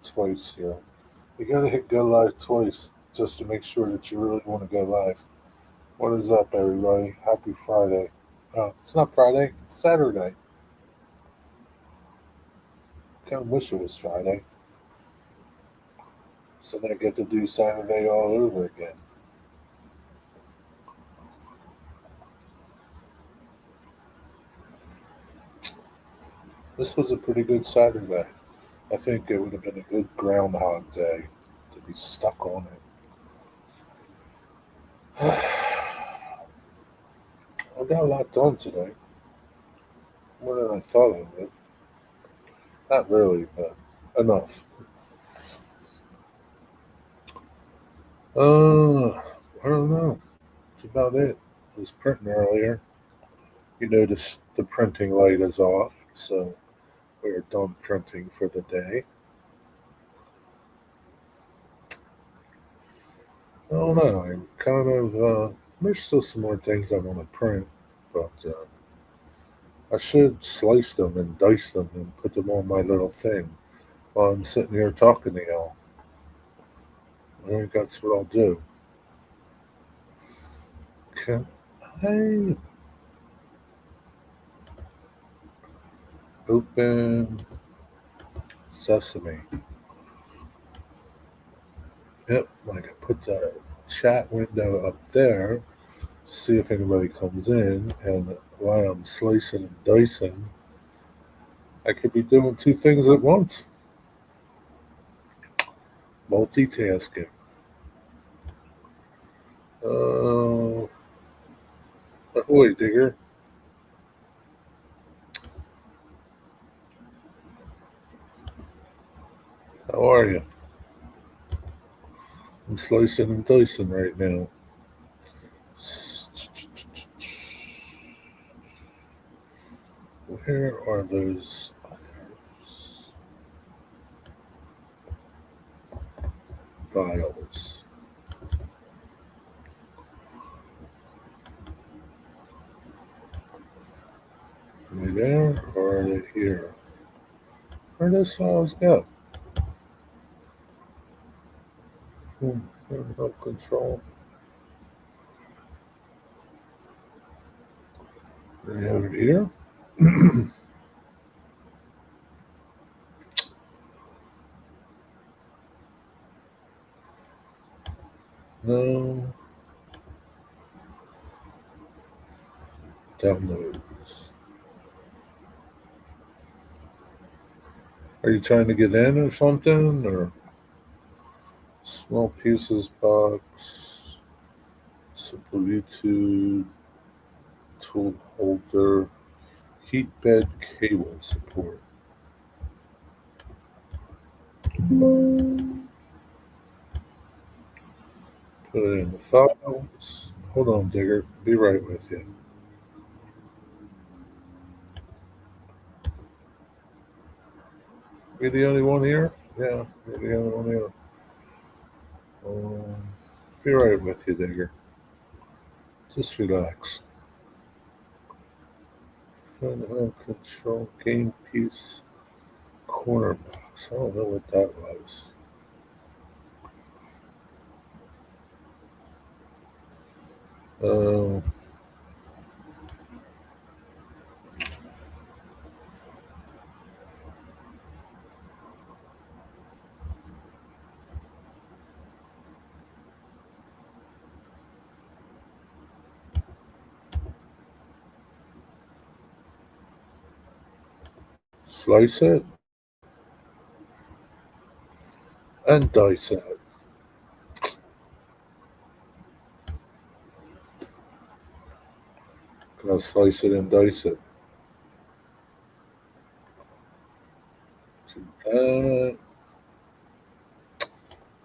twice here. You gotta hit go live twice just to make sure that you really want to go live. What is up, everybody? Happy Friday. It's not Friday, it's Saturday. Kind of wish it was Friday. So then I get to do Saturday all over again. This was a pretty good Saturday. I think it would have been a good Groundhog Day to be stuck on it. I got a lot done today. More than I thought I would. Not really, but enough. I don't know. That's about it. I was printing earlier. You notice the printing light is off, so we're done printing for the day. I don't know. I'm kind of. There's still some more things I want to print, but I should slice them and dice them and put them on my little thing while I'm sitting here talking to y'all. I think that's what I'll do. Can I open Sesame? Yep, I can put the chat window up there, see if anybody comes in, and while I'm slicing and dicing, I could be doing two things at once. Multitasking. Uh, ahoy, digger. How are you? I'm slicing and dicing right now. Where are those others? Files. Are they there or are they here? Where do those files go? Help control. Are they over here? No. Downloads. Are you trying to get in or something? Or small pieces box, simple YouTube, tool holder, heat bed cable support. Put it in the files. Hold on, Digger. Be right with you. You're the only one here? Yeah, you're the only one here. Be right with you, Digger. Just relax. Control game piece corner box. I don't know what that was. Uh, Slice it and dice it. Gonna slice it and dice it. Do that.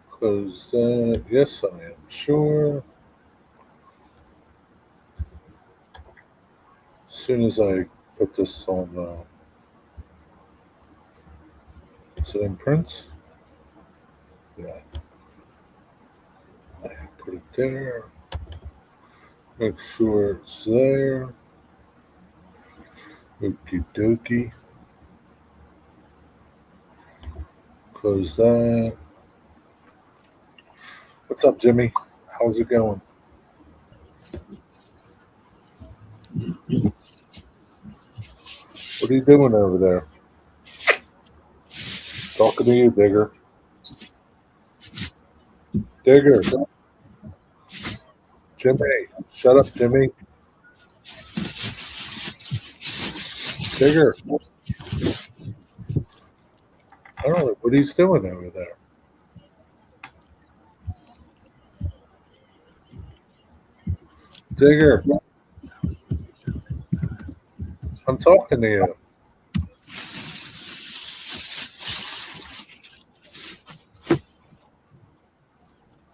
Close that. Yes, I am sure. As soon as I put this on, is it in print? Yeah. I put it there. Make sure it's there. Okie dokie. Close that. What's up, Jimmy? How's it going? What are you doing over there? Talking to you, Digger. Digger. Jimmy. Shut up, Jimmy. Digger. I don't know what he's doing over there. Digger. I'm talking to you.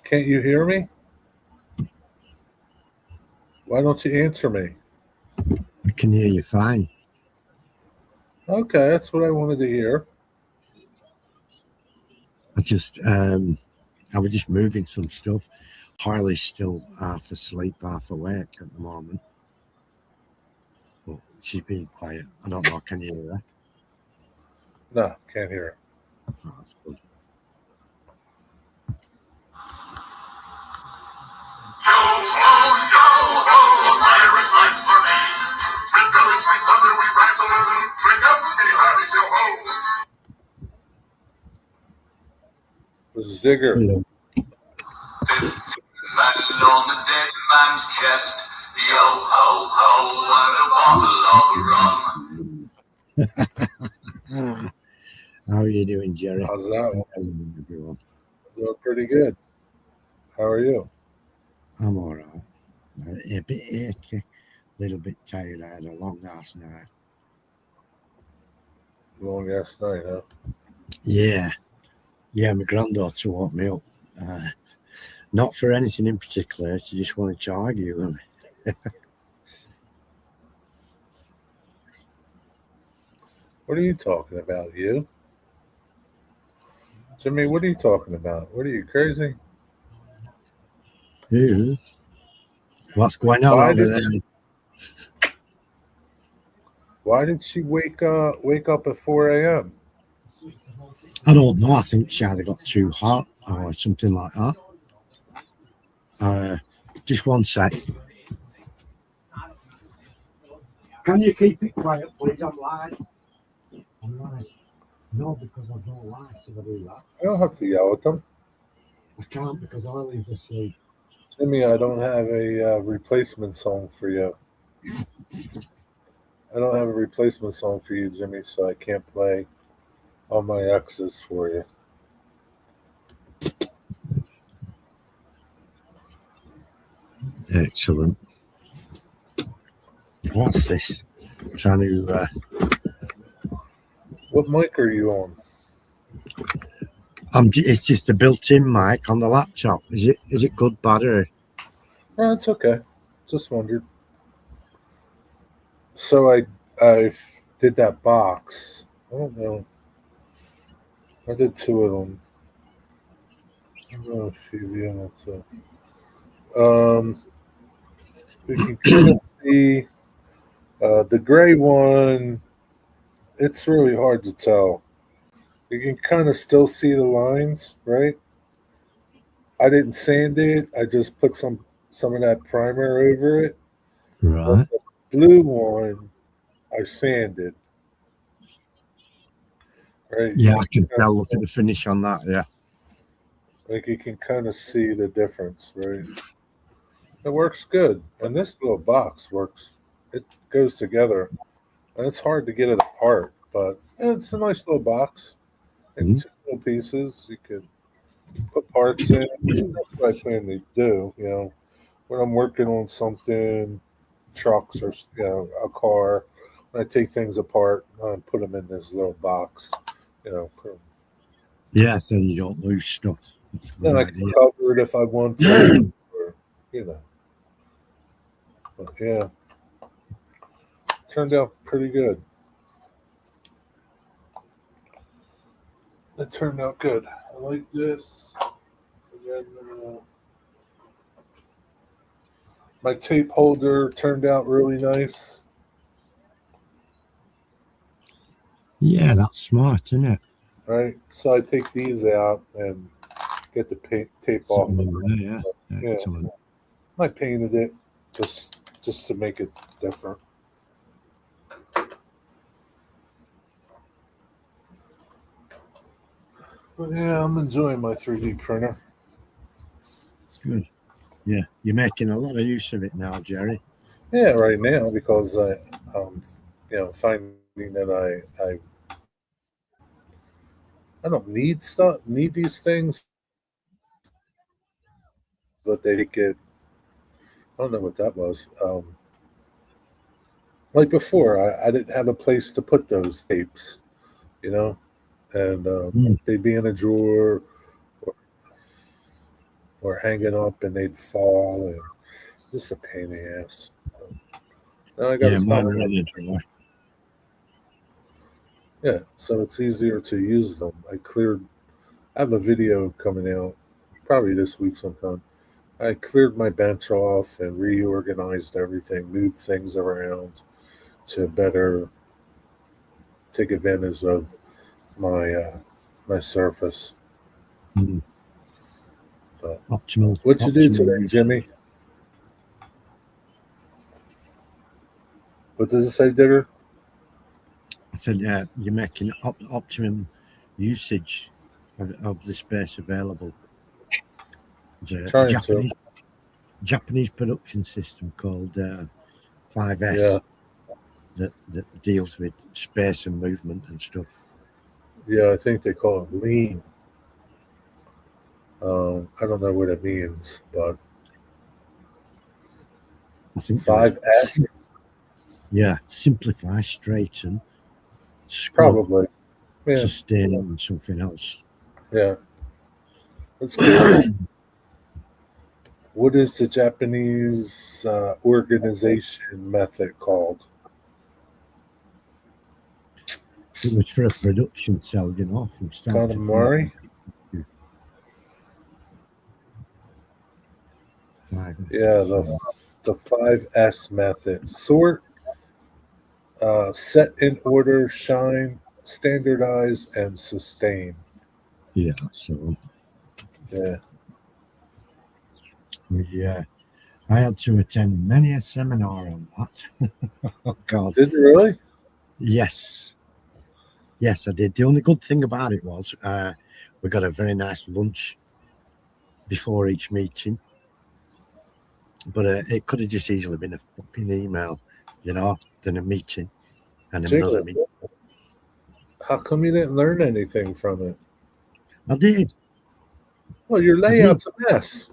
Can't you hear me? Why don't you answer me? I can hear you fine. Okay, that's what I wanted to hear. I was just moving some stuff. Harley's still half asleep, half awake at the moment. But she's being quiet. I don't know, can you hear her? No, can't hear her. Oh, that's good. Irish life for me. Twinkle, twinkle, we rattle a little drink up, me hearty so ho. This is Digger. Hello. Metal on the dead man's chest. Yo ho ho, and a bottle of rum. How are you doing, Jerry? How's that? Everyone. Doing pretty good. How are you? I'm all right. A bit achy, a little bit tired. I had a long ass night. Long ass night, huh? Yeah. My granddaughter woke me up. Not for anything in particular. She just wanted to argue with me. What are you talking about, you? Jimmy, what are you talking about? What are you, crazy? Who? What's going on Why over did there? Why did she wake up at 4 a.m.? I don't know. I think she either got too hot or something like that. Just one sec. Can you keep it quiet, please? I'm live. No, because I don't like if I do that. I don't have to yell at them. I can't because I leave asleep. Jimmy, I don't have a replacement song for you. I don't have a replacement song for you, Jimmy, so I can't play all my X's for you. Excellent. What's this? I'm trying to. What mic are you on? It's just a built-in mic on the laptop. Is it good, bad, or? Oh, it's okay. Just wondered. So I did that box. I don't know. I did 2 of them. I don't know if you know. So, we can kind of see the gray one. It's really hard to tell. You can kind of still see the lines, right? I didn't sand it. I just put some of that primer over it. Right. The blue one, I sanded. Right? Yeah, I can tell. Look at the finish on that. Yeah. Like you can kind of see the difference, right? It works good, and this little box works. It goes together, and it's hard to get it apart, but it's a nice little box. And 2 little pieces, you could put parts in. That's what I plan to do. When I'm working on something, trucks or a car, when I take things apart, I put them in this little box. Put 'em- Yeah, so you don't lose stuff. then I can cover it if I want to. or. But yeah, turned out pretty good. It turned out good. I like this. And then my tape holder turned out really nice. Yeah, that's smart, isn't it? right? So I take these out and get the tape off. Yeah, Yeah, excellent. I painted it just to make it different. But yeah, I'm enjoying my 3D printer. Good. Yeah, you're making a lot of use of it now, Jerry. Yeah, right now because finding that I don't need these things, but they make it. I don't know what that was. Like before, I didn't have a place to put those tapes, you know, and Mm. they'd be in a drawer or, or hanging up, and they'd fall, and just a pain in the ass. Now I got a Yeah, spot mine are for in them. the drawer. Yeah, so it's easier to use them. I have a video coming out probably this week sometime. I cleared my bench off and reorganized everything, moved things around to better take advantage of my surface. Mm. But what you do Optimal today, use. Jimmy? What does it say, Digger? I said, yeah, you're making optimum usage of the space available. There's a Trying to. Japanese production system called Yeah, 5S that deals with space and movement and stuff. yeah. I think they call it lean. I don't know what it means, but I think there was 5S simplify, straighten, scrub, probably. Yeah, sustain, and something else. yeah. It's cool. What is the Japanese organization method called? It was for a production cell, from start to finish. Kanamari? 5S. Yeah, the 5S method. Sort, set in order, shine, standardize, and sustain. Yeah, so Yeah. yeah, I had to attend many a seminar on that. Oh God, Did you really? yes, yes, I did. The only good thing about it was we got a very nice lunch before each meeting, but it could have just easily been a fucking email, than a meeting and another Jacob, meeting. how come you didn't learn anything from it? I did. Well, your I did. layout's a mess.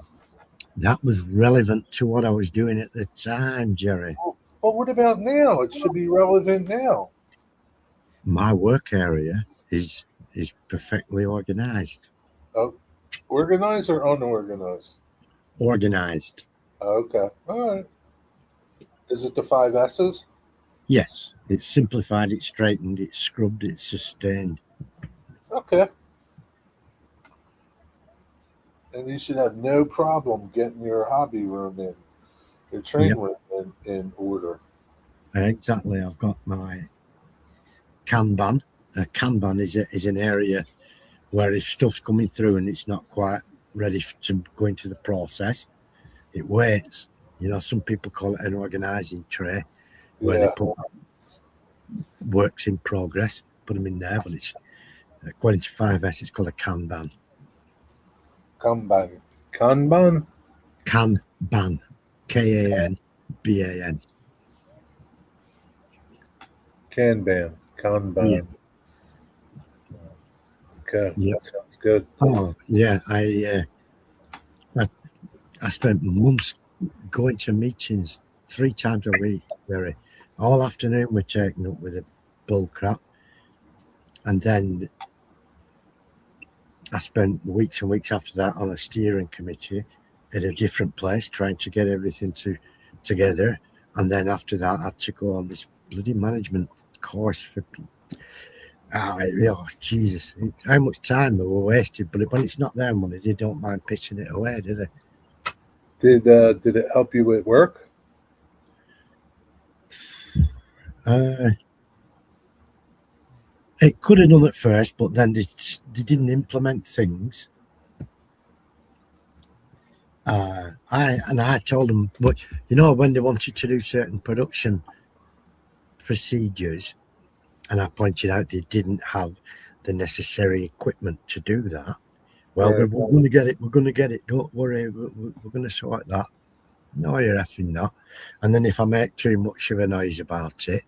That was relevant to what I was doing at the time, Jerry. Well, what about now? It should be relevant now. My work area is perfectly organized. Oh, organized or unorganized? Organized. Okay. All right. Is it the 5S's? Yes, it's simplified, it's straightened, it's scrubbed, it's sustained. Okay. And you should have no problem getting your hobby room in, your train Yep, room in order. exactly. I've got my Kanban. A Kanban is an area where if stuff's coming through and it's not quite ready to go into the process, it waits. Some people call it an organizing tray where they Yeah. put works in progress, put them in there, but it's according to 5S, it's called a Kanban. Kanban. Kanban? Kanban. Kanban. Kanban. Yeah. Kanban. Okay. Yeah. That sounds good. Oh, yeah. I spent months going to meetings 3 times a week, Jerry. All afternoon we're taken up with a bull crap. And then I spent weeks and weeks after that on a steering committee at a different place trying to get everything together. And then after that, I had to go on this bloody management course for Jesus, how much time they were wasted. But when it's not their money, they don't mind pissing it away, do they? Did it help you with work? It it could have done at first, but then they didn't implement things. I told them, but when they wanted to do certain production procedures, and I pointed out they didn't have the necessary equipment to do that. Well, Right. we're going to get it. We're going to get it. Don't worry. We're going to sort that. No, you're effing not. And then if I make too much of a noise about it,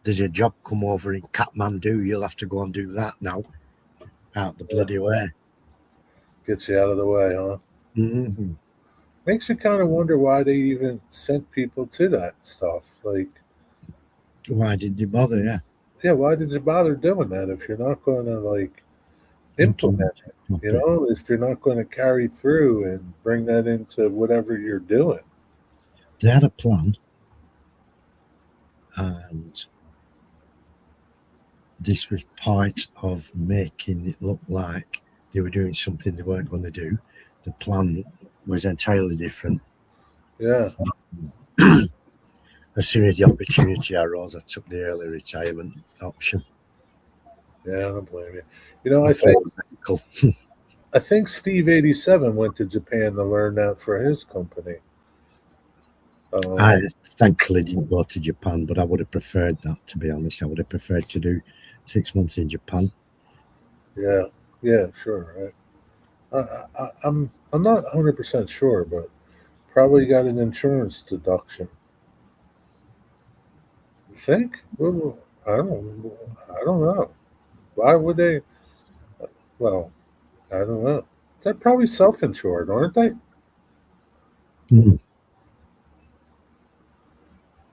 there's a job come over in Kathmandu. You'll have to go and do that now. Out the bloody way. Gets you out of the way, huh? Mm-hmm. Makes you kind of wonder why they even sent people to that stuff. Like, why did you bother? Yeah, why did you bother doing that if you're not going to like implement it? If you're not going to carry through and bring that into whatever you're doing. They had a plan, and this was part of making it look like they were doing something they weren't going to do. The plan was entirely different. Yeah. As soon as the opportunity arose, I took the early retirement option. Yeah, I don't blame you. I think Steve 87 went to Japan to learn that for his company. I thankfully didn't go to Japan, but I would have preferred that, to be honest. I would have preferred to do 6 months in Japan. Yeah, sure, right. I'm not 100% sure, but probably got an insurance deduction. You think? Well, I don't know. Why would they? Well, I don't know. They're probably self-insured, aren't they? Mm.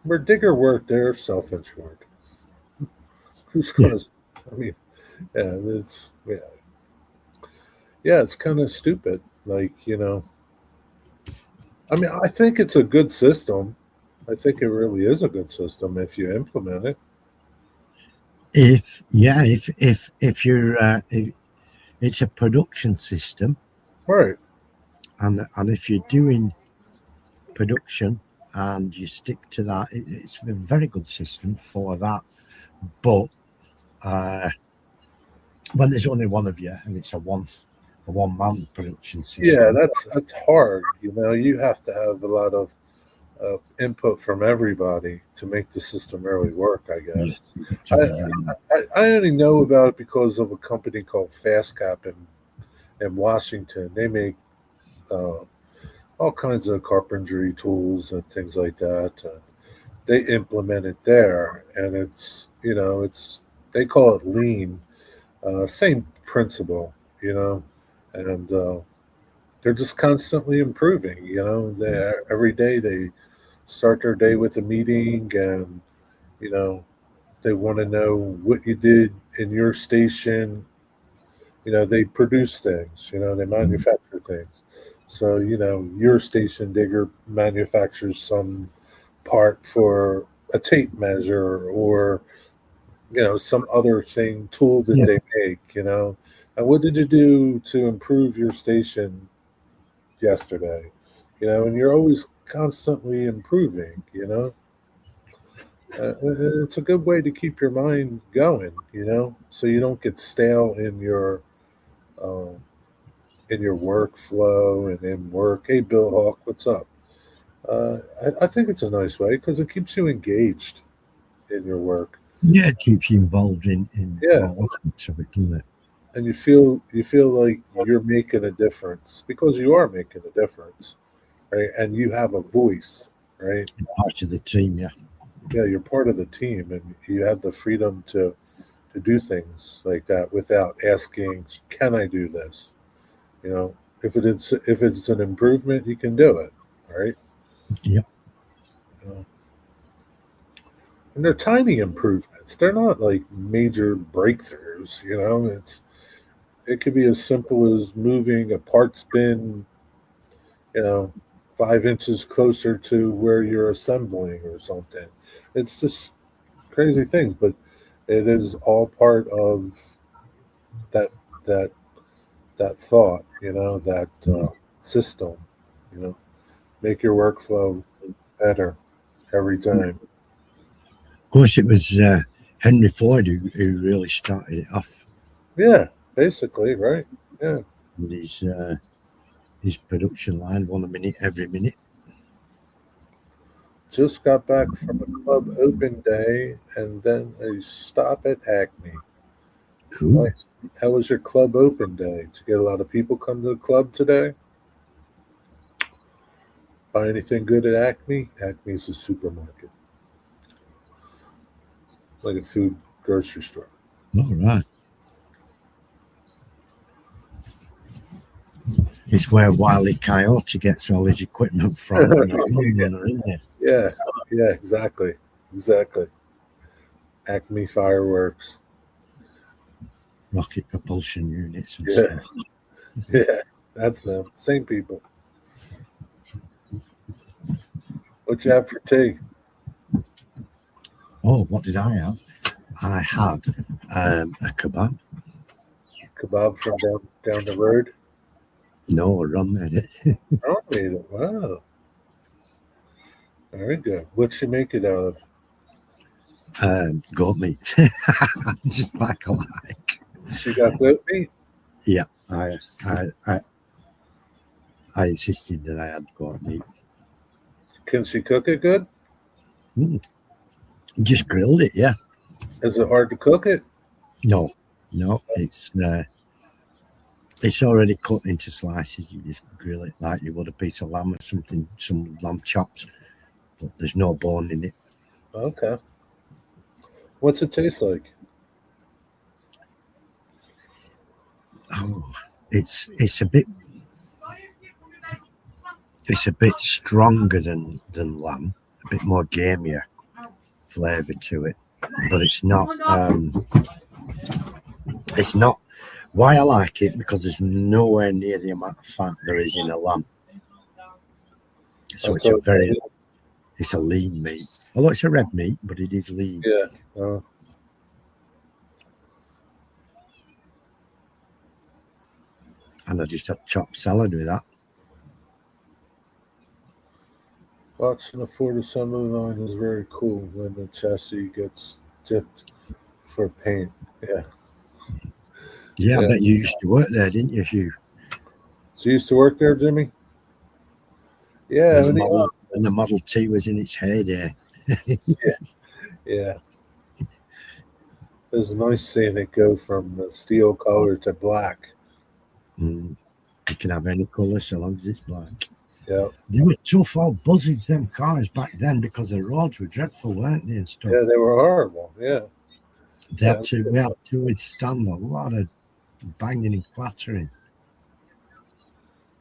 Where Digger worked, they're self-insured. Who's going to? I mean, it's kind of stupid. Like, I mean, I think it's a good system. I think it really is a good system if you implement it. If it's a production system, right? And if you're doing production and you stick to that, it's a very good system for that. But when there's only one of you and it's a one-man production system, yeah, that's hard. You have to have a lot of input from everybody to make the system really work, I guess. I only know about it because of a company called FastCap in Washington. They make all kinds of carpentry tools and things like that. They implement it there, and it's they call it lean. Same principle, and they're just constantly improving. Every day they start their day with a meeting, and they want to know what you did in your station. They produce things. They manufacture things. So your station digger manufactures some part for a tape measure or some other tool that they make. And what did you do to improve your station yesterday? And you're always constantly improving. It's a good way to keep your mind going, so you don't get stale in your workflow and in work. Hey, Bill Hawk, what's up? I think it's a nice way because it keeps you engaged in your work. Yeah, it keeps you involved in all aspects of it, doesn't it? And you feel like you're making a difference because you are making a difference, right? And you have a voice, right? You're part of the team, yeah. Yeah, you're part of the team, and you have the freedom to do things like that without asking, "Can I do this?" If it's an improvement, you can do it, right? Yep. And they're tiny improvements. They're not like major breakthroughs. It could be as simple as moving a parts bin, 5 inches closer to where you're assembling or something. It's just crazy things, but it is all part of that thought, that system, make your workflow better every time. Of course, it was Henry Ford, who really started it off. Yeah, basically, right? Yeah. With his production line, 1 minute every minute. Just got back from a club open day and then a stop at Acme. Cool. Nice. How was your club open day? Did you get a lot of people come to the club today? Buy anything good at Acme? Acme's a supermarket, like a food grocery store. All right. It's where Wile E. Coyote gets all his equipment from. Isn't it? Yeah, yeah, exactly. Exactly. Acme fireworks. Rocket propulsion units and Yeah. stuff. Yeah, that's them. Same people. What you have for tea? Oh, what did I have? I had a kebab. Kebab from down the road? No, rum in it. Oh, made it. Wow. Very good. What'd she make it out of? Goat meat. Just like I like. She got goat meat? Yeah, I insisted that I had goat meat. Can she cook it good? Just grilled it, yeah. Is it hard to cook it? No, it's already cut into slices. You just grill it like you would a piece of lamb or something, some lamb chops, but there's no bone in it. Okay. What's it taste like? Oh, it's a bit stronger than lamb, a bit more gamier flavour to it, but it's not why I like it, because there's nowhere near the amount of fat there is in a lamb. So it's a lean meat. Although it's a red meat, but it is lean. Yeah. And I just had chopped salad with that. Watching a Ford assembly line is very cool when the chassis gets dipped for paint. Yeah. Yeah, I bet you used to work there, didn't you, Hugh? So you used to work there, Jimmy? Yeah. When the Model T was in its heyday. Yeah. It was nice seeing it go from steel color to black. You can have any colour so long as it's black. Yeah. They were tough old buzzards, them cars back then, because the roads were dreadful, weren't they, and stuff? Yeah, they were horrible. Yeah. We had to withstand a lot of banging and clattering.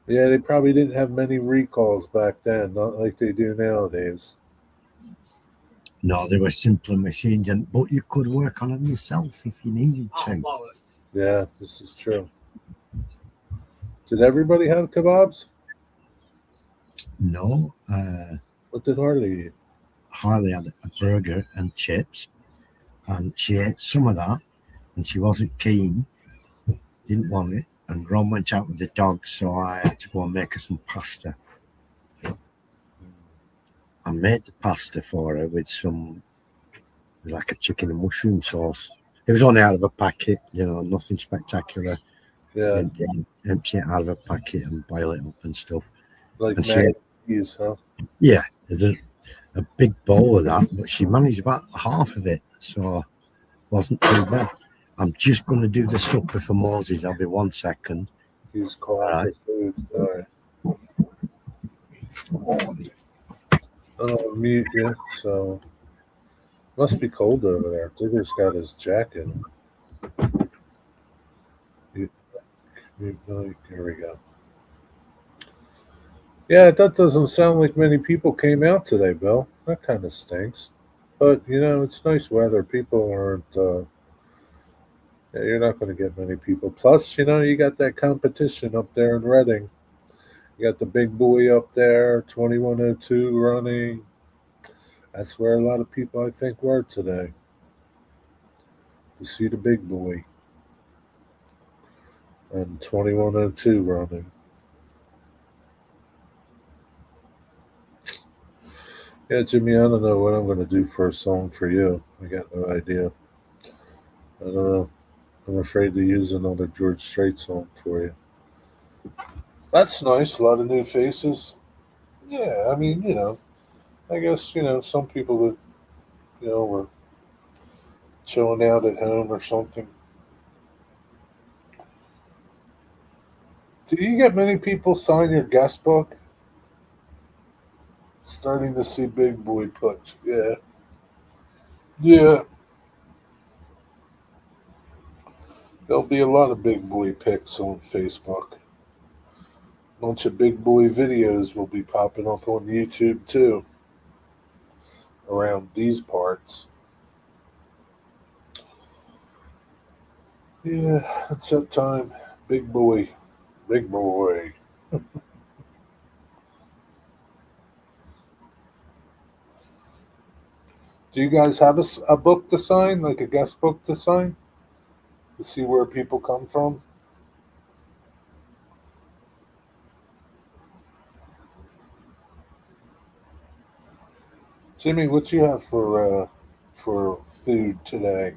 Yeah, they probably didn't have many recalls back then, not like they do nowadays. No, they were simpler machines, but you could work on them yourself if you needed to. Yeah, this is true. Did everybody have kebabs? No. What did Harley eat? Harley had a burger and chips, and she ate some of that, and she wasn't keen, didn't want it, and Ron went out with the dog, so I had to go and make her some pasta. I made the pasta for her with like a chicken and mushroom sauce. It was only out of a packet, nothing spectacular. Yeah. Empty it out of a packet and boil it up and stuff. Like and mac and cheese, huh? Yeah, a big bowl of that, but she managed about half of it, so it wasn't too bad. I'm just going to do the supper for Moses. I'll be 1 second. He's calling for food. All right. Oh, mute you. So must be cold over there. Digger's got his jacket on. Here we go. Yeah, that doesn't sound like many people came out today, Bill. That kind of stinks. But, it's nice weather. People aren't, you're not going to get many people. Plus, you got that competition up there in Reading. You got the big buoy up there, 2102 running. That's where a lot of people, I think, were today. To see the big buoy. And 2102 running. Yeah, Jimmy, I don't know what I'm going to do for a song for you. I got no idea. I don't know. I'm afraid to use another George Strait song for you. That's nice. A lot of new faces. Yeah, I mean, I guess, some people that, were chilling out at home or something. Do you get many people sign your guest book? Starting to see big boy puts. Yeah. Yeah. There'll be a lot of big boy pics on Facebook. Bunch of big boy videos will be popping up on YouTube too around these parts. Yeah, it's that time. Big boy. Big boy. Do you guys have a book to sign, like a guest book to sign, to see where people come from? Jimmy, what you have for food today?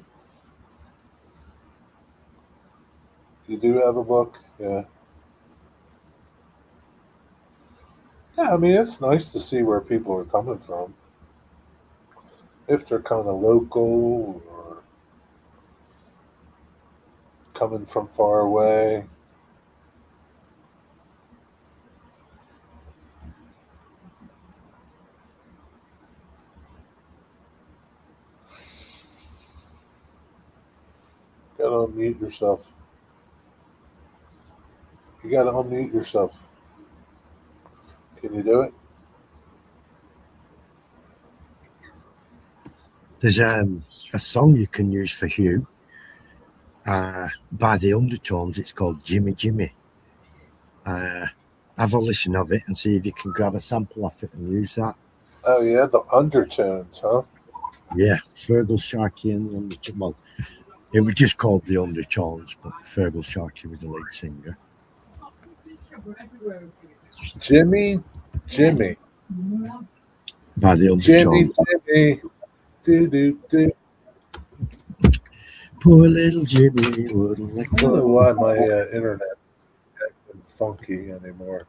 You do have a book? Yeah. Yeah, I mean, it's nice to see where people are coming from. If they're kind of local or coming from far away. Gotta unmute yourself. You gotta unmute yourself. Can you do it? There's a song you can use for Hugh by the Undertones. It's called Jimmy Jimmy. Have a listen of it and see if you can grab a sample of it and use that. Oh yeah, the undertones, huh? Yeah, Fergal Sharkey and the Undertones. Well, it was just called the Undertones, but Fergal Sharkey was the lead singer. Jimmy, Jimmy. By the Jimmy, Undertones. Jimmy. Do do do. Poor little Jimmy wouldn't let I don't know go. why my internet isn't funky anymore.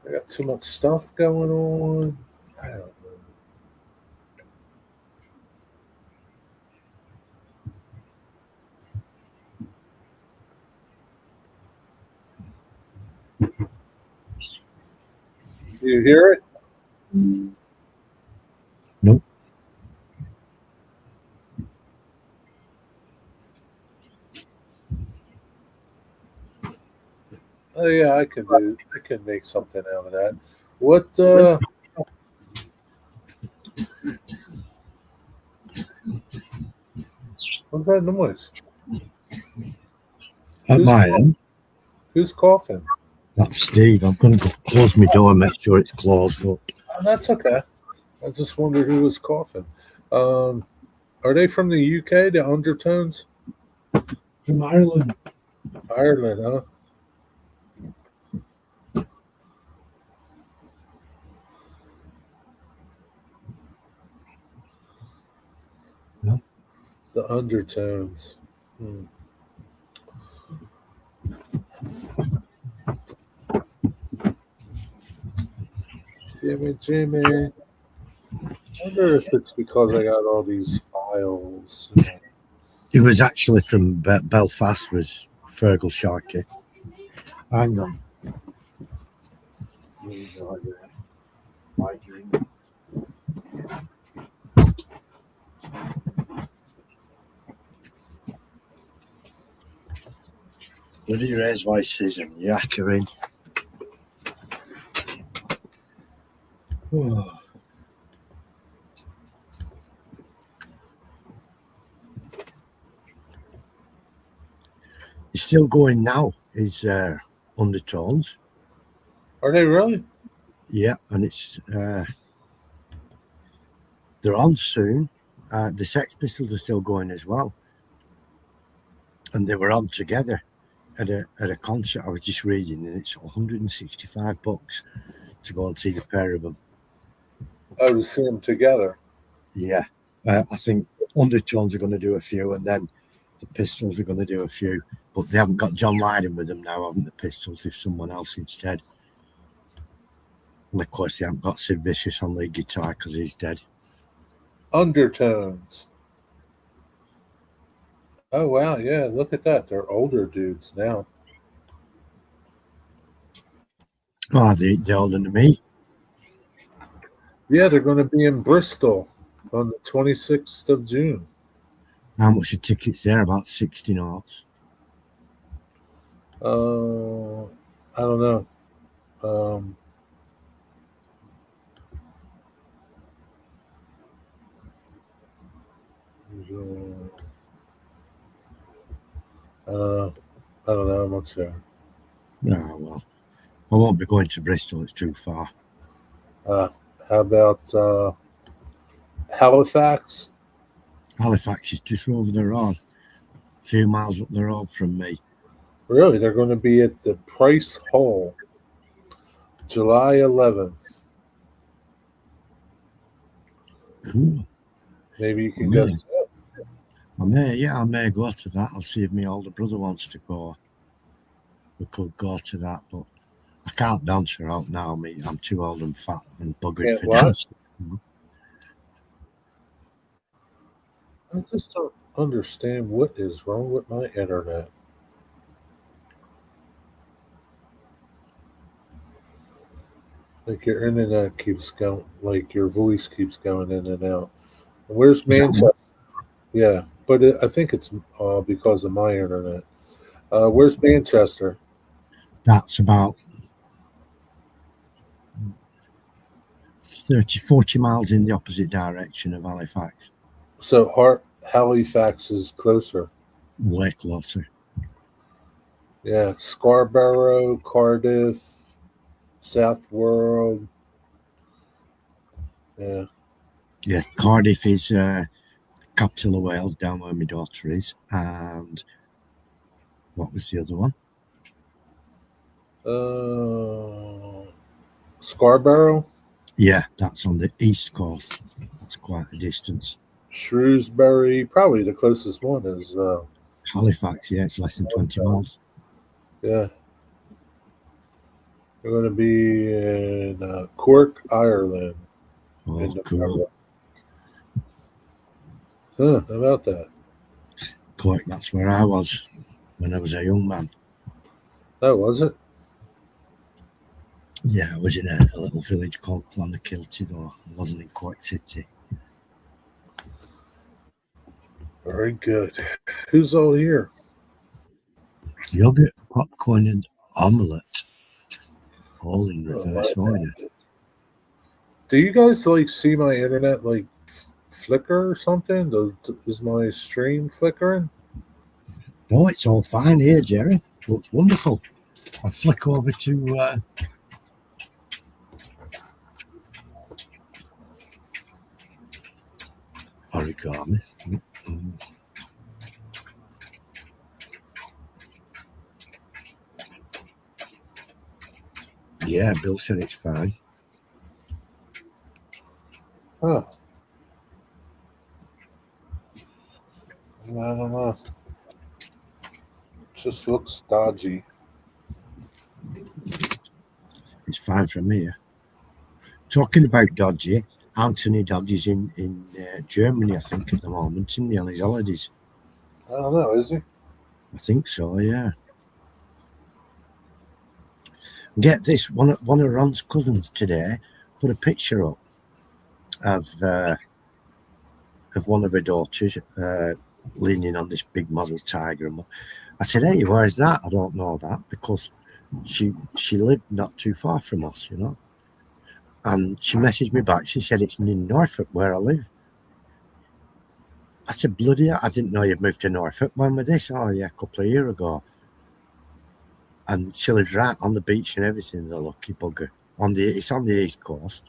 I got too much stuff going on. I don't know. Do you hear it? Nope. Oh yeah, I can make something out of that. What what's that noise? At Who's my coughing? end, Who's coughing? that's Steve. I'm going to go close my door and make sure it's closed up. Oh, that's okay. I just wondered who was coughing. Um, are they from the UK, the Undertones? From Ireland. Ireland, huh? Yeah. The Undertones. Hmm. Jimmy, Jimmy. I wonder if it's because I got all these files. He was actually from Belfast, was Fergal Sharkey. Hang on. Bloody raise voices and yakkering. Oh. It's still going now, his Undertones. Are they really? Yeah, and it's they're on soon. The Sex Pistols are still going as well, and they were on together at a concert. I was just reading, and it's $165 to go and see the pair of them. I would see them together. Yeah, I think Undertones are going to do a few, and then The Pistols are going to do a few, but they haven't got John Lydon with them now, haven't the Pistols? If someone else instead. And of course, they haven't got Sid Vicious on lead guitar because he's dead. Undertones. Oh, wow. Yeah, look at that. They're older dudes now. Oh, they're older than me. Yeah, they're going to be in Bristol on the 26th of June. How much are tickets there? About 60 knots. I don't know. I don't know how much there. No, well, I won't be going to Bristol. It's too far. How about Halifax? Halifax is just over the road, a few miles up the road from me. Really? They're going to be at the Price Hall, July 11th. Ooh, Maybe you can go. I may go to that. I'll see if my older brother wants to go. We could go to that, but I can't dance her out now, mate. I'm too old and fat and buggered for dancing. I just don't understand what is wrong with my internet. Like your internet keeps going, like your voice keeps going in and out. Where's Manchester? Yeah, but I think it's because of my internet. Where's Manchester? That's about 30, 40 miles in the opposite direction of Halifax. So Halifax is closer. Way closer. Yeah, Scarborough, Cardiff, Southworld. Yeah. Yeah, Cardiff is the capital of Wales, down where my daughter is. And what was the other one? Scarborough? Yeah, that's on the east coast. That's quite a distance. Shrewsbury, probably the closest one is Halifax. Yeah, it's less than 20 miles. Yeah. We're going to be in Cork, Ireland. Oh, cool. Huh, how about that? Cork, that's where I was when I was a young man. Oh, was it? Yeah, I was in a little village called Clonakilty, though. I wasn't in Cork City. Very good. Who's all here? Yogurt, popcorn, and omelette. All in reverse order. Do you guys see my internet flicker or something? Is my stream flickering? No, it's all fine here, Jerry. Looks wonderful. I'll flick over to origami. Yeah, Bill said it's fine. Huh. I don't know. It just looks dodgy. It's fine from here. Talking about dodgy, Anthony Dodgy's in Germany, I think, at the moment, isn't he, on his holidays? I don't know, is he? I think so, yeah. Get this, one of Ron's cousins today put a picture up of one of her daughters leaning on this big model tiger. I said, hey, where's that? I don't know that, because she lived not too far from us, you know. And she messaged me back. She said, it's in Norfolk where I live. I said, bloody hell, I didn't know you'd moved to Norfolk. When was this? Oh, yeah, a couple of years ago. And she lives right on the beach and everything, the lucky bugger. It's on the East Coast.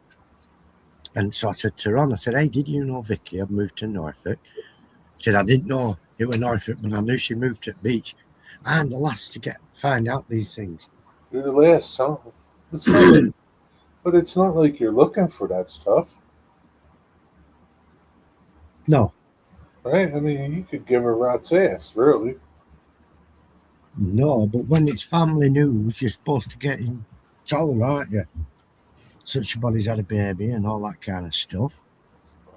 And so I said to Ron, I said, hey, did you know Vicky had moved to Norfolk? She said, I didn't know it was Norfolk, but I knew she moved to the beach. I'm the last to find out these things. You're the last, huh? But it's not like you're looking for that stuff. No. right? I mean, you could give her rat's ass, really. No, but when it's family news, you're supposed to get in told, aren't you? Such a body's had a baby and all that kind of stuff.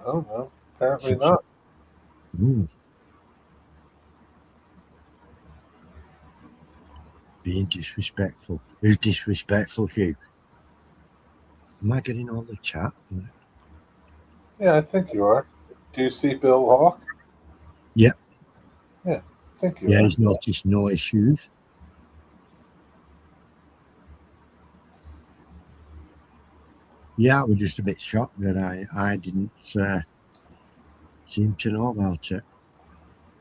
I don't know. Apparently Such not. Being disrespectful. Who's disrespectful, Hugh? Am I getting all the chat? Yeah, I think you are. Do you see Bill Hawk? Yeah. Yeah, I think you Yeah, are. he's noticed no issues. Yeah, I was just a bit shocked that I didn't seem to know about it.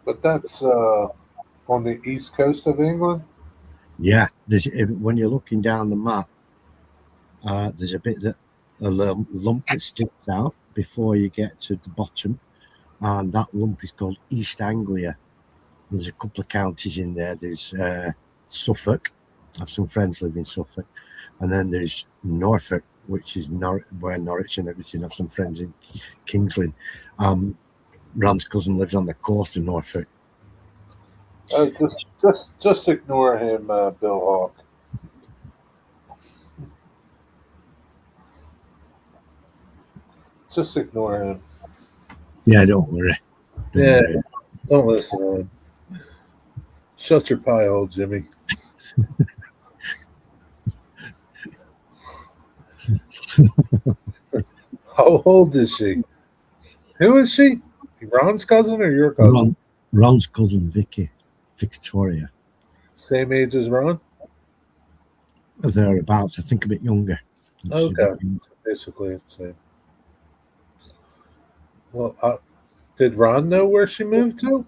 But that's on the east coast of England. Yeah, when you're looking down the map, there's a bit that a lump that sticks out before you get to the bottom, and that lump is called East Anglia. There's a couple of counties in there. There's Suffolk. I have some friends live in Suffolk, and then there's Norfolk, which is where Norwich and everything. I have some friends in Kingsland. Ron's cousin lives on the coast of Norfolk. Oh, just ignore him, Bill Hawk. Just ignore him. Yeah, don't worry. Don't worry. Don't listen to him. Shut your pie hole, Jimmy. How old is she? Who is she? Ron's cousin or your cousin? Ron's cousin, Victoria. Same age as Ron? Thereabouts, I think a bit younger. Okay. Basically the same. Well, did Ron know where she moved to?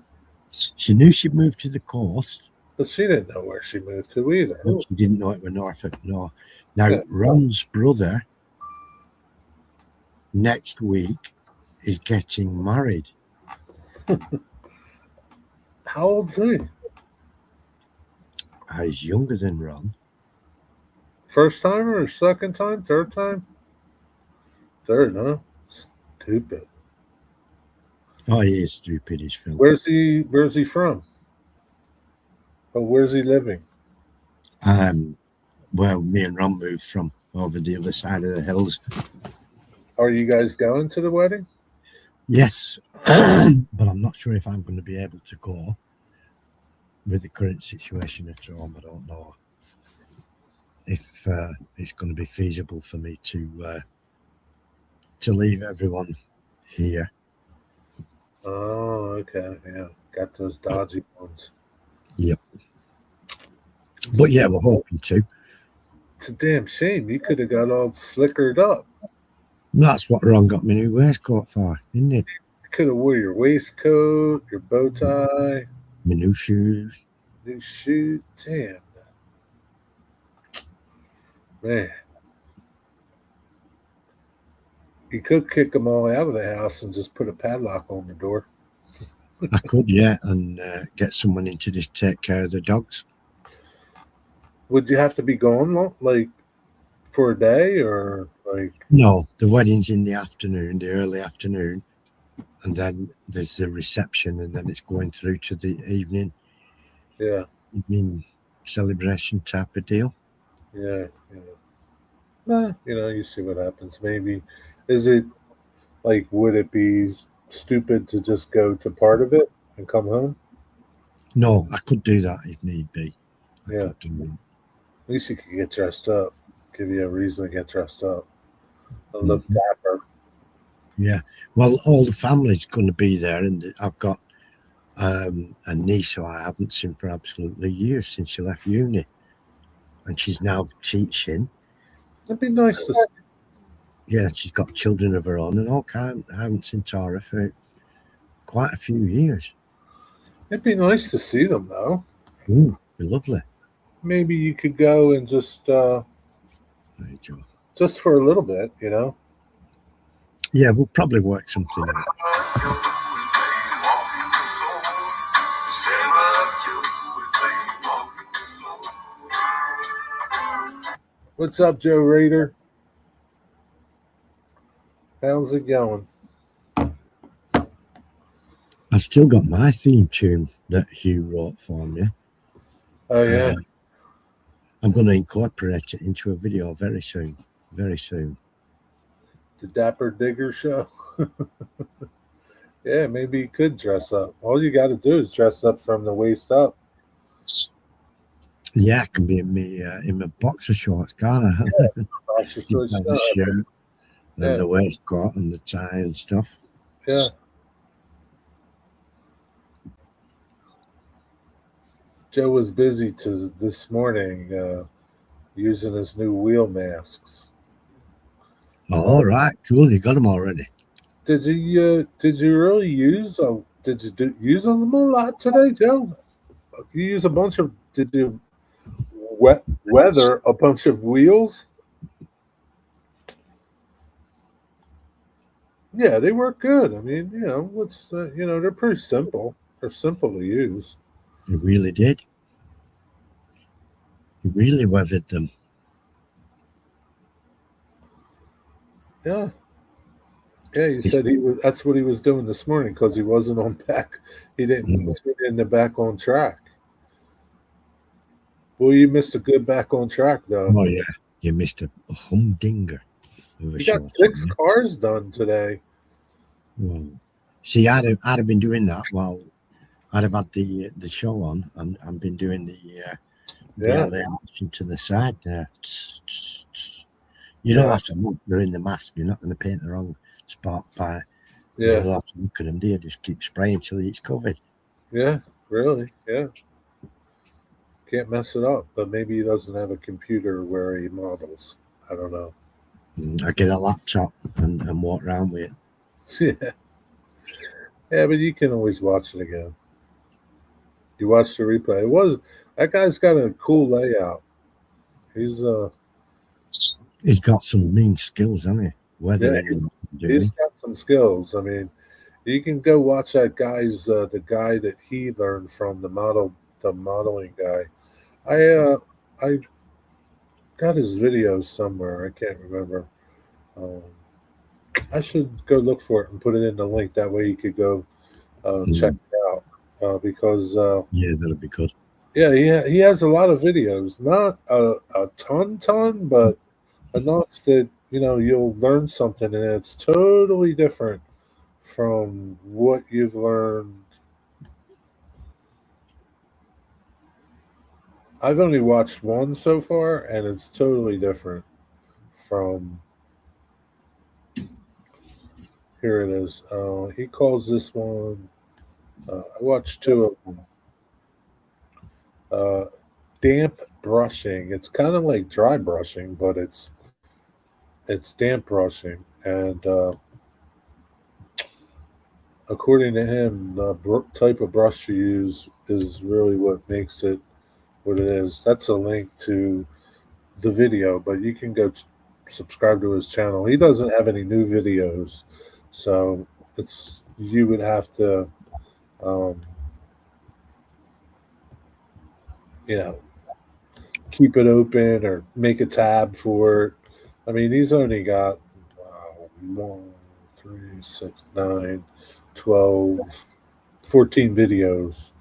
She knew she'd moved to the coast. But she didn't know where she moved to either. And she didn't know it was Norfolk, no. Now, Ron's brother next week is getting married. How old is he? He's younger than Ron. First time or second time? Third time? Third, huh? Stupid. Oh, he is stupid, he's filthy. Where's he from? Oh, where's he living? Well, me and Ron moved from over the other side of the hills. Are you guys going to the wedding? Yes, but I'm not sure if I'm going to be able to go with the current situation at home. I don't know if it's going to be feasible for me to leave everyone here. Oh, okay, yeah, got those dodgy ones. Yep. But yeah, we're hoping to. It's a damn shame. You could have got all slickered up. That's what Ron got me new waistcoat for, isn't it? You could have wore your waistcoat, your bow tie, My new shoes. new shoe. Damn, man. You could kick them all out of the house and just put a padlock on the door. I could, yeah, and get someone in to just take care of the dogs. Would you have to be gone like for a day or like? No, the wedding's in the afternoon, the early afternoon, and then there's the reception, and then it's going through to the evening. Yeah. Evening celebration type of deal. Yeah. You see what happens. Maybe is it like would it be stupid to just go to part of it and come home? No, I could do that if need be. Yeah. At least you could get dressed up. Give you a reason to get dressed up. And look dapper. Yeah. Well, all the family's going to be there, and I've got a niece who I haven't seen for absolutely years since she left uni, and she's now teaching. It'd be nice to see. Yeah, she's got children of her own and all kinds. I haven't seen Tara for quite a few years. It'd be nice to see them, though. Be lovely. Maybe you could go and just for a little bit, Yeah, we'll probably work something out. What's up, Joe Raider? How's it going? I've still got my theme tune that Hugh wrote for me. Oh yeah. I'm going to incorporate it into a video very soon. Very soon. The Dapper Digger show. Yeah, maybe you could dress up. All you got to do is dress up from the waist up. Yeah, I can be in my boxer shorts, can't I? Boxer shorts, The shirt and Yeah. the waistcoat and the tie and stuff. Yeah. Joe was busy this morning using his new wheel masks. Oh, all right, cool. You got them already. Did you really use use them a lot today, Joe? You use a bunch of did you weather a bunch of wheels? Yeah, they work good. I mean, what's they're pretty simple. They're simple to use. You really did. You really weathered them. Yeah. Yeah, he said that's what he was doing this morning because he wasn't on back. He didn't tune in the back on track. Well, you missed a good back on track though. Oh yeah, you missed a humdinger. You got 6 cars done today. Well, see, I'd have been doing that while I'd have had the show on, and I've been doing the motion to the side there. You don't have to look. They're in the mask. You're not going to paint the wrong spot by. Yeah. You don't have to look at them, do you? Just keep spraying till it's covered. Yeah, really. Yeah. Can't mess it up, but maybe he doesn't have a computer where he models. I don't know. I get a laptop and walk around with it. Yeah, but you can always watch it again. You watch the replay. That guy's got a cool layout. He's got some mean skills, hasn't he? He's got some skills. I mean, you can go watch that guy's the guy that he learned from, the modeling guy. I got his videos somewhere. I can't remember. I should go look for it and put it in the link. That way you could go check it out because that'll be good. Yeah, he has a lot of videos, not a ton, but enough that you'll learn something, and it's totally different from what you've learned. I've only watched one so far, and it's totally different from. Here it is. He calls this one. I watched 2 of them. Damp brushing. It's kind of like dry brushing, but it's damp brushing, and according to him, the type of brush you use is really what makes it what it is. That's a link to the video, but you can go subscribe to his channel. He doesn't have any new videos, so you would have to keep it open or make a tab for it. I mean, he's only got 1, 3, 6, 9, 12, 14 videos,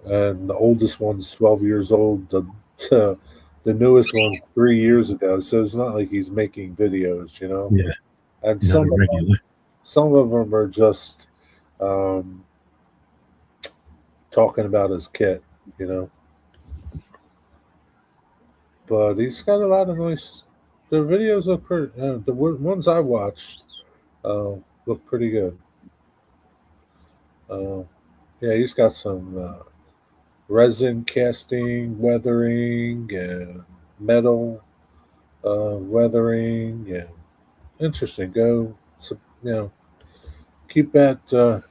and the oldest one's 12 years old. The newest one's 3 years ago, so it's not like he's making videos, Yeah, and some of them are just talking about his kit, But he's got a lot of nice. The videos look pretty. The ones I watched look pretty good. Yeah, he's got some resin casting, weathering, and metal weathering, and interesting. Keep that,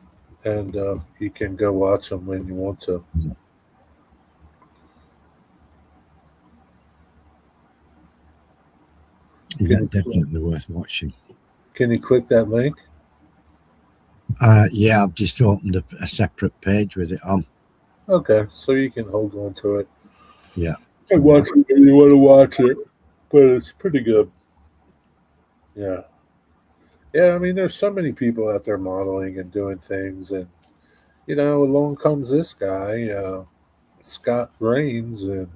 and you can go watch them when you want to. Yeah, definitely worth watching. Can you click that link? Yeah, I've just opened a separate page with it on. Okay, so you can hold on to it. Yeah. And watch it when you want to watch it, but it's pretty good. Yeah. Yeah, I mean, there's so many people out there modeling and doing things, and along comes this guy, Scott Rains, and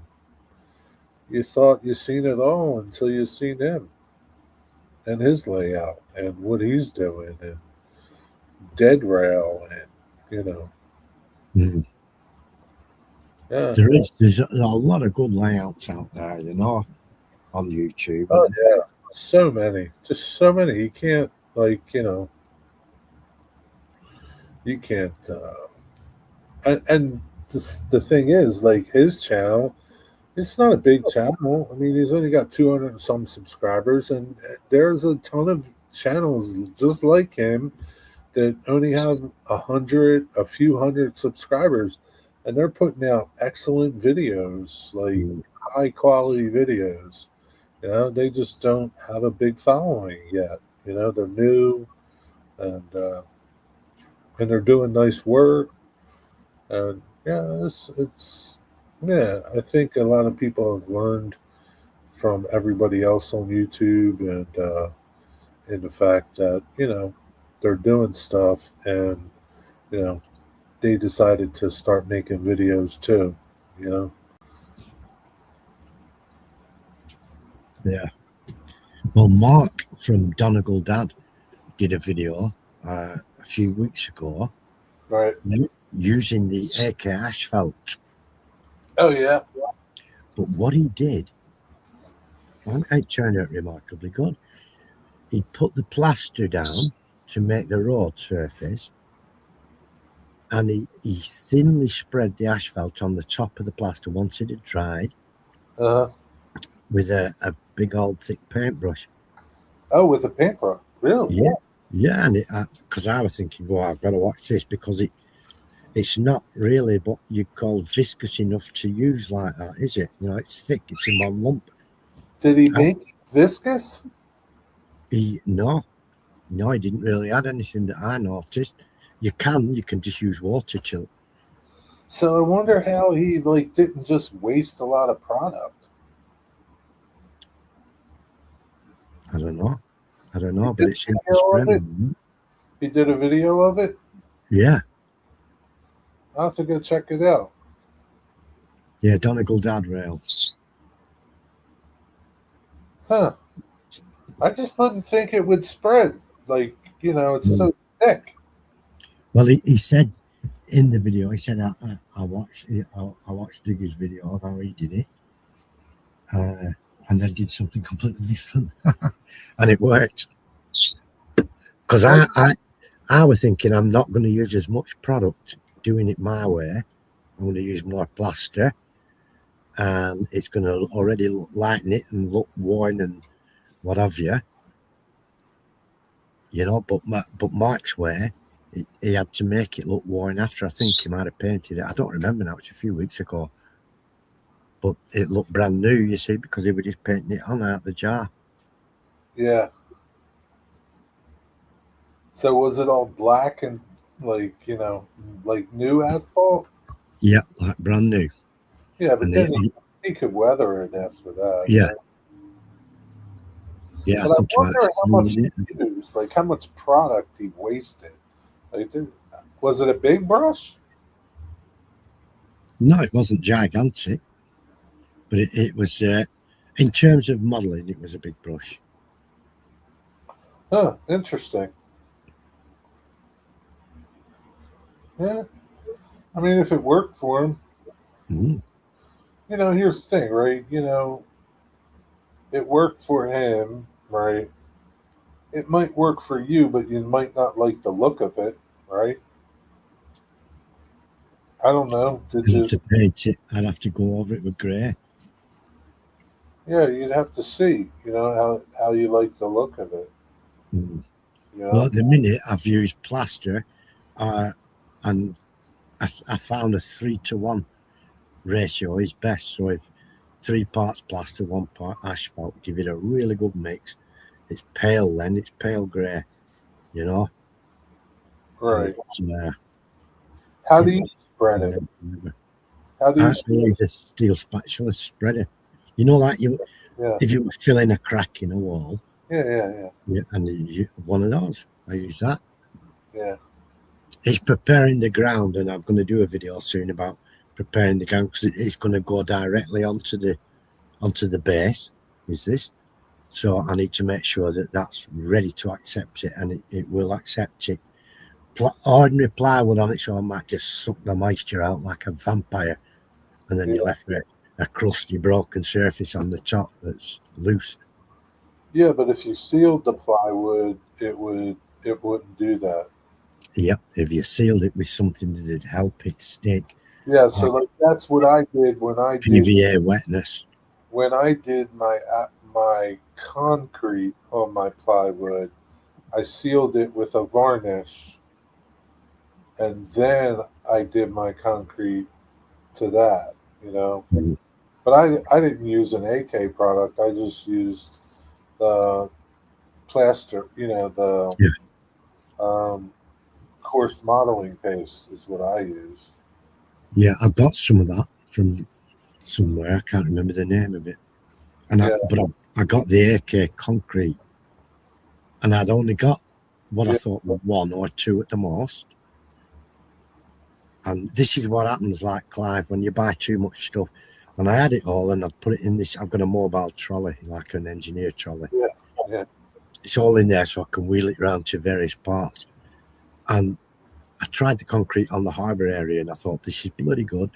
you thought you seen it all until you seen him and his layout and what he's doing and dead rail and you know, Mm. yeah. There's a lot of good layouts out there, on YouTube. Oh yeah, so many, just so many. You can't you can't. And the thing is, like his channel, it's not a big channel. I mean, he's only got 200 and some subscribers, and there's a ton of channels just like him that only have a few hundred subscribers, and they're putting out excellent videos, like Mm. high quality videos. They just don't have a big following yet. They're new, and uh, and they're doing nice work. And yeah, it's yeah. I think a lot of people have learned from everybody else on YouTube, and the fact that they're doing stuff, and you know they decided to start making videos too. You know. Yeah. Well, Mark from Donegal Dad did a video a few weeks ago Right. using the AK asphalt. Oh yeah. But what he did, and it turned out remarkably good. He put the plaster down to make the road surface, and he thinly spread the asphalt on the top of the plaster once it had dried Uh-huh. with a big old thick paintbrush. Oh, with the paintbrush, really? Yeah, and because I was thinking, well, I've got to watch this because it's not really what you call viscous enough to use like that, is it? It's thick, it's in one lump. Did he make it viscous? No, he didn't really add anything that I noticed. You can just use water to. So I wonder how he didn't just waste a lot of product. I don't know, but did it seems a video of it? to He did a video of it. Yeah, I'll have to go check it out. yeah, Donegal Dad Rail. Huh. I just didn't think it would spread. It's so thick. Well, he said in the video, he said I watched Digger's video of how he did it, and then did something completely different, and it worked. Because I was thinking I'm not going to use as much product doing it my way. I'm going to use more plaster, and it's going to already lighten it and look worn and what have you. But Mark's way, he had to make it look worn after. I think he might have painted it. I don't remember now. It's a few weeks ago. But it looked brand new, you see, because he was just painting it on out the jar. Yeah. So was it all black and like new asphalt? Yeah, like brand new. Yeah, but And then he could weather it after that. Yeah. Right? Yeah, But I wonder how much he used, how much product he wasted. Was it a big brush? No, it wasn't gigantic, but it was, in terms of modelling, it was a big brush. Huh, interesting. Yeah. I mean, if it worked for him, Mm. Here's the thing, right? It worked for him, right? It might work for you, but you might not like the look of it, right? I don't know. Did I'd you? have to paint it. I'd have to go over it with grey. Yeah, you'd have to see, how you like the look of it. Mm. You know? Well, at the minute, I've used plaster, and I found a 3-to-1 ratio is best. So if 3 parts plaster, 1 part asphalt, give it a really good mix. It's pale then, it's pale grey, Right. How do you spread it? How do you use a steel spatula spreader. Like if you were filling a crack in a wall. Yeah, and you one of those. I use that. Yeah. it's preparing the ground, and I'm going to do a video soon about preparing the ground because it's going to go directly onto the base. Is this? So I need to make sure that that's ready to accept it, and it will accept it. Ordinary plywood on its own might just suck the moisture out like a vampire, and then you're left with a crusty, broken surface on the top that's loose. Yeah, but if you sealed the plywood, it wouldn't do that. Yep, if you sealed it with something that'd help it stick. Yeah, so like that's what I did when I did PVA wetness. when I did my concrete on my plywood. I sealed it with a varnish, and then I did my concrete to that. You know, Mhm. but I didn't use an AK product. I just used the plaster. You know, the Yeah. coarse modeling paste is what I use. Yeah, I've got some of that from somewhere. I can't remember the name of it. And Yeah. I got the AK concrete, and I'd only got what I Yeah. thought was one or two at the most. And this is what happens, like Clive, when you buy too much stuff. And I had it all, and I'd put it in this. I've got a mobile trolley, like an engineer trolley. Yeah. It's all in there, so I can wheel it around to various parts. And I tried the concrete on the harbour area, and I thought, this is bloody good.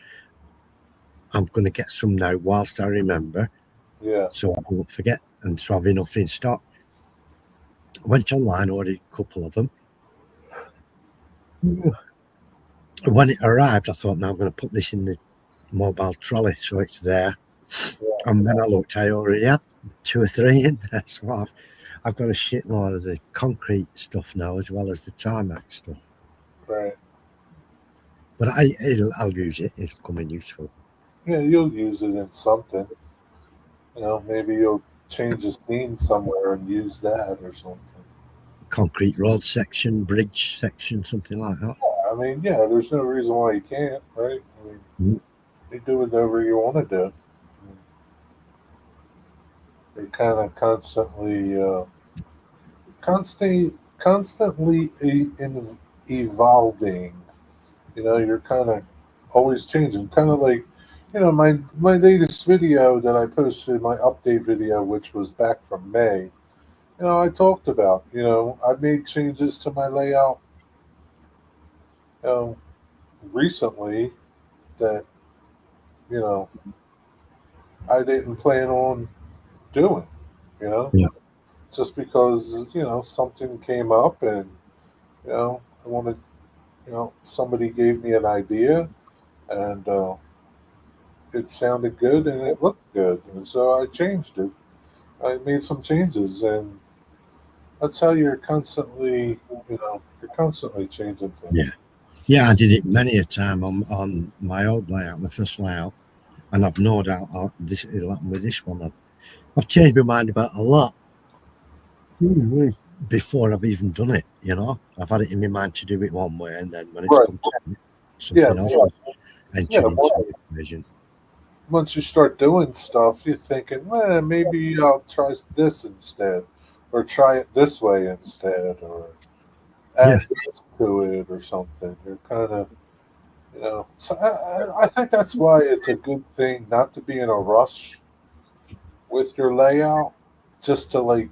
I'm going to get some now whilst I remember, Yeah. so I won't forget, and so I've enough in stock. I went online, ordered a couple of them. When it arrived, I thought, now I'm going to put this in the mobile trolley, so it's there. And then I looked, I already had 2 or 3 in there, so I've got a shitload of the concrete stuff now as well as the tarmac stuff. Right. But I'll use it. It'll come in useful. Yeah, you'll use it in something. You know, maybe you'll change the scene somewhere and use that or something. Concrete road section, bridge section, something like that. I mean, yeah, there's no reason why you can't, right? I mean, you do whatever you want to do. You're kind of constantly evolving. You know, you're kind of always changing. Kind of like, you know, my latest video that I posted, my update video, which was back from May. You know, I talked about, you know, I made changes to my layout, you know, recently that, you know, I didn't plan on doing, you know, Yeah. just because, you know, something came up and, you know, I wanted, you know, somebody gave me an idea and it sounded good and it looked good. And so I changed it. I made some changes and that's how you're constantly, you know, you're constantly changing things. Yeah. Yeah, I did it many a time on my old layout, my first layout, and I've no doubt it'll happen with this one. I've changed my mind about a lot before I've even done it. You know, I've had it in my mind to do it one way, and then when it's Right. come to it, something else entered Yeah, into the equation. once you start doing stuff, you're thinking, well, maybe I'll try this instead, or try it this way instead, or add this to it or something. You're kind of, you know, so I think that's why it's a good thing not to be in a rush with your layout, just to like,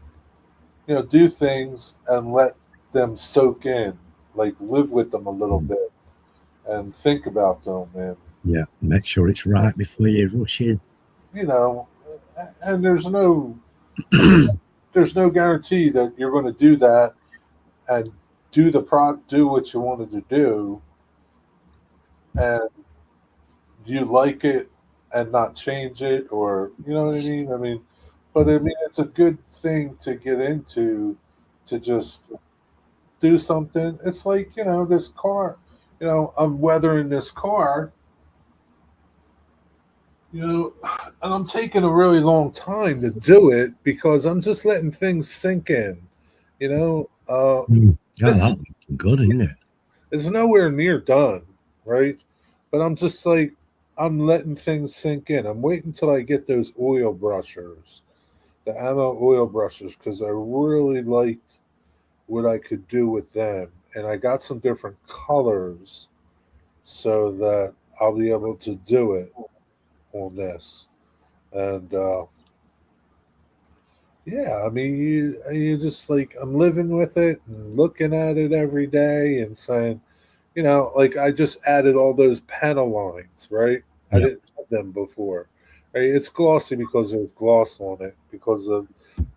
you know, do things and let them soak in, like live with them a little bit and think about them and, Yeah, make sure it's right before you rush in. you know, and there's no guarantee that you're going to do that and do what you wanted to do and you like it and not change it, or you know what I mean, but I mean it's a good thing to get into, to just do something. It's like, you know, this car, you know, I'm weathering this car, you know, and I'm taking a really long time to do it because I'm just letting things sink in, you know. Yeah, This that's good, isn't it? It's nowhere near done, right? But I'm just like, I'm letting things sink in. I'm waiting till I get those oil brushers, the ammo oil brushers, because I really liked what I could do with them, and I got some different colors so that I'll be able to do it on this. And yeah, I mean, you just like I'm living with it and looking at it every day and saying, like I just added all those panel lines, right? I Yeah. didn't have them before. Right? It's glossy because there's gloss on it because of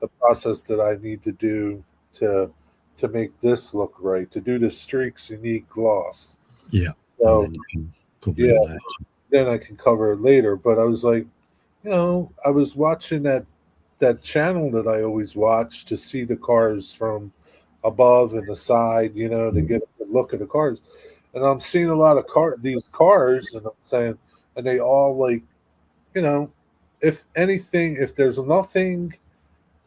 the process that I need to do to to make this look right. To do the streaks, you need gloss. Yeah. And So then you can cover it yeah, later. then I can cover it later. But I was like, I was watching that channel that I always watch to see the cars from above and the side, to get a good look at the cars. And I'm seeing a lot of these cars, and I'm saying, and they all like, you know, if anything, if there's nothing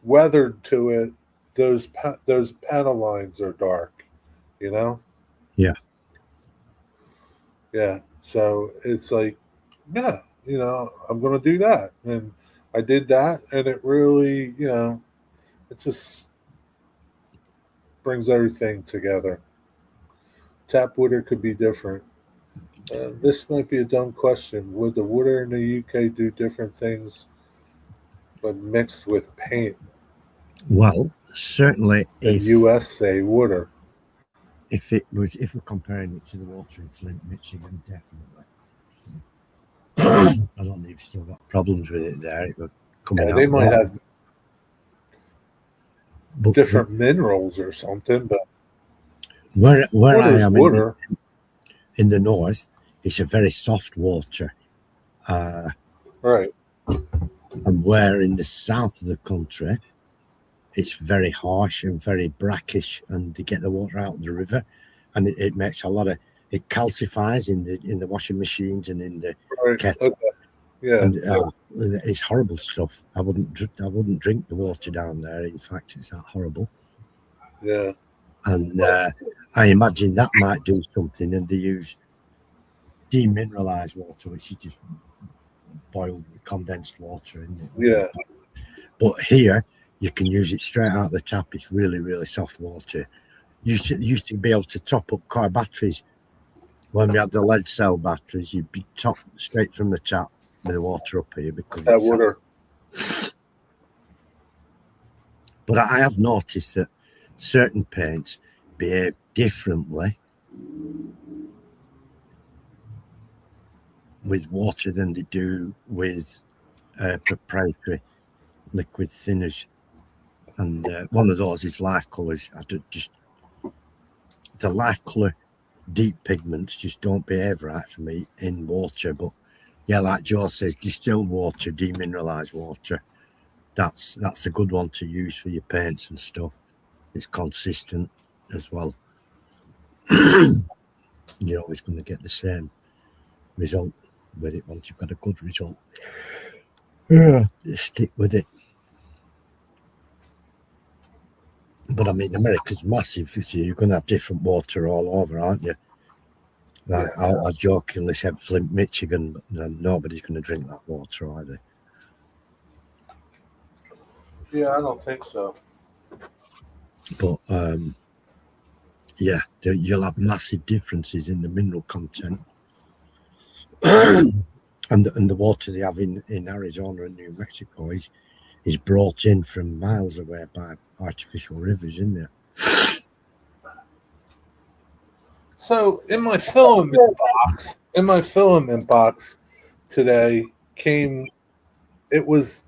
weathered to it, those panel lines are dark, you know. Yeah. Yeah. So it's like, yeah, I'm gonna do that, and I did that, and it really, it just brings everything together. Tap water could be different. This might be a dumb question. Would the water in the UK do different things when mixed with paint Well, certainly than US say water? if we're comparing it to the water in Flint, Michigan, definitely. I don't know if you've still got problems with it there. It was coming Yeah, out. they might have but different minerals or something, but where I water's am water. in the north, it's a very soft water. Right. And where in the south of the country, it's very harsh and very brackish, and they get the water out of the river, and it makes it calcifies in the washing machines and in the Right. kettle. Okay. Yeah. And it's horrible stuff. I wouldn't drink the water down there. In fact, it's that horrible. Yeah. And I imagine that might do something. And they use demineralized water, which is just boiled condensed water in it. Yeah. But here you can use it straight out of the tap. It's really, really soft water. You used to be able to top up car batteries. When we had the lead cell batteries, you'd be topped straight from the tap with the water up here because That it's water. But I have noticed that certain paints behave differently with water than they do with proprietary liquid thinners. And one of those is life colours. The life colour deep pigments just don't behave right for me in water. But yeah, like Joe says, distilled water, demineralised water, that's a good one to use for your paints and stuff. It's consistent as well. You're always going to get the same result with it once you've got a good result. Yeah, stick with it. But I mean, America's massive this year. You're going to have different water all over, aren't you? Like I jokingly said Flint, Michigan, but nobody's going to drink that water either. Yeah, I don't think so. But yeah, you'll have massive differences in the mineral content. and the water they have in Arizona and New Mexico is brought in from miles away by artificial rivers, isn't it? So in my filament box today it was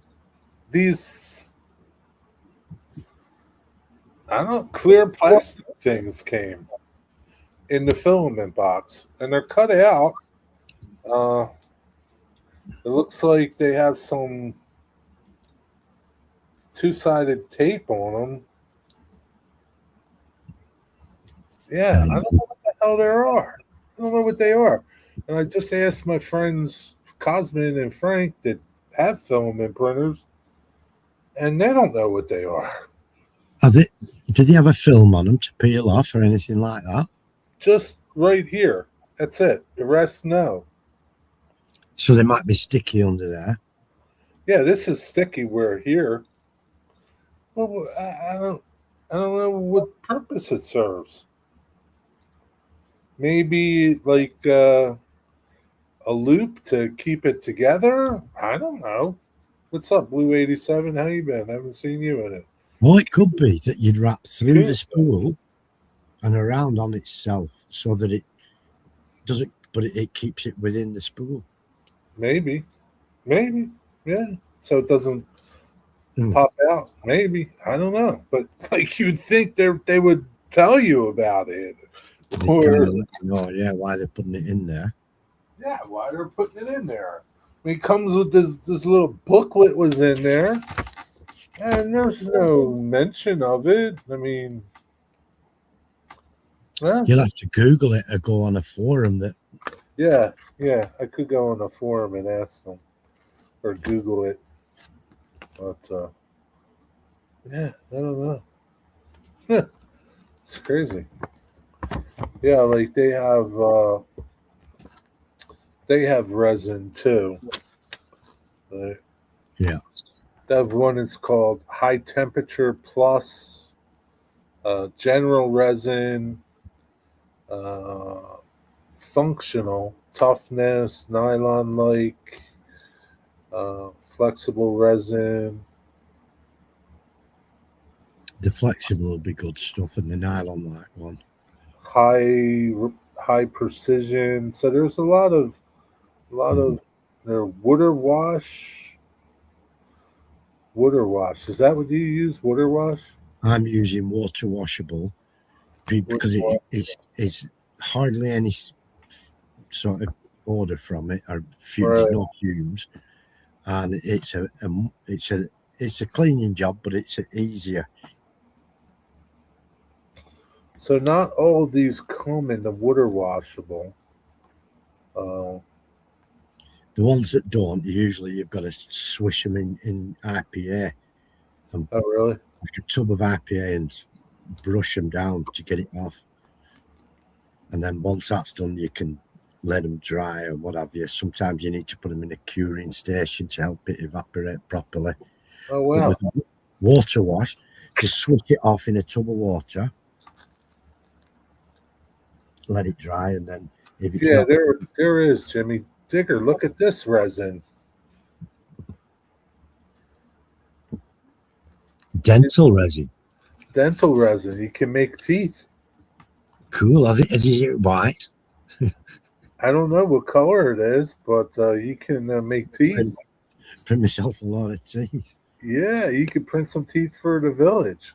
these, I don't know, clear plastic things came in the filament box, and they're cut out. It looks like they have some two-sided tape on them. Yeah, I don't know what the hell they are. I don't know what they are. And I just asked my friends Cosmin and Frank that have filament printers, and they don't know what they are. Do they have a film on them to peel off or anything like that? Just right here. That's it. The rest, no. So they might be sticky under there. Yeah, this is sticky. We're here. Well, I don't. I don't know what purpose it serves. Maybe like a loop to keep it together. I don't know. What's up, Blue 87? How you been? I haven't seen you in it. Well, it could be that you'd wrap through the Good. spool and around on itself so that it doesn't, but it keeps it within the spool. Maybe. Yeah. So it doesn't Mm. pop out. Maybe. I don't know. But like you'd think they would tell you about it. They Or kind of let you know, yeah, why they're putting it in there. yeah, why they're putting it in there. I mean, it comes with this little booklet was in there. And there's no mention of it. I mean, well, You'll have to Google it or go on a forum that yeah. I could go on a forum and ask them or Google it. But yeah, I don't know. It's crazy. Yeah, like they have resin too. Right? yeah. They have one that's called high temperature plus general resin, functional toughness, nylon like, flexible resin. The flexible will be good stuff and the nylon like one. High precision. So there's a lot of their water wash. Water wash. Is that what you use? Water wash? I'm using water washable because it's hardly any sort of odor from it or fumes, Right. no fumes, and it's a cleaning job, but it's easier. So not all of these come in the water washable. Uh, The ones that don't, usually you've got to swish them in IPA, oh really? like a tub of IPA, and brush them down to get it off. And then once that's done, you can let them dry or what have you. Sometimes you need to put them in a curing station to help it evaporate properly. Oh But wow. with water wash, just switch it off in a tub of water, let it dry, and then if it's Yeah, not there is, Jimmy Digger. Look at this resin. dental resin, Dental resin. You can make teeth. cool. Is it white? I don't know what color it is, but you can make teeth. Print myself a lot of teeth. Yeah, you could print some teeth for the village.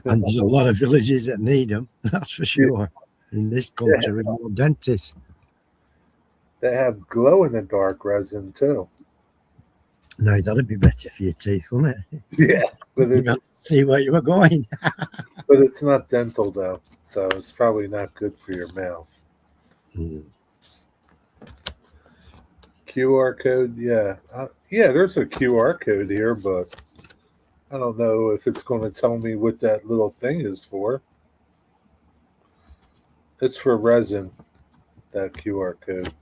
And there's a lot of villages that need them, that's for sure. In this country, with more dentists. They have glow in the dark resin too. No, that'd be better for your teeth, wouldn't it? Yeah, but You have to see where you were going. but it's not dental though, so it's probably not good for your mouth. QR code, yeah, There's a QR code here, but I don't know if it's going to tell me what that little thing is for. It's for resin. That QR code.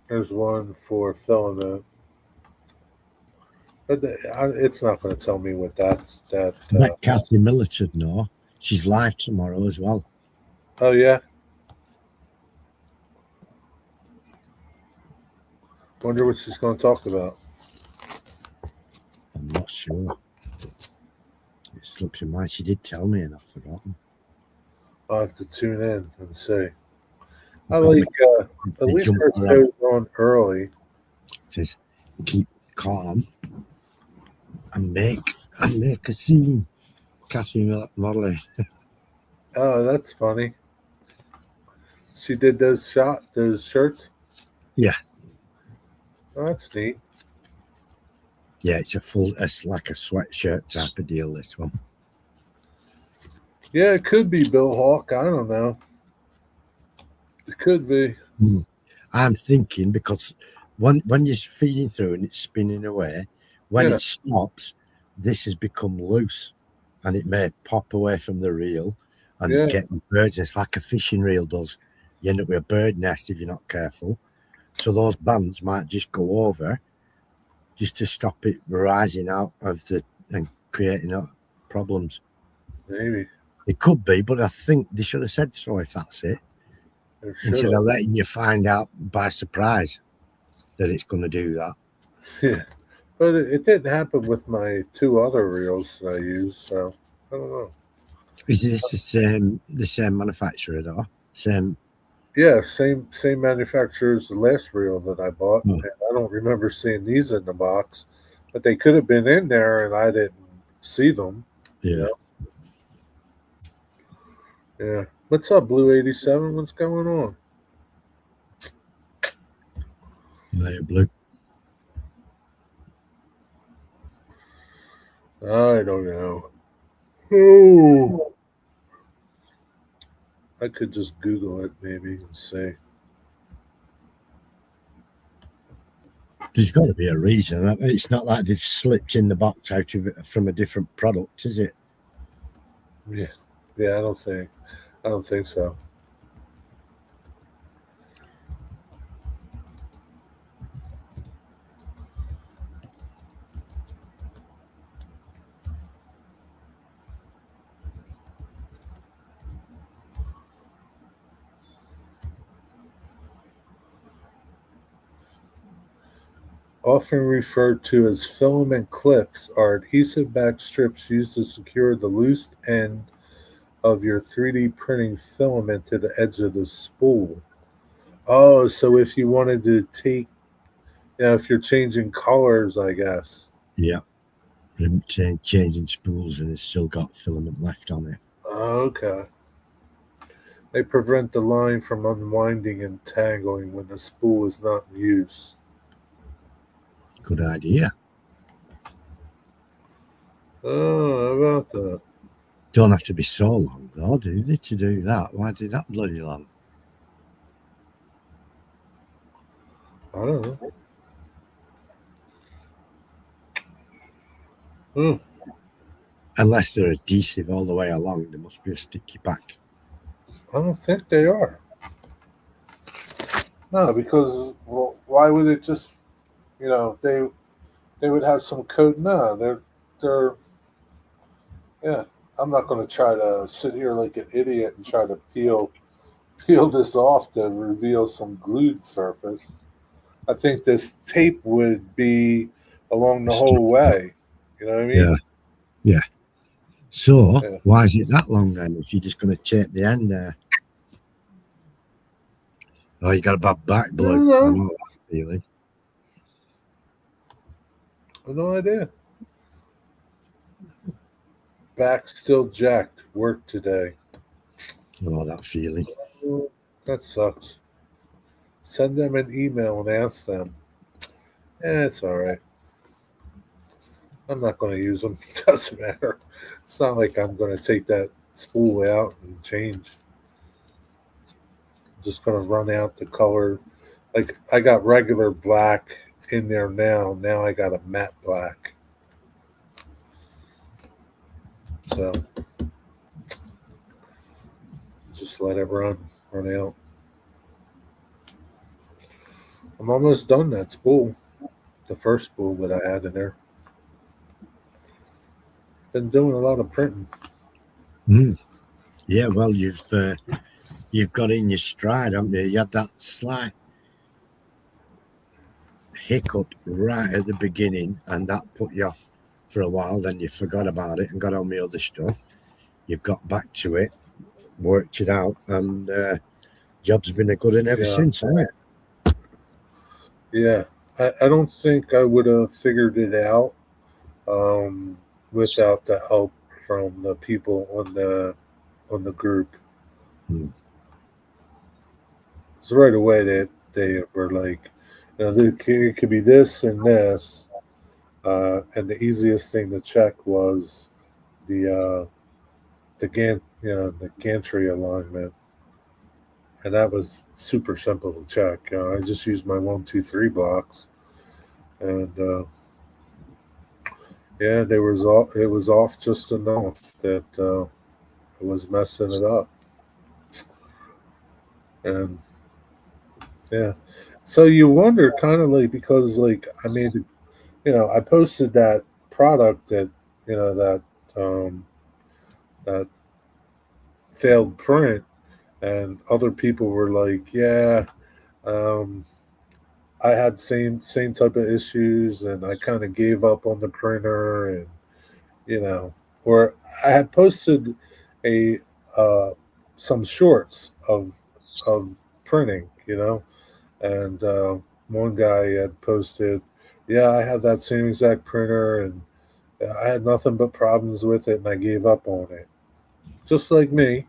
There's one for filament. But it's not going to tell me what that's. Let Kathy Millicent know. She's live tomorrow as well. Oh yeah. Wonder what she's going to talk about. I'm not sure. It slips in mind. She did tell me, and I've forgotten. I'll have to tune in and see. I like at least her show's on early. It says keep calm and make a scene. Cassie modeling. Oh, that's funny. She did those shirts. Yeah. Oh, that's neat. Yeah, it's like a sweatshirt type of deal, this one. Yeah, it could be Bill Hawk. I don't know. It could be. I'm thinking because when you're feeding through and it's spinning away, when it stops, this has become loose and it may pop away from the reel and get birds. It's like a fishing reel does. You end up with a bird nest if you're not careful. So those bands might just go over just to stop it rising out of the and creating problems. Maybe. It could be, but I think they should have said so if that's it. Instead of letting you find out by surprise that it's going to do that. Yeah. But it didn't happen with my 2 other reels that I use, so I don't know. Is this the same manufacturer though? Same. Yeah, same manufacturer as the last reel that I bought. Hmm. And I don't remember seeing these in the box, but they could have been in there and I didn't see them. Yeah. You know? Yeah. What's up, Blue 87? What's going on? Layer blue. I don't know. Oh. I could just Google it maybe and see. There's got to be a reason. It's not like they've slipped in the box out of it from a different product, is it? Yeah. Yeah, I don't think so. Often referred to as filament clips are adhesive back strips used to secure the loose end of your 3D printing filament to the edge of the spool. Oh, so if you wanted to take, if you're changing colors, I guess. Yeah. Changing spools and it's still got filament left on it. Okay. They prevent the line from unwinding and tangling when the spool is not in use. Good idea. Oh, how about that? Don't have to be so long, though, do they, to do that? Why did that bloody long? I don't know. Hmm. Unless they're adhesive all the way along, there must be a sticky back. I don't think they are. No, because why would it just, they would have some code. No, they're yeah. I'm not going to try to sit here like an idiot and try to peel this off to reveal some glued surface. I think this tape would be along the whole way. You know what I mean? Yeah. Yeah. So Yeah. why is it that long then? If you're just going to tape the end there? Oh, you got a bad back, Blue. I know that feeling. I have no idea. Back still jacked. Work today. Oh, that feeling. That sucks. Send them an email and ask them. It's all right. I'm not going to use them. Doesn't matter. It's not like I'm going to take that spool out and change. I'm just going to run out the color. Like I got regular black in there now. Now I got a matte black. So just let it run out. I'm almost done that spool. The first spool that I had in there. Been doing a lot of printing. Yeah, well, you've got in your stride, haven't you? You had that slight hiccup right at the beginning, and that put you off for a while. Then you forgot about it and got on the other stuff. You've got back to it, worked it out, and job's been a good one ever since, hasn't it? Yeah, I don't think I would have figured it out without the help from the people on the group. So right away they were like, it could be this and this, and the easiest thing to check was the gantry alignment, and that was super simple to check. I just used my 1, 2, 3 blocks, and yeah, it was off just enough that it was messing it up, and yeah. So you wonder, kind of like, because like I made I posted that product that that um, that failed print, and other people were like, "Yeah, um, I had same type of issues, and I kind of gave up on the printer, and you know, or I had posted a some shorts of printing, and one guy had posted, "Yeah, I had that same exact printer, and I had nothing but problems with it, and I gave up on it." Just like me,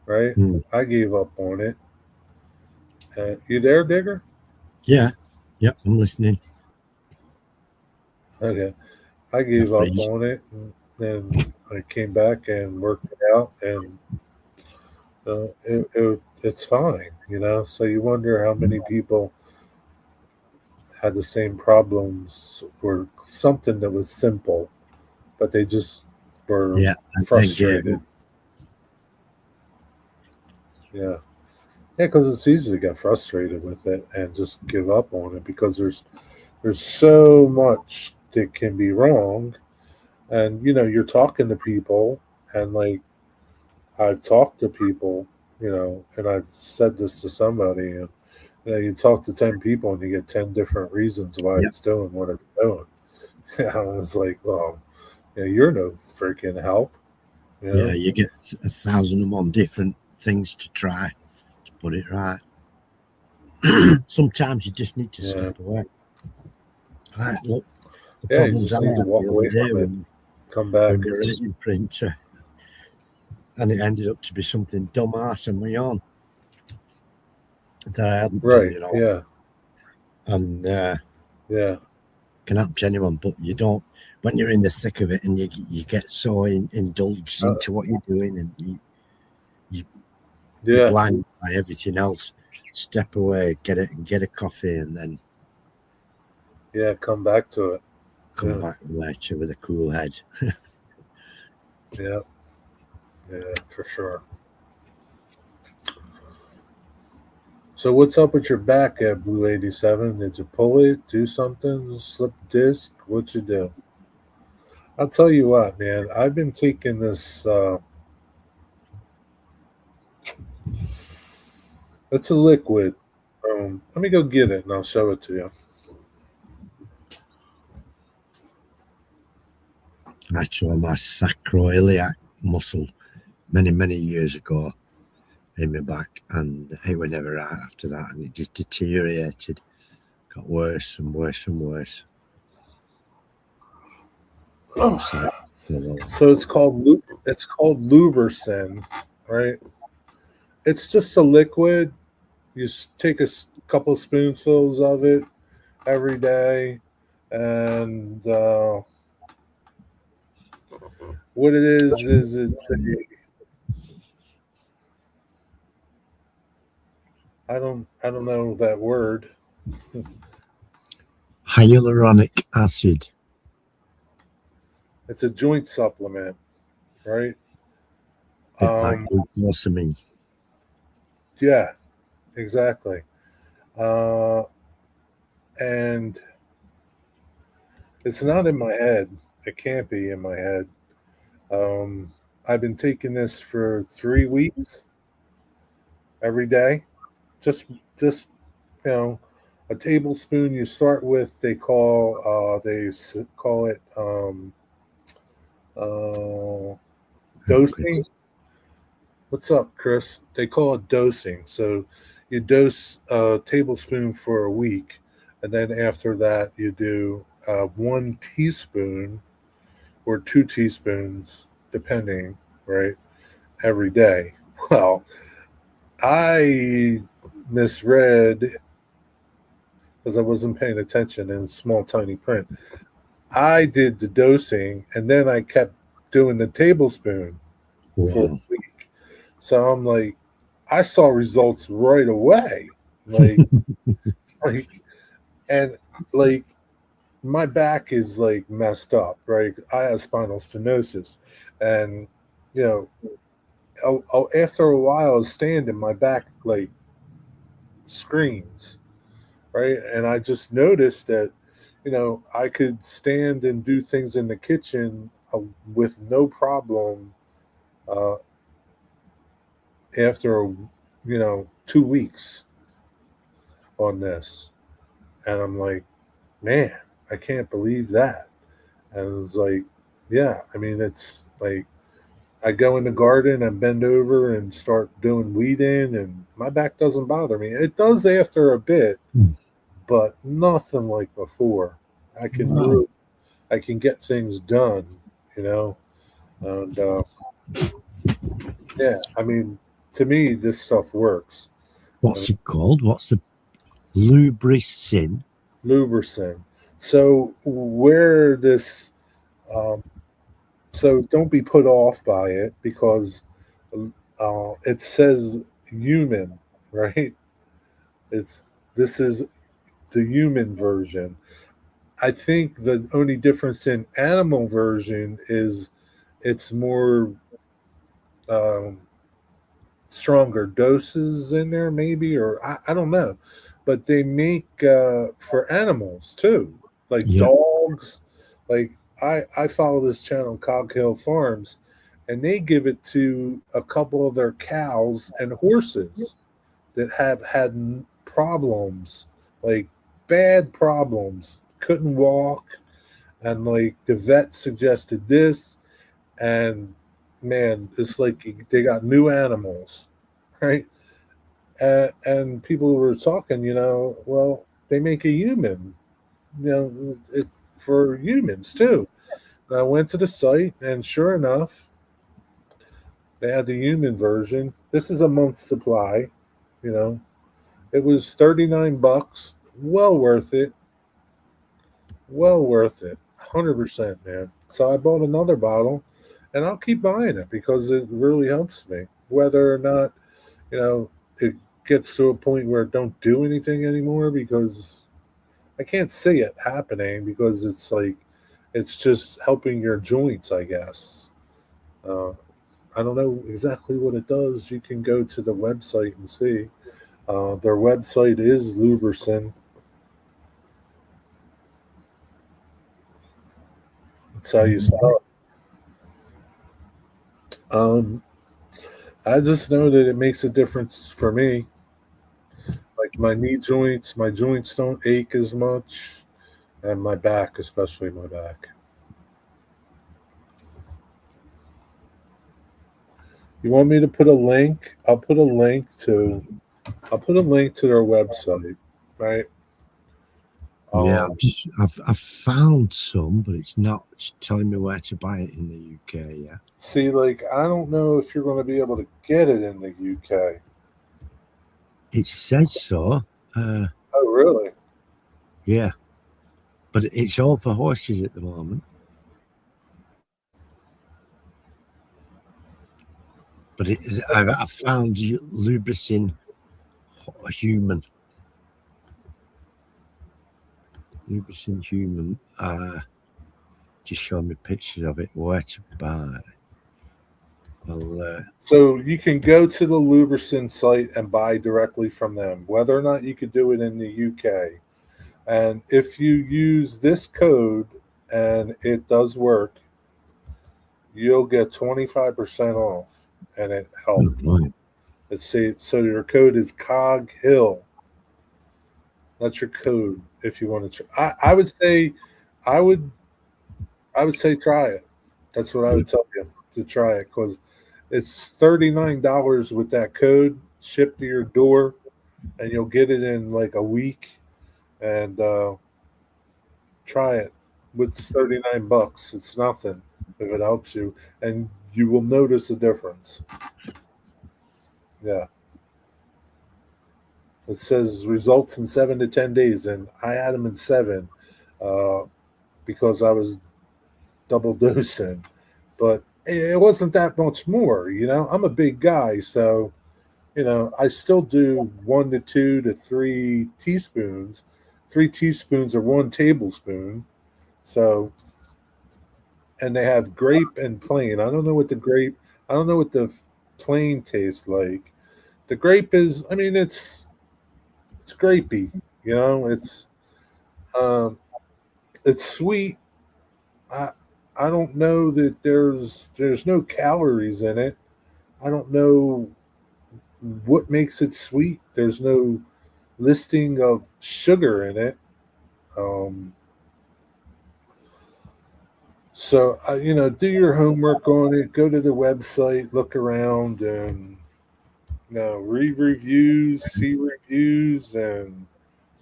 right? Mm. I gave up on it. You there, Digger? Yeah. Yep. I'm listening. Okay. I I gave up freeze. on it, and then I came back and worked it out, and it's fine, So you wonder how many people had the same problems or something that was simple, but they just were Yeah. And then gave frustrated. up. Yeah. Yeah, because it's easy to get frustrated with it and just give up on it because there's so much that can be wrong, and you're talking to people, and like I've talked to people, and I've said this to somebody, and you talk to 10 people and you get 10 different reasons why Yep. it's doing what it's doing. I was like, well, you're no freaking help, you Yeah. know. You get 1,001 different things to try to put it right. Sometimes you just need to Yeah, step away. Right, look, the yeah. You problems I just need to had walk the other away day from it, when come back. the resin printer, and it ended up to be something dumbass and my own that I hadn't done, Right. Yeah. and Yeah. can happen to anyone. But you don't when you're in the thick of it and you get so indulged Uh, into what you're doing, and you you're yeah. blinded by everything else. Step away, get a coffee, and then Yeah. Come back to it. come Yeah. back later with a cool head. Yeah. Yeah. For sure. So what's up with your back at Blue 87? Did you pull it? Do something? Slip disc? What you do? I'll tell you what, man. I've been taking this. It's a liquid. Let me go get it and I'll show it to you. I tore my sacroiliac muscle many years ago in my back, and it was never right after that, and it just deteriorated, got worse and worse and worse. I'm Oh, sorry. so it's called Lubercin, right? It's just a liquid. You take couple spoonfuls of it every day, and what it is I don't know that word. Hyaluronic acid. It's a joint supplement, right? Bit like Um, glucosamine. yeah, exactly. Uh, and it's not in my head. It can't be in my head. Um, I've been taking this for 3 weeks every day. Just you know, a tablespoon. You start with. They call it uh, dosing. What's up, Chris? They call it dosing. So you dose a tablespoon for a week, and then after that you do 1 teaspoon or 2 teaspoons, depending, right, every day. Well, I misread because I wasn't paying attention in small, tiny print. I did the dosing and then I kept doing the tablespoon for a Wow. week. So I'm like, I saw results right away. Like, like, and like, my back is like messed up, right? I have spinal stenosis, and you know, after a while of standing, my back screams, right? And I just noticed that, I could stand and do things in the kitchen with no problem uh, after 2 weeks on this, and I'm like, man, I can't believe that. And it's like, yeah, I mean, it's like I go in the garden and bend over and start doing weeding, and my back doesn't bother me. It does after a bit, Hmm. but nothing like before. I can Wow. really, I can get things done, you know, and yeah, I mean, to me, this stuff works. I mean, What's it called? What's the lubricin? Lubricin. So where this, um, so don't be put off by it because it says human, right? It's This is the human version. I think the only difference in animal version is it's more um, stronger doses in there, maybe, or I don't know. But they make for animals too, like Yeah. dogs. Like I follow this channel, Cog Hill Farms, and they give it to a couple of their cows and horses that have had problems, like bad problems, couldn't walk, and like the vet suggested this, and man, it's like they got new animals, right? And people were talking, well, they make a human, it's for humans too. And I went to the site, and sure enough, they had the human version. This is a month's supply, you know. It was $39, well worth it, well worth it, 100%, man. So I bought another bottle, and I'll keep buying it because it really helps me. Whether or not it gets to a point where it don't do anything anymore because I can't see it happening because it's like it's just helping your joints, I guess. Uh, I don't know exactly what it does. You can go to the website and see. Their website is Lubricin. That's how you spell it. I just know that it makes a difference for me. Like my joints don't ache as much, and my back, especially my back. You want me to put a link? I'll put a link to their website, right? Yeah, Um, I've found some, but it's telling me where to buy it in the UK. Yeah, See, like I don't know if you're going to be able to get it in the UK. it says so. Oh, really? Yeah, but it's all for horses at the moment. But I've found lubricin human. Lubricin human. Just showing me pictures of it. Where to buy? Well, So you can go to the Lubricin site and buy directly from them, whether or not you could do it in the UK. And if you use this code and it does work, you'll get 25% off, and it helped. right. Let's see. So your code is Cog Hill. That's your code if you want to try. I would I would say try it. That's what I would tell you to try it because it's $39 with that code shipped to your door, and you'll get it in like a week. And try it. It's $39. It's nothing if it helps you, and you will notice a difference. Yeah, it says results in 7 to 10 days, and I had them in 7 uh, because I was double dosing, but it wasn't that much more. I'm a big guy, so I still do 1 to 2 to 3 teaspoons, 3 teaspoons or 1 tablespoon. So, and they have grape and plain. I don't know what the plain tastes like. The grape is, I mean, it's grapey. It's um, it's sweet. I I don't know that there's no calories in it. I don't know what makes it sweet. There's no listing of sugar in it. Um, so do your homework on it. Go to the website, look around, and read reviews, see reviews, and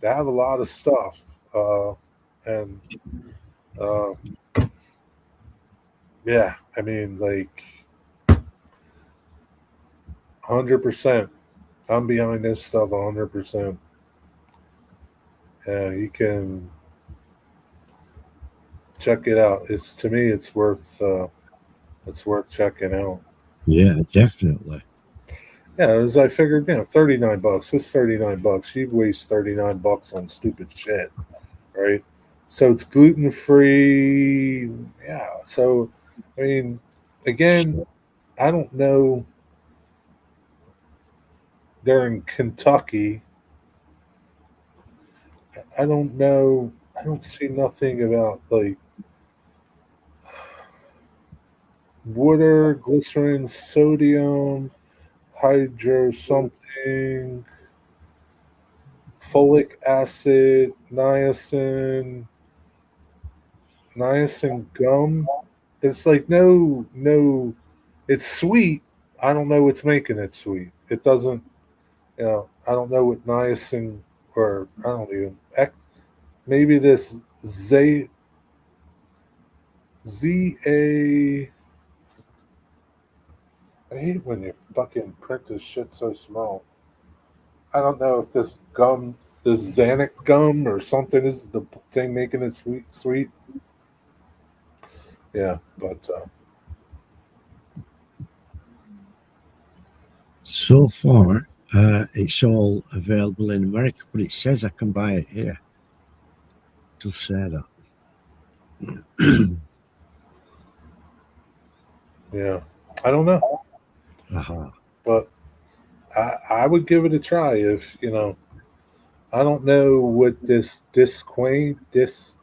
they have a lot of stuff. And uh, yeah, I mean, like 100%. I'm behind this stuff 100%. Yeah, you can check it out. It's to me, it's worth checking out. Yeah, definitely. Yeah, as I figured, $39. What's $39? You'd waste $39 on stupid shit, right? So it's gluten free. Yeah. So, I mean, again, I don't know. They're in Kentucky. I don't know. I don't see nothing about like water, glycerin, sodium, hydro something, folic acid, niacin gum. There's like no. It's sweet. I don't know what's making it sweet. It doesn't. I don't know what niacin or I don't even. Maybe this Z A. I hate when you fucking print this shit so small. I don't know if this Xanax gum or something is the thing making it sweet. Yeah, but So far, it's all available in America, but it says I can buy it here. It does say that. yeah, I don't know, Uh-huh. but I would give it a try if I don't know what this disquin is.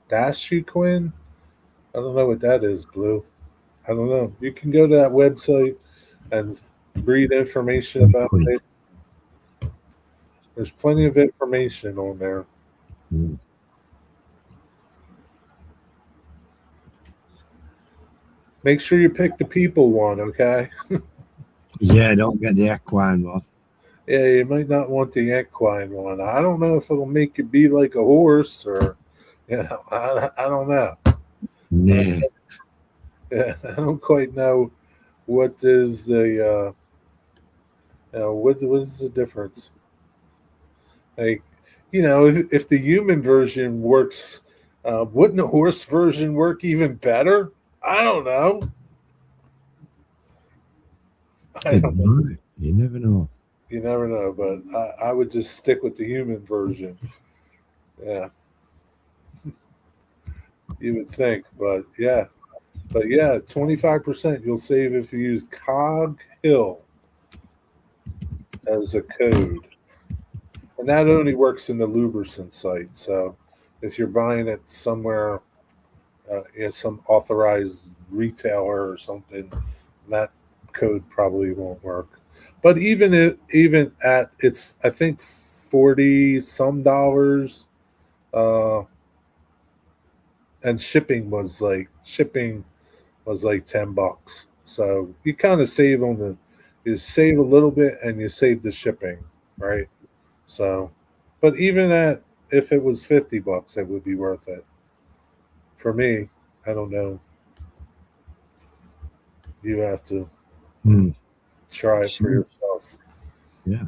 Dashuquin. I don't know what that is, Blue. I don't know. You can go to that website and read information about it. There's plenty of information on there. Mm. Make sure you pick the people one, okay? Yeah, don't get the equine one. Yeah, you might not want the equine one. I don't know if it'll make you be like a horse or, I don't know. Nah. Yeah, I don't quite know what is what's the difference. Like, if the human version works, wouldn't the horse version work even better? I don't know. I It don't know. might. You never know. You never know, but I would just stick with the human version. Yeah, you would think, but yeah, 25% you'll save if you use Cog Hill as a code, and that only works in the lubricant site. So if you're buying it somewhere, some authorized retailer or something, that code probably won't work. But even at it's I think 40 some dollars, uh, and shipping was like $10. So you kind of save on you save a little bit and you save the shipping, right? So, but even at if it was $50, it would be worth it for me. I don't know. You have to Hmm. try it for yourself. Yeah.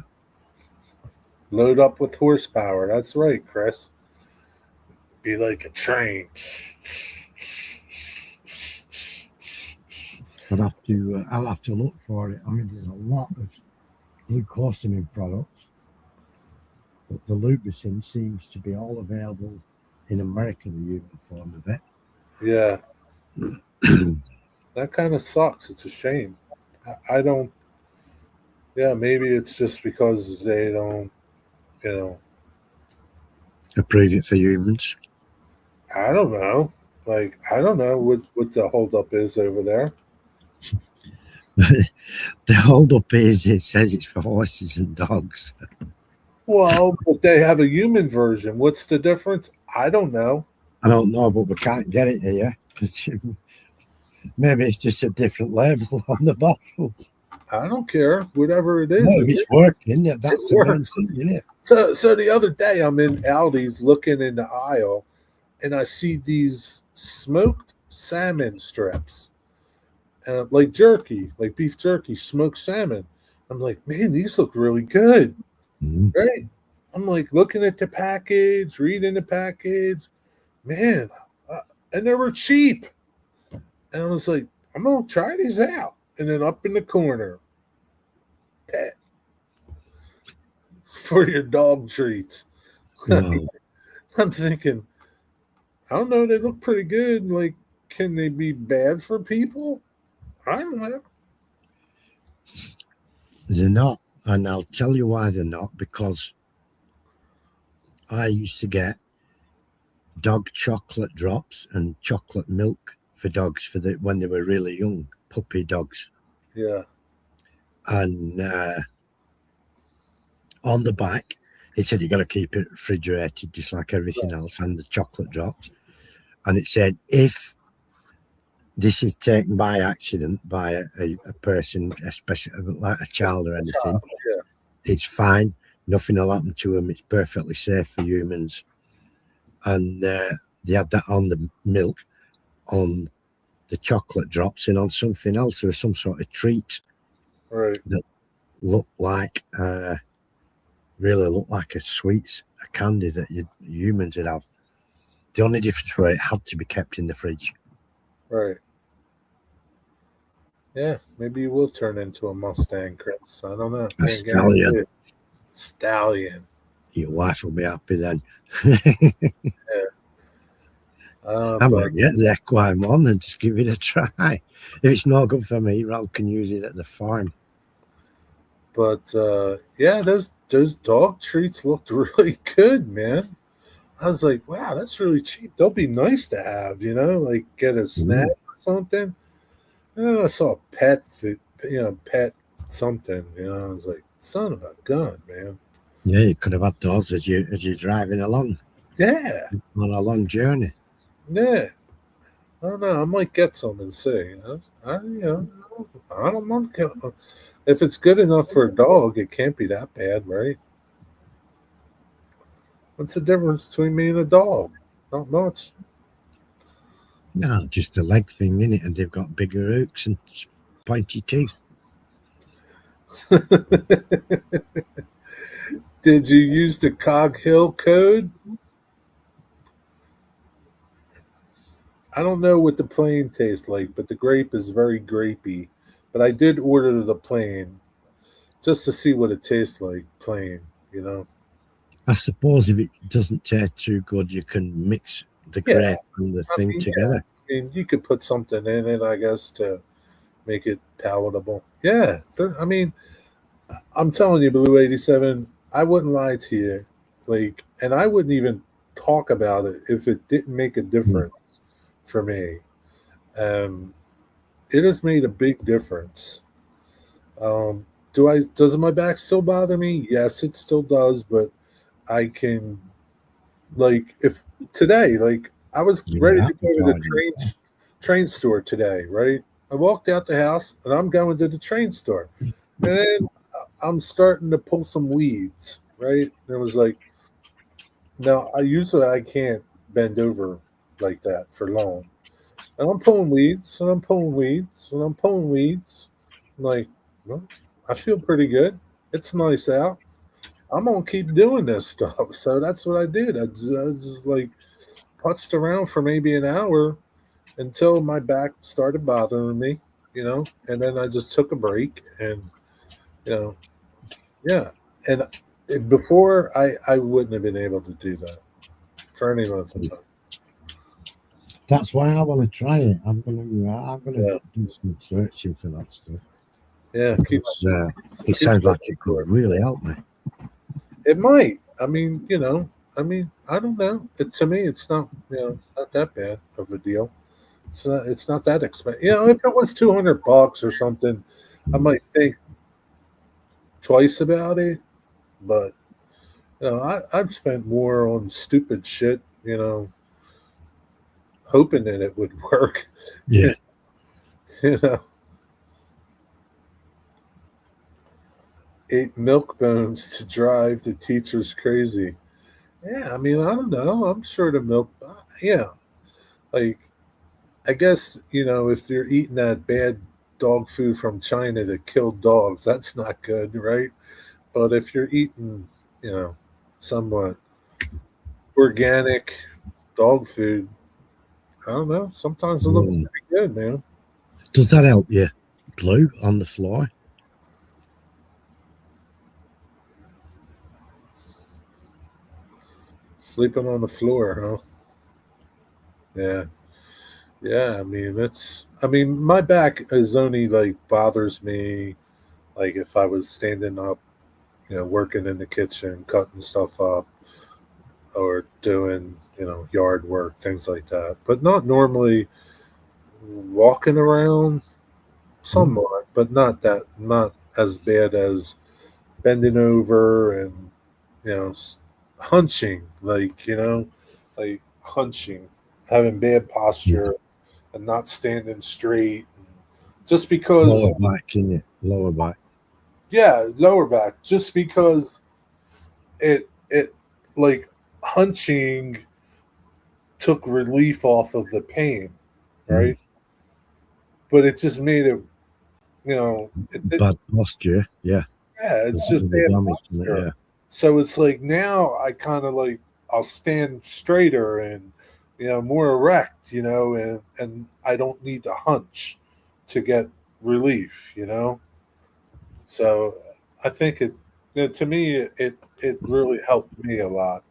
Load up with horsepower. That's right, Chris. Be like a train. I'll have to look for it. I mean, there's a lot of glucosamine products, but the lubicin seems to be all available in America, the human form of it. Yeah, that kind of sucks. It's a shame. I don't. Yeah, maybe it's just because they don't. You know, approve it for humans. I don't know. Like, I don't know what the holdup is over there. The holdup is it says it's for horses and dogs. Well, but they have a human version. What's the difference? I don't know. I don't know, but we can't get it here. Maybe it's just a different label on the bottle. I don't care. Whatever it is. No, it's working. That's the main thing, isn't it? So the other day I'm in Aldi's looking in the aisle and I see these smoked salmon strips. Like jerky, like beef jerky, smoked salmon. I'm like, man, these look really good. Mhm. Right? I'm like looking at the package, reading the package. Man, and they were cheap. And I was like, I'm going to try these out. And then up in the corner, pet for your dog treats. No. I'm thinking, I don't know, they look pretty good. Like, can they be bad for people? I don't know. They're not. And I'll tell you why they're not, because I used to get dog chocolate drops and chocolate milk for dogs when they were really young, puppy dogs. Yeah. And on the back, it said you got to keep it refrigerated just like everything else, and the chocolate drops. And it said if this is taken by accident by a person, especially like a child or anything, it's fine. Nothing will happen to them. It's perfectly safe for humans. And they had that on the milk, on the chocolate drops, and on something else. There was some sort of treat that looked like, really looked like a sweets, a candy that humans would have. The only difference was it had to be kept in the fridge. Right. Yeah, maybe you will turn into a Mustang, Chris. I don't know. A stallion. Stallion. Your wife will be happy then. Yeah. I might get the equine one and just give it a try. If it's not good for me, Rob can use it at the farm. But yeah, those dog treats looked really good, man. I was like, wow, that's really cheap. They'll be nice to have, like get a snack or something. And then I saw pet food, pet something, I was like, son of a gun, man. Yeah, you could have had those as you're driving along. Yeah. On a long journey. Yeah. I don't know. I might get some and see. I don't know. If it's good enough for a dog, it can't be that bad, right? What's the difference between me and a dog? Not much. No, just a leg thing, innit? And they've got bigger hooks and pointy teeth. Did you use the Cog Hill code? I don't know what the plain tastes like, but the grape is very grapey. But I did order the plain just to see what it tastes like, plain, I suppose if it doesn't taste too good, you can mix the grape and the thing together. Yeah. I mean, you could put something in it, I guess, to make it palatable. Yeah. I mean, I'm telling you, Blue 87, I wouldn't lie to you. Like, and I wouldn't even talk about it if it didn't make a difference for me. It has made a big difference. Does my back still bother me? Yes, it still does, but I can, like, if today, like, I was ready to go to the train store today, right? I walked out the house and I'm going to the train store. And then I'm starting to pull some weeds, right? And it was like, now I can't bend over like that for long. And I'm pulling weeds and I'm pulling weeds and I'm pulling weeds. I'm like, well, I feel pretty good. It's nice out. I'm gonna keep doing this stuff. So that's what I did. I just like putzed around for maybe an hour until my back started bothering me, and then I just took a break and yeah. And before I wouldn't have been able to do that for any length of time. That's why I want to try it. I'm gonna do some searching for that stuff. Yeah, it sounds like it could really help me. It might. I mean, I mean, I don't know. To me, it's not not that bad of a deal. It's not that expensive. If it was $200 or something, I might think twice about it. But I've spent more on stupid shit. Hoping that it would work. Yeah. you know, 8 milk bones to drive the teachers crazy. Yeah, I mean, I don't know. I'm sure the milk. Yeah, like I guess if you're eating that bad dog food from China that killed dogs, that's not good, right? But if you're eating, you know, somewhat organic dog food, I don't know. Sometimes it looks Mm. pretty good, man. Does that help you glue on the fly? Sleeping on the floor, huh? Yeah. Yeah, I mean my back is only like bothers me like if I was standing up, working in the kitchen, cutting stuff up or doing, yard work, things like that. But not normally walking around somewhat, but not as bad as bending over and hunching, like hunching, having bad posture and not standing straight. Just because, Lower back, in it? Lower back. yeah, lower back. Just because it like hunching took relief off of the pain, right? But it just made it, Bad posture. Yeah. yeah, it's just The bad damage from it, posture. yeah. So it's like now I kind of like I'll stand straighter and more erect, and I don't need to hunch to get relief. So I think to me it really helped me a lot.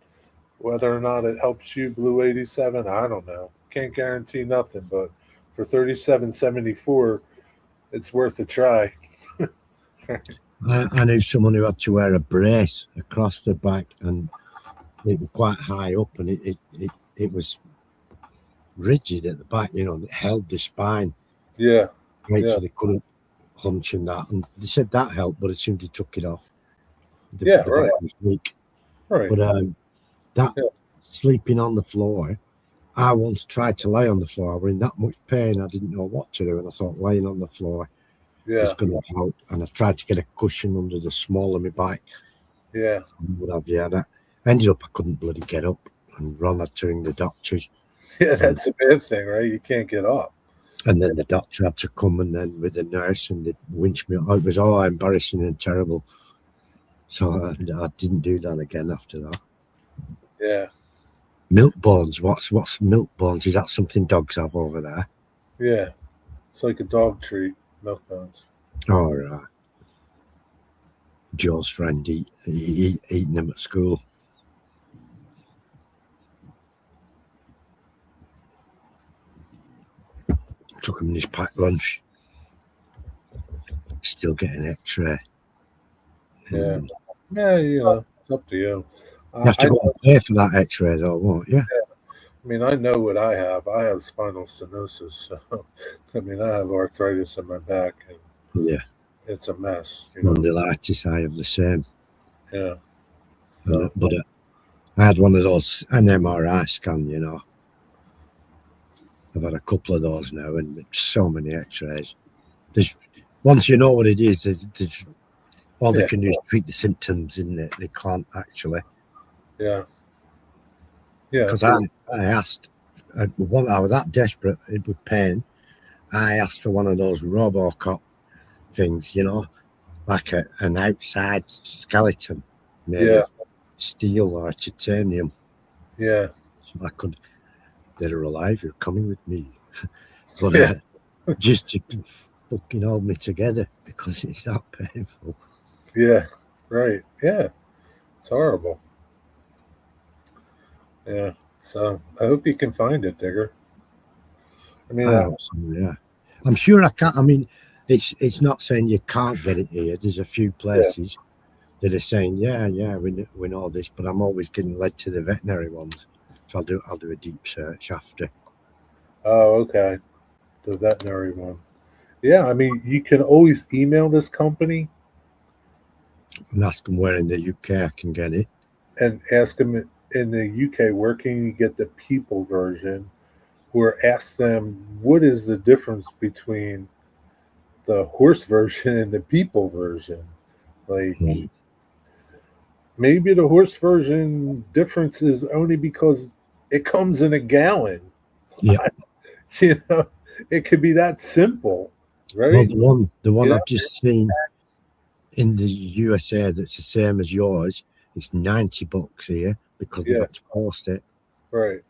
Whether or not it helps you, Blue 87, I don't know. Can't guarantee nothing, but for 37.74, it's worth a try. I knew someone who had to wear a brace across the back, and it was quite high up, and it was rigid at the back, and it held the spine, Yeah, right, yeah, so they couldn't hunch and that. And they said that helped, but as soon as they took it off, the right, back was weak. right. But that Yeah, sleeping on the floor, I once tried to lay on the floor. I was in that much pain, I didn't know what to do, and I thought laying on the floor is yeah, going to help. And I tried to get a cushion under the small of my back, yeah, what have you. And I ended up I couldn't bloody get up, and Ron had to ring the doctors. yeah. That's a bad thing, right? You can't get up. And then the doctor had to come, and then with the nurse, and they winched me. It was all embarrassing and terrible. So I didn't do that again after that. Yeah, Milk bones. What's milk bones? Is that something dogs have over there? yeah. It's like a dog treat, milk bones. All right. Joe's friend eating them at school. Took him his packed lunch. Still getting X-ray. Yeah, yeah. It's up to you. You have to go and pay for that X-ray, though, won't you? I mean, I know what I have. I have spinal stenosis. So, I mean, I have arthritis in my back, and Yeah. it's a mess. Spondylitis, I have the same. Yeah. But I had one of those, an MRI scan, I've had a couple of those now, and so many X-rays. Once you know what it is, there's all they can do is treat the symptoms, isn't it? They can't actually. Yeah. Yeah. Because I asked, I was that desperate with pain, I asked for one of those RoboCop things, like an outside skeleton made of steel or titanium. Yeah. So I could, they're alive, you're coming with me. But just to fucking hold me together because it's that painful. Yeah. Right. Yeah. It's horrible. Yeah. So I hope you can find it, Digger. I mean, yeah. I'm sure I can't. I mean, it's not saying you can't get it here. There's a few places, they're saying, yeah, we know this, but I'm always getting led to the veterinary ones. So I'll do a deep search after. Oh, okay. The veterinary one. Yeah, I mean, you can always email this company And ask them where in the UK I can get it. and ask them in the UK where can you get the people version, or ask them what is the difference between the horse version and the people version. Like maybe the horse version difference is only because it comes in a gallon. Yeah. You know, it could be that simple, right? Well, the one Yeah. I've just seen in the USA that's the same as yours, it's $90 here because they've got to post it. Right.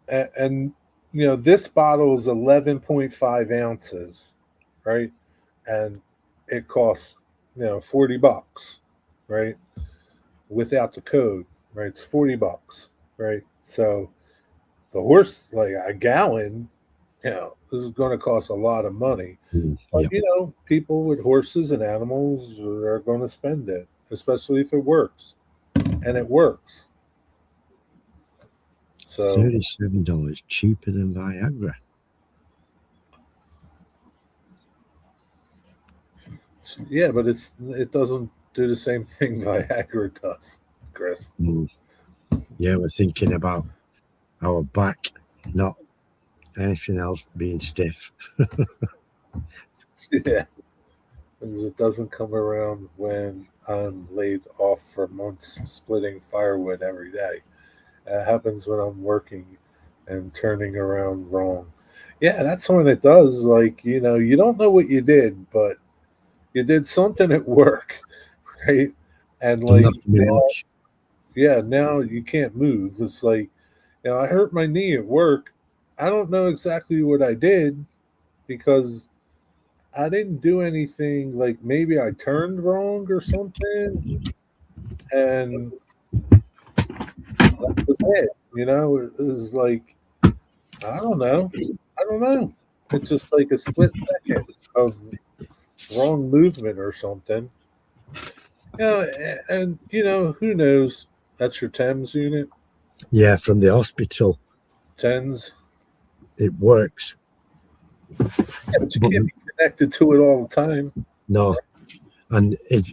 And you know, this bottle is 11.5 ounces, right? And it costs, you know, $40, right? Without the code, right? It's $40, right? So the horse, like a gallon, you know, this is going to cost a lot of money. But, Yeah. you know, people with horses and animals are going to spend it, especially if it works. And it works. So $37 cheaper than Viagra. yeah, but it doesn't do the same thing Viagra does, Chris. Yeah, we're thinking about our back, not anything else being stiff. Yeah, because it doesn't come around when I'm laid off for months splitting firewood every day. It happens when I'm working and turning around wrong. Yeah, that's when it does. Like, you know, you don't know what you did, but you did something at work, right? And like, much. yeah, now you can't move. It's like, you know, I hurt my knee at work. I don't know exactly what I did because I didn't do anything. Like maybe I turned wrong or something, and that was it. You know, it was like I don't know. I don't know. It's just like a split second of wrong movement or something. Yeah, and you know who knows? That's your Thames unit. Yeah, from the hospital. Tens. It works. Yeah, but you can't be connected to it all the time. No, and if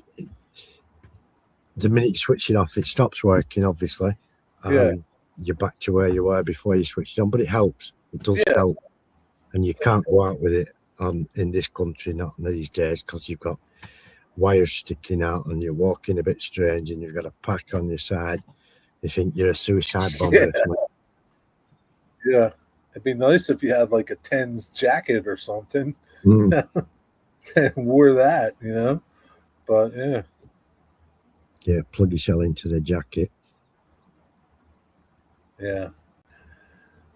the minute you switch it off, it stops working. Obviously, you're back to where you were before you switched it on. But it helps. It does help, and you can't go out with it in this country, not these days, because you've got wires sticking out and you're walking a bit strange, and you've got a pack on your side. You think you're a suicide bomber. Yeah, it'd be nice if you had like a Tens jacket or something and wore that, you know. But yeah, plug yourself into the jacket. Yeah,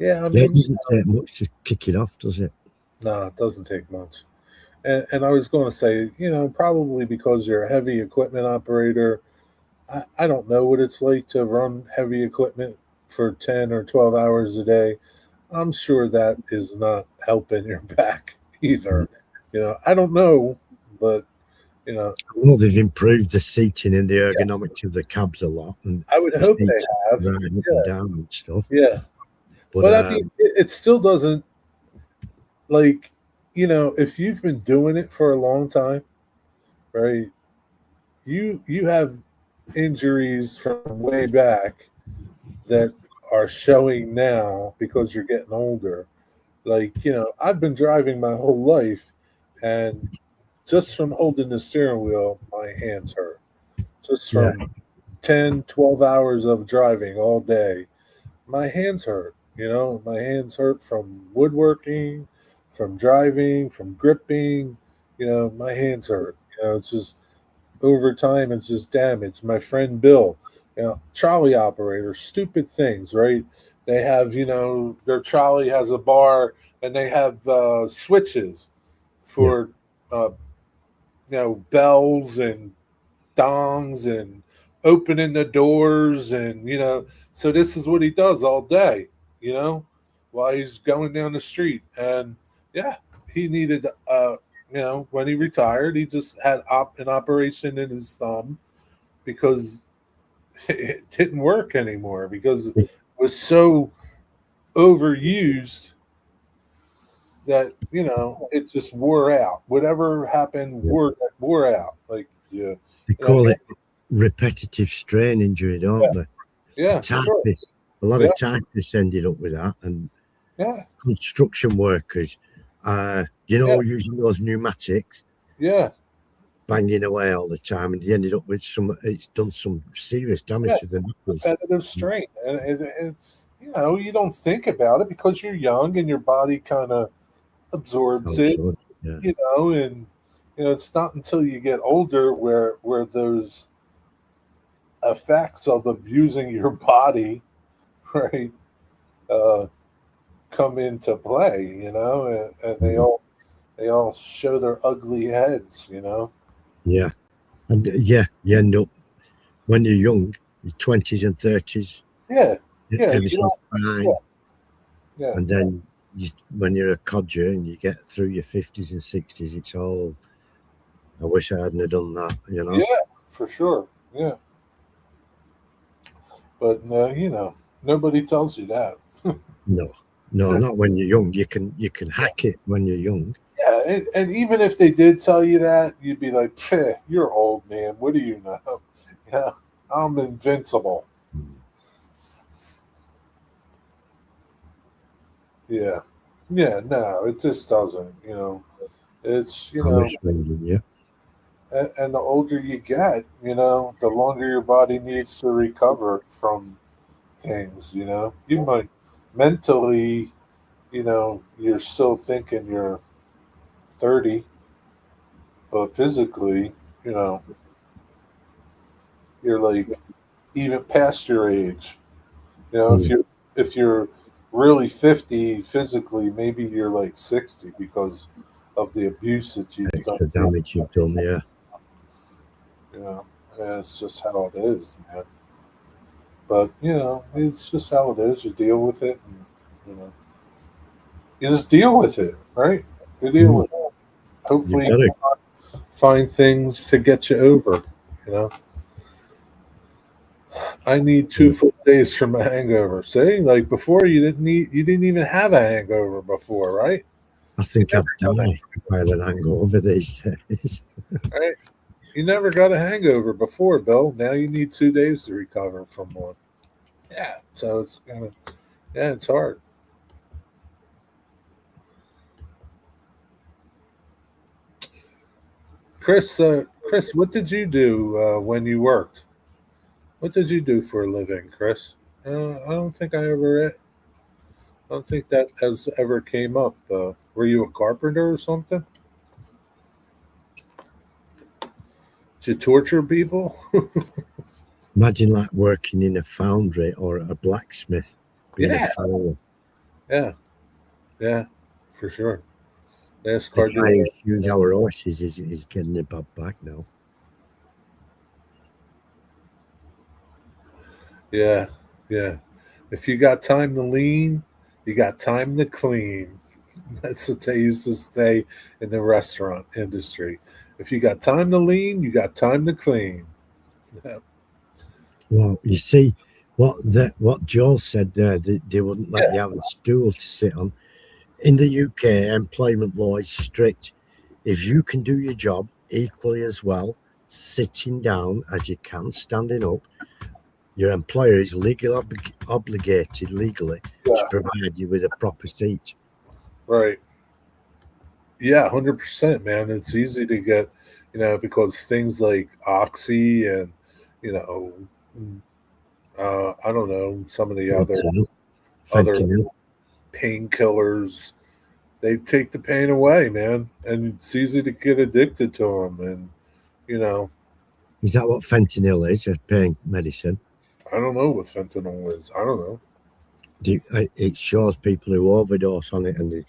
I mean, it doesn't take much to kick it off, does it? No, it doesn't take much. And I was going to say, you know, probably because you're a heavy equipment operator, I don't know what it's like to run heavy equipment for 10 or 12 hours a day. I'm sure that is not helping your back either. You know, I don't know, but, you know. I know they've improved the seating and the ergonomics of the cabs a lot. And I would hope they have. Riding up and down and stuff. Yeah. But I mean, it still doesn't, like, you know, if you've been doing it for a long time, right, you have injuries from way back that are showing now because you're getting older. Like, you know, I've been driving my whole life, and just from holding the steering wheel, my hands hurt. Just from 10, 12 hours of driving all day, my hands hurt. You know, my hands hurt from woodworking, from driving, from gripping. You know, my hands hurt. You know, it's just over time, it's just damage. My friend Bill, you know, trolley operator, stupid things, right? They have, you know, their trolley has a bar and they have switches for, you know, bells and dongs and opening the doors. And, you know, so this is what he does all day, you know, while he's going down the street. And yeah, he needed when he retired, he just had an operation in his thumb because it didn't work anymore because it was so overused that it just wore out. Whatever happened Yeah. wore out. Like yeah, They call it repetitive strain injury, don't they? yeah, sure, A lot yeah, of typists ended up with that, and yeah, construction workers, yeah, using those pneumatics, yeah, banging away all the time, and they ended up with it's done some serious damage yeah. to the knuckles. Repetitive strain, and you don't think about it because you're young and your body kind of absorbs Oh, it, so, yeah. and it's not until you get older where those effects of abusing your body, right, uh, come into play, and Mm. they all show their ugly heads. Yeah. And you end up when you're young, your 20s and 30s, Yeah, yeah, everything's yeah, fine. yeah, And then when you're a codger and you get through your 50s and 60s, it's all, I wish I hadn't have done that. yeah, for sure, yeah. But nobody tells you that. No, no, not when you're young. You can hack it when you're young. Yeah, and even if they did tell you that, you'd be like, "Peh, you're old, man. What do you know? Yeah, I'm invincible." Mm. Yeah, yeah. No, it just doesn't. It's I wish when you, and the older you get, the longer your body needs to recover from things. You might mentally, you're still thinking you're 30, but physically, you know, you're like even past your age. If Mm. you're really 50 phically, maybe you're like 60 because of the abuse that you've done. Extra damage you've done, yeah. You know, and it's just how it is, man. But it's just how it is. You deal with it, and you just deal with it, right? You deal Mm. with it. You've Hopefully, got you to. find things to get you over. You know, I need two Mm. full days from a hangover. See, like before, you didn't even have a hangover before, right? I You think never I'd got a die if I had an hangover these days. right. You never got a hangover before, Bill. Now you need 2 days to recover from one. Yeah, so it's kind of yeah, it's hard. Chris, what did you do when you worked? What did you do for a living, Chris? I don't think I don't think that has ever came up. Were you a carpenter or something? Did you torture people? Imagine like working in a foundry or a blacksmith, being a Yeah, fowler. yeah, yeah, for sure. Yes, The cardio. guy who shoes our horses is getting a bad back now. Yeah, yeah. If you got time to lean, you got time to clean. That's what they used to say in the restaurant industry. If you got time to lean, you got time to clean. Yeah, Well, you see, what Joel said there, they wouldn't let you have a stool to sit on. In the UK, employment law is strict. If you can do your job equally as well sitting down as you can standing up, your employer is legally obligated legally to yeah, provide you with a proper seat. right. Yeah, 100%, man. It's easy to get, because things like Oxy and, you know, I don't know, some of the Fentanyl. other Fentanyl. painkillers, they take the pain away, man, and it's easy to get addicted to them. And you know, Is that what fentanyl is? A pain medicine. I don't know what fentanyl is. I don't know. It shows people who overdose on it and they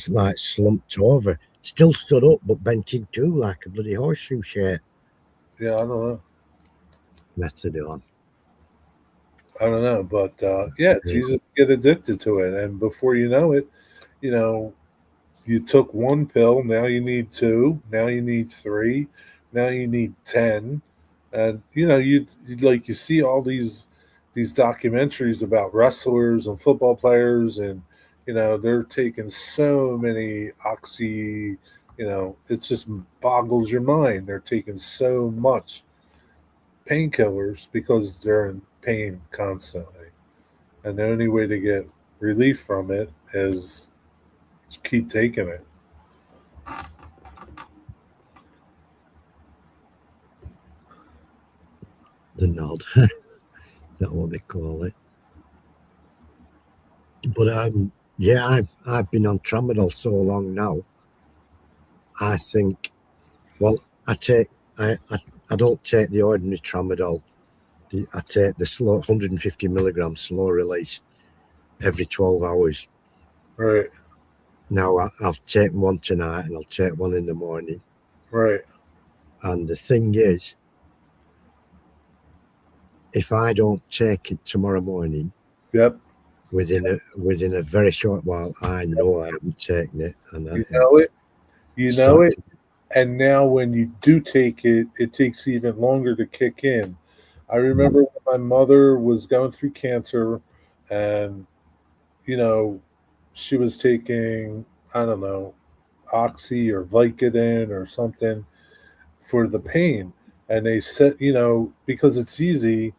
like slumped over, still stood up but bent in two like a bloody horseshoe shape. Yeah, I don't know. Methadone. I don't know, but yeah, it's Yeah. easy to get addicted to it, and before you know it, you know, you took one pill, now you need two, now you need three, now you need 10. And you see all these documentaries about wrestlers and football players, and they're taking so many oxy, it just boggles your mind. They're taking so much painkillers because they're in pain constantly. And the only way to get relief from it is to keep taking it. The nod. That's what they call it. But yeah, I've been on tramadol so long now. I think, well, I don't take the ordinary tramadol. I take the slow 150 milligrams slow release every 12 hours. Right. Now I've taken one tonight, and I'll take one in the morning. Right. And the thing is, if I don't take it tomorrow morning, Yep. within a very short while, I know I haven't taken it, and You know it. You know it. to, And now when you do take it, it takes even longer to kick in. I remember when my mother was going through cancer, and she was taking, I don't know, Oxy or Vicodin or something for the pain. And they said, because it's easy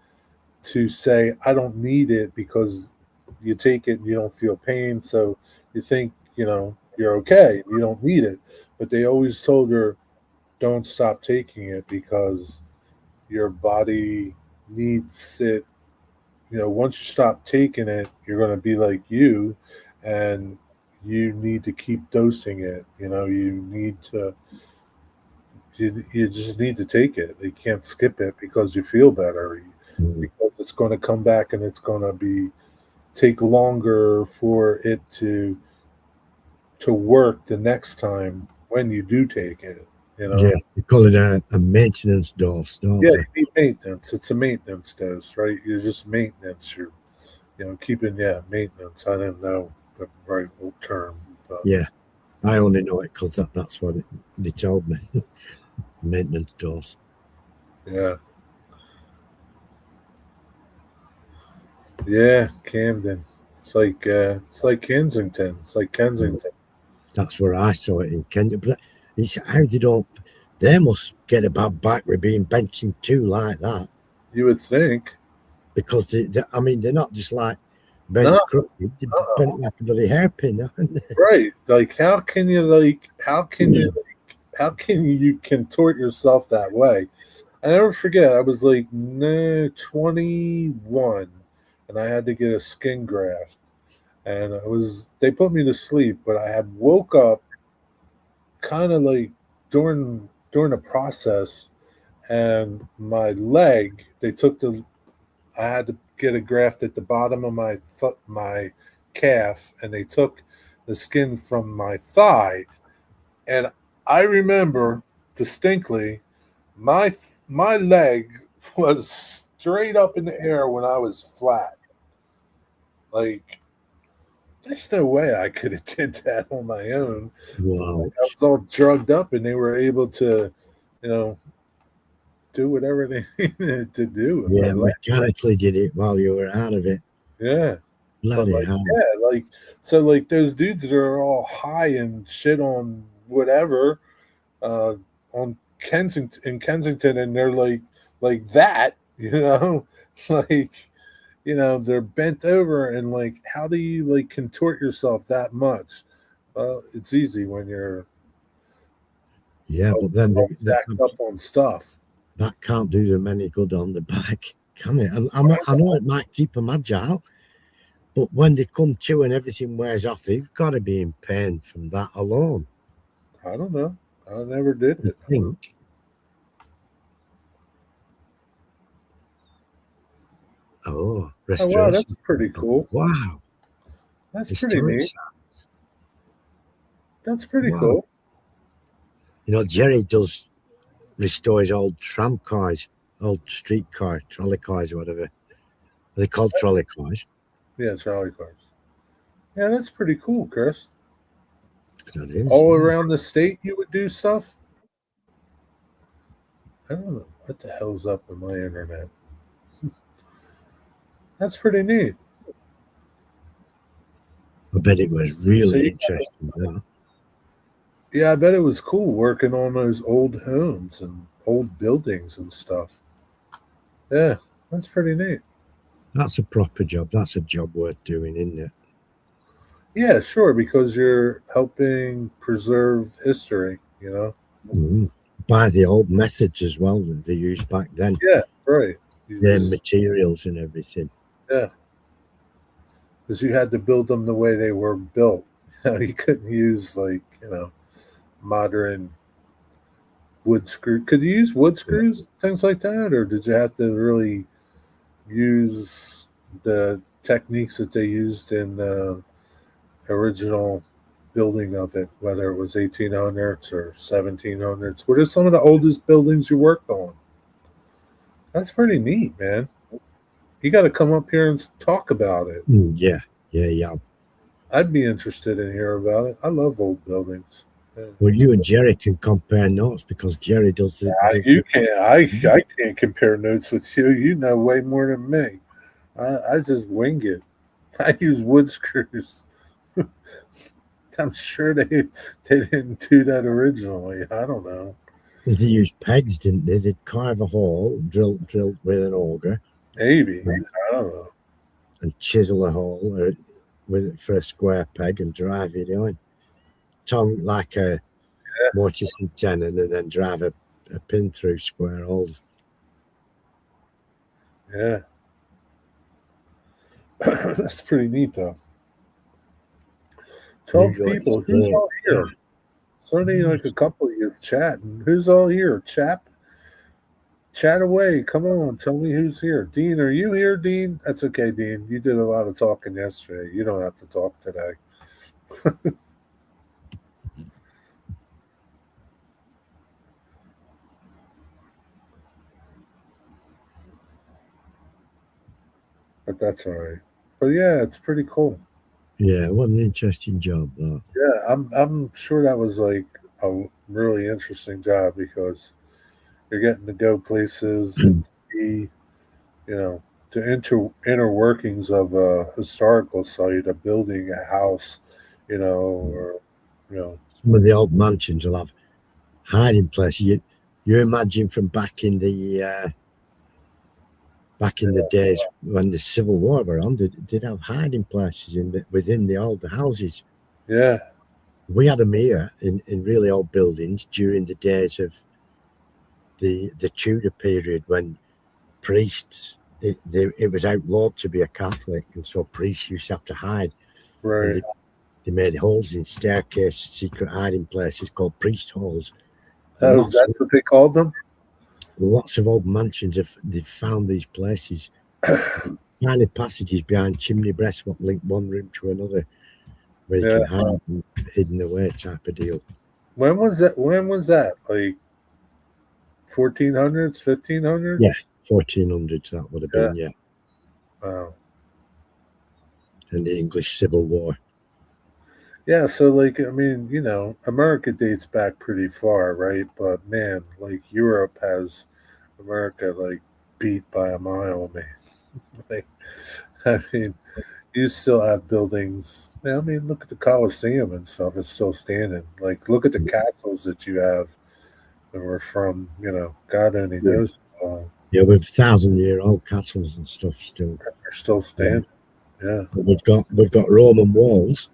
to say, I don't need it, because you take it and you don't feel pain. So you think, you're okay. You don't need it. But they always told her, don't stop taking it, because your body needs it. Once you stop taking it, you're going to be like you, and you need to keep dosing it. You just need to take it. You can't skip it because you feel better, because it's going to come back, and it's going to take longer for it to work the next time when you do take it. Yeah, you call it a maintenance dose, don't Yeah, they? you need maintenance. It's a maintenance dose, right? You're just maintenance. You're keeping, maintenance. I didn't know the right term. But Yeah, I only know it because that's what they told me. Maintenance dose. yeah. Yeah, Camden. It's like Kensington. It's like Kensington. That's where I saw it in Kenya. But it's how they don't. They must get a bad back with being benching two like that, You would think. because I mean, they're not just like bent No, crooked. They're bent like a bloody hairpin, aren't they? right. Like how can you contort yourself that way? I never forget, I was like 21, and I had to get a skin graft. And they put me to sleep, but I had woke up kind of like during the process, and my leg, I had to get a graft at the bottom of my my calf, and they took the skin from my thigh. And I remember distinctly, my leg was straight up in the air when I was flat. Like, there's no way I could have did that on my own. Wow. I was all drugged up, and they were able to, you know, do whatever they needed to do with my Yeah, leg. mechanically did it while you were out of it. Yeah. But Bloody hell. like those dudes that are all high and shit on whatever, on Kensington, and they're like that, like, they're bent over, and like, how do you like contort yourself that much? Well, it's easy when you're Yeah, but then all stacked up on stuff. that can't do them any good on the back, can it? I know it might keep them agile, but when they come to and everything wears off, they've got to be in pain from that alone. I don't know. I never did I it. think. Oh, Oh wow, restoration. that's pretty cool. Wow. That's pretty neat. Historic. That's pretty Wow. cool. Jerry does restore his old tram cars, old streetcar, trolley cars, or whatever. Are they called trolley cars? Yeah, trolley cars. Yeah, that's pretty cool, Chris. That is. All Yeah. around the state you would do stuff? I don't know. What the hell's up with my internet? That's pretty neat. I bet it was So really you, interesting. Yeah. yeah, I bet it was cool working on those old homes and old buildings and stuff. Yeah, that's pretty neat. That's a proper job. That's a job worth doing, isn't it? Yeah, sure, because you're helping preserve history, you know? Mm. By the old methods as well that they used back then. Yeah, right. You Their just, materials and everything. yeah, because you had to build them the way they were built. You couldn't use, like, modern wood screw. Could you use wood screws, things like that? Or did you have to really use the techniques that they used in the original building of it, whether it was 1800s or 1700s? What are some of the oldest buildings you worked on? That's pretty neat, man. You got to come up here and talk about it. Yeah, yeah. I'd be interested in hear about it. I love old buildings. Yeah. Well, you and Jerry can compare notes because Jerry does it. You can't. I can't compare notes with you. You know way more than me. I just wing it. I use wood screws. I'm sure they didn't do that originally. I don't know. They used pegs, didn't they? They'd carve a hole, drill with an auger. Maybe. I don't know. And chisel a hole with for a square peg and drive it in. Tongue like a mortise and tenon, and then drive a pin through square holes. Yeah. That's pretty neat, though. 12 people. Who's all here? It's only like a couple of years chatting. Who's all here? Chat away. Come on. Tell me who's here. Dean, are you here, Dean? That's okay, Dean. You did a lot of talking yesterday. You don't have to talk today. But that's all right. But yeah, it's pretty cool. Yeah, what an interesting job. Yeah, I'm sure that was like a really interesting job because you're getting to go places and see, the inner workings of a historical site, a building, a house, or some of the old mansions will have hiding places. You imagine from back in the days when the Civil War were on, they'd have hiding places within the old houses. Yeah. We had them here in really old buildings during the days of the Tudor period when priests, it was outlawed to be a Catholic, and so priests used to have to hide. Right. They made holes in staircases, secret hiding places called priest holes. Oh, that's what they called them? Lots of old mansions they've found these places. Tiny passages behind chimney breasts what link one room to another where you can hide and hidden away type of deal. When was that? Like 1400s, 1500s? Yeah, 1400s that would have been, yeah. Wow. And the English Civil War. Yeah, so like America dates back pretty far, right? But man, like Europe has America like beat by a mile, man. Like, I mean, you still have buildings. I mean, look at the Colosseum and stuff; it's still standing. Like, look at the castles that you have that were from, God only knows. Yeah, with 1,000-year-old castles and stuff still. They're still standing. Yeah. But we've got Roman walls.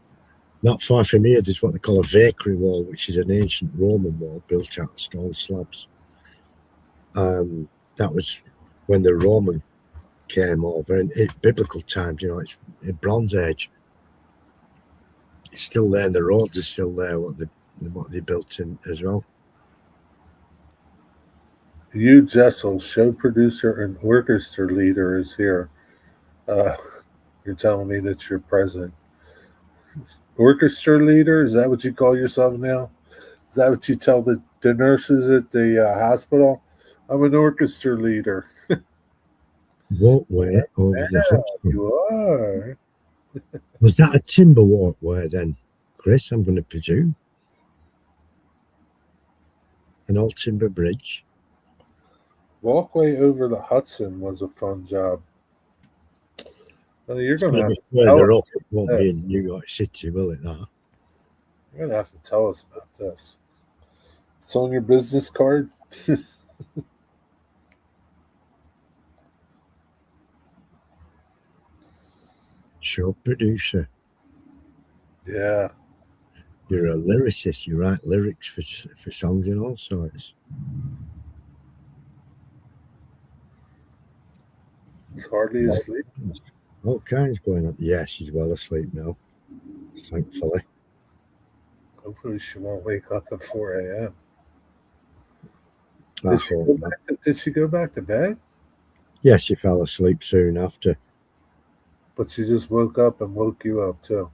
Not far from here, there's what they call a vacary wall, which is an ancient Roman wall built out of stone slabs. That was when the Roman came over, and biblical times, it's a Bronze Age. It's still there, and the roads are still there, what they built in as well. Hugh Jessel, show producer and orchestra leader, is here. You're telling me that you're president. Orchestra leader? Is that what you call yourself now? Is that what you tell the nurses at the hospital? I'm an orchestra leader. Walkway over the hospital. You are. Was that a timber walkway then, Chris, I'm going to presume. An old timber bridge. Walkway over the Hudson was a fun job. Well, you're going to have Maybe to tell further us. up, it won't be in New York City, will it? That? You're going to have to tell us about this. It's on your business card. Show producer. Yeah. You're a lyricist. You write lyrics for songs and all sorts. It's hardly asleep. All kinds going on. Yeah, she's well asleep now, thankfully. Hopefully she won't wake up at 4 a.m. I hope not. Did she go back to bed? Yeah, she fell asleep soon after. But she just woke up and woke you up too.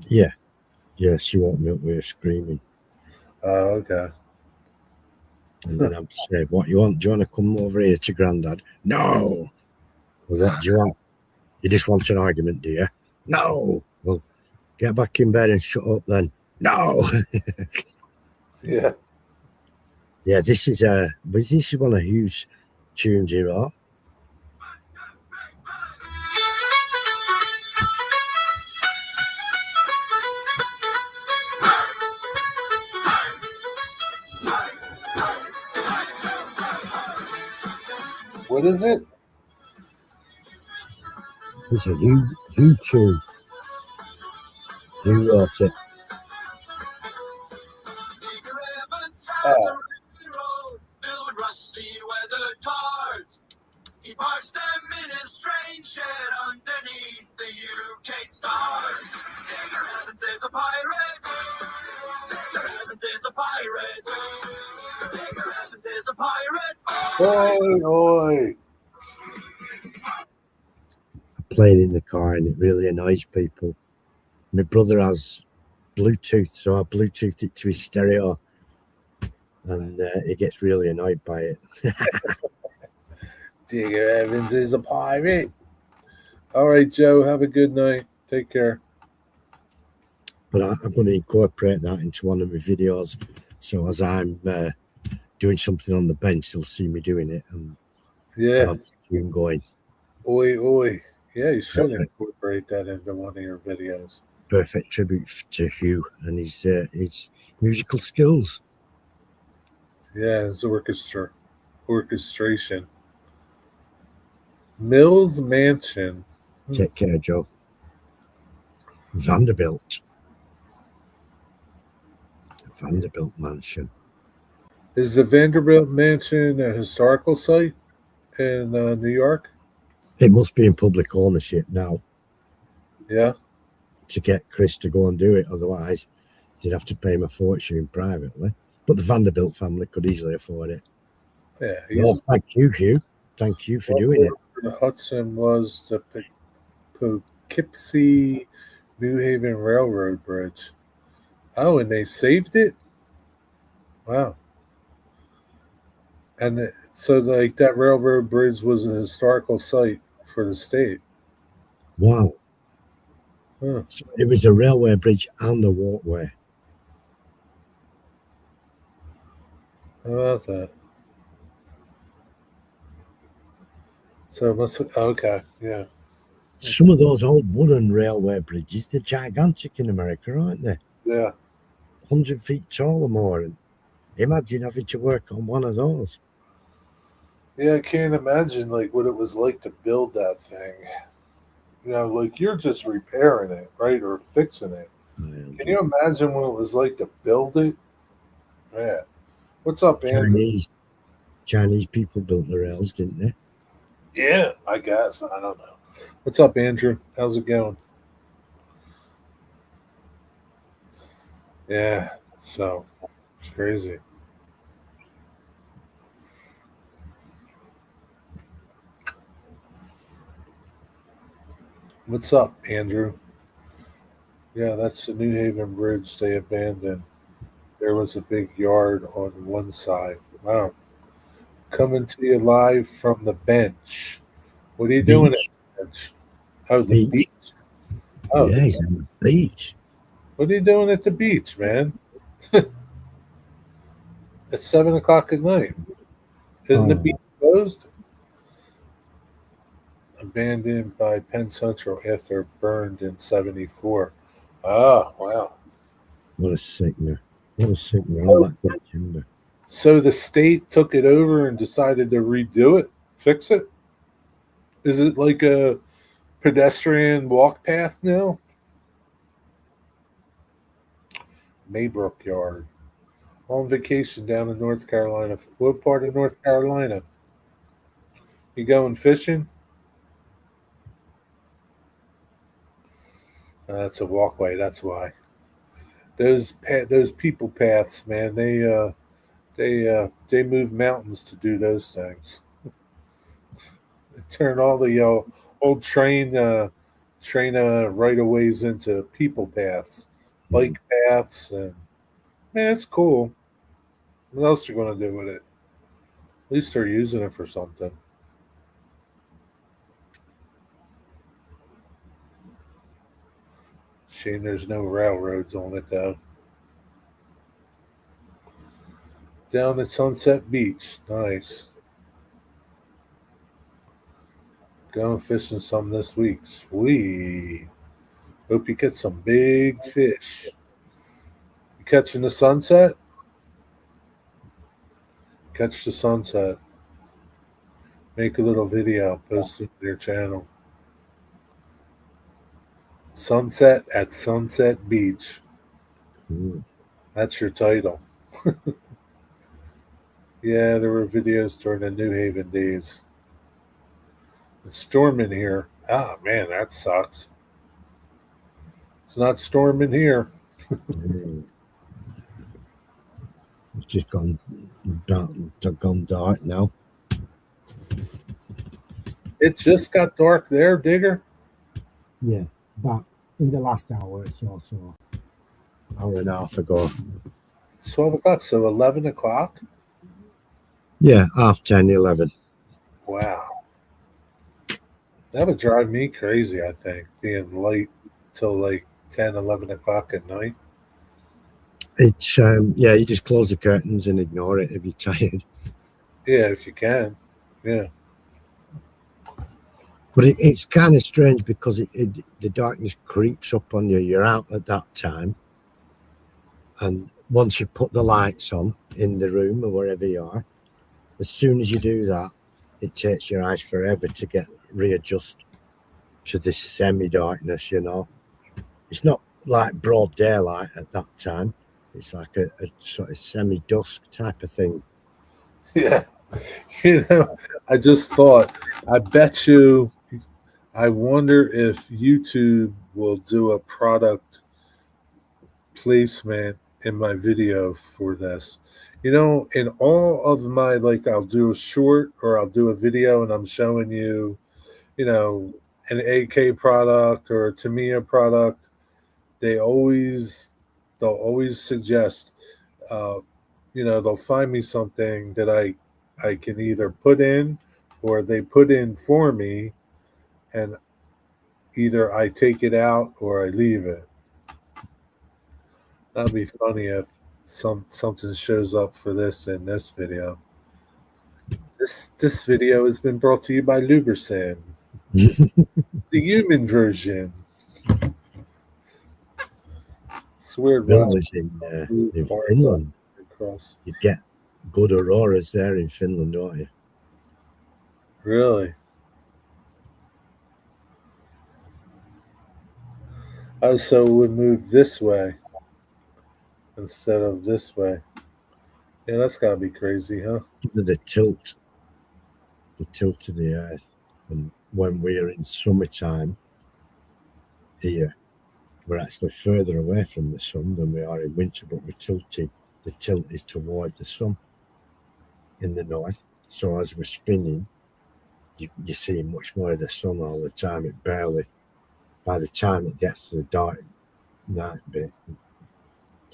Yeah. Yeah, she woke me up with her screaming. Oh, okay. And then I'm saying, what you want? Do you want to come over here to Grandad? No. Well, what do you want? You just want an argument, do you? No. Well, get back in bed and shut up then. No. Yeah. Yeah, this is one of Hugh's tunes here, right? What is it? It's a Hugh tune. Hugh wrote it. Oh. Rusty weathered cars. He parks them in his strange shed underneath the UK stars. Digger Evans is a pirate. Digger Evans is a pirate. Digger Evans is a pirate. Oi, oi. I play it in the car and it really annoys people. My brother has Bluetooth, so I Bluetoothed it to his stereo. And he gets really annoyed by it. Digger Evans is a pirate. All right, Joe. Have a good night. Take care. But I'm going to incorporate that into one of my videos. So as I'm doing something on the bench, they'll see me doing it. And Yeah. I'll keep him going. Oi, oi. Yeah, you should Perfect. incorporate that into one of your videos. Perfect tribute to Hugh and his musical skills. Yeah, it's orchestration. Mills Mansion. Take care, Joe. Vanderbilt Mansion. Is the Vanderbilt Mansion a historical site in New York? It must be in public ownership now Yeah. to get Chris to go and do it. Otherwise, you'd have to pay him a fortune privately. But the Vanderbilt family could easily afford it. Yeah. Well, thank you, Hugh. Thank you for doing it. The Hudson was the Poughkeepsie New Haven Railroad Bridge. Oh, and they saved it? Wow. And so, like, that railroad bridge was a historical site for the state. Wow. Huh. So it was a railway bridge and a walkway. How about that? So it must okay, yeah. Some of those old wooden railway bridges, they're gigantic in America, aren't they? Yeah. 100 feet tall or more. And imagine having to work on one of those. Yeah, I can't imagine like what it was like to build that thing. You know, like you're just repairing it, right? Or fixing it. Can you imagine what it was like to build it? Yeah. What's up, Andrew? Chinese people built the rails, didn't they? Yeah, I guess. I don't know. What's up, Andrew? How's it going? Yeah, so it's crazy. What's up, Andrew? Yeah, that's the New Haven Bridge they abandoned. There was a big yard on one side. Wow. Coming to you live from the bench. What are you doing at the bench? Oh, the beach. Oh, yeah, he's on the beach. What are you doing at the beach, man? It's 7 o'clock at night. Isn't the Oh, beach closed? Abandoned by Penn Central after burned in '74. Ah, wow. what a sickener. What a sickener. All So, that good timber. so the state took it over and decided to redo it, fix it. Is it like a pedestrian walk path now? Maybrook Yard. On vacation down in North Carolina. What part of North Carolina? You going fishing? That's a walkway. That's why. Those people paths, man. They move mountains to do those things. They turn all the old train right of ways into people paths, bike paths, and man, it's cool. What else are you gonna do with it? At least they're using it for something. Shame there's no railroads on it though. Down at Sunset Beach, nice. Going fishing some this week. Sweet. Hope you get some big fish. You catching the sunset? Catch the sunset. Make a little video, post it to your channel. Sunset at Sunset Beach. Cool. That's your title. Yeah, there were videos during the New Haven days. It's storming here. Ah, man, that sucks. It's not storming here. Mm. It's just gone dark now. It just got dark there, Digger. Yeah, but in the last hour it's also hour and a half ago. It's 12 o'clock, so 11 o'clock? Yeah, 10:30, 11. Wow. That would drive me crazy, I think, being late till like 10, 11 o'clock at night. It's yeah, you just close the curtains and ignore it if you're tired. Yeah, if you can. Yeah. But it's kind of strange because the darkness creeps up on you. You're out at that time, and once you put the lights on in the room or wherever you are, as soon as you do that, it takes your eyes forever to readjust to this semi-darkness. You know, it's not like broad daylight at that time. It's like a sort of semi-dusk type of thing. Yeah. I just thought, I bet you, I wonder if YouTube will do a product placement in my video for this. In all of my, like, I'll do a short or I'll do a video and I'm showing you, an AK product or a Tamiya product. They'll always suggest, they'll find me something that I can either put in or they put in for me, and either I take it out or I leave it. That'd be funny if something shows up for this in this video. This video has been brought to you by Lubersan, the human version. It's weird. Villas in Finland. Across. You get good auroras there in Finland, don't you? Really? Oh, so we move this way instead of this way. Yeah, that's gotta be crazy, huh? The tilt of the earth. And when we're in summertime here, we're actually further away from the sun than we are in winter, but we're tilted. The tilt is toward the sun in the north. So as we're spinning, you see much more of the sun all the time. By the time it gets to the dark night bit,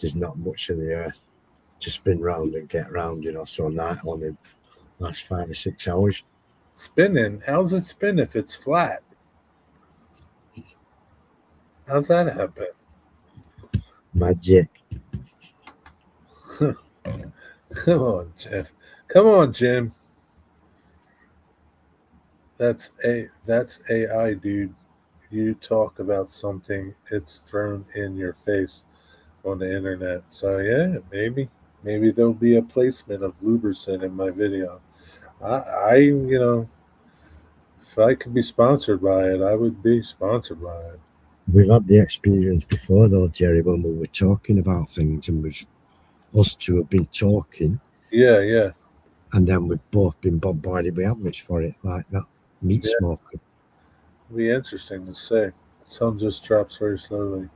there's not much of the earth to spin round and get round, so night only lasts 5 or 6 hours. Spinning? How's it spin if it's flat? How's that happen? Magic. Come on, Jim. Come on, Jim. That's AI, dude. You talk about something, it's thrown in your face on the internet. So yeah, maybe there'll be a placement of Luberson in my video. I if I could be sponsored by it, I would be sponsored by it. We've had the experience before, though, Jerry, when we were talking about things, and us two have been talking, Yeah. and then we've both been bombarded with adverts for it, like that meat Yeah. smoker. It'll be interesting to see. Sun just drops very slowly.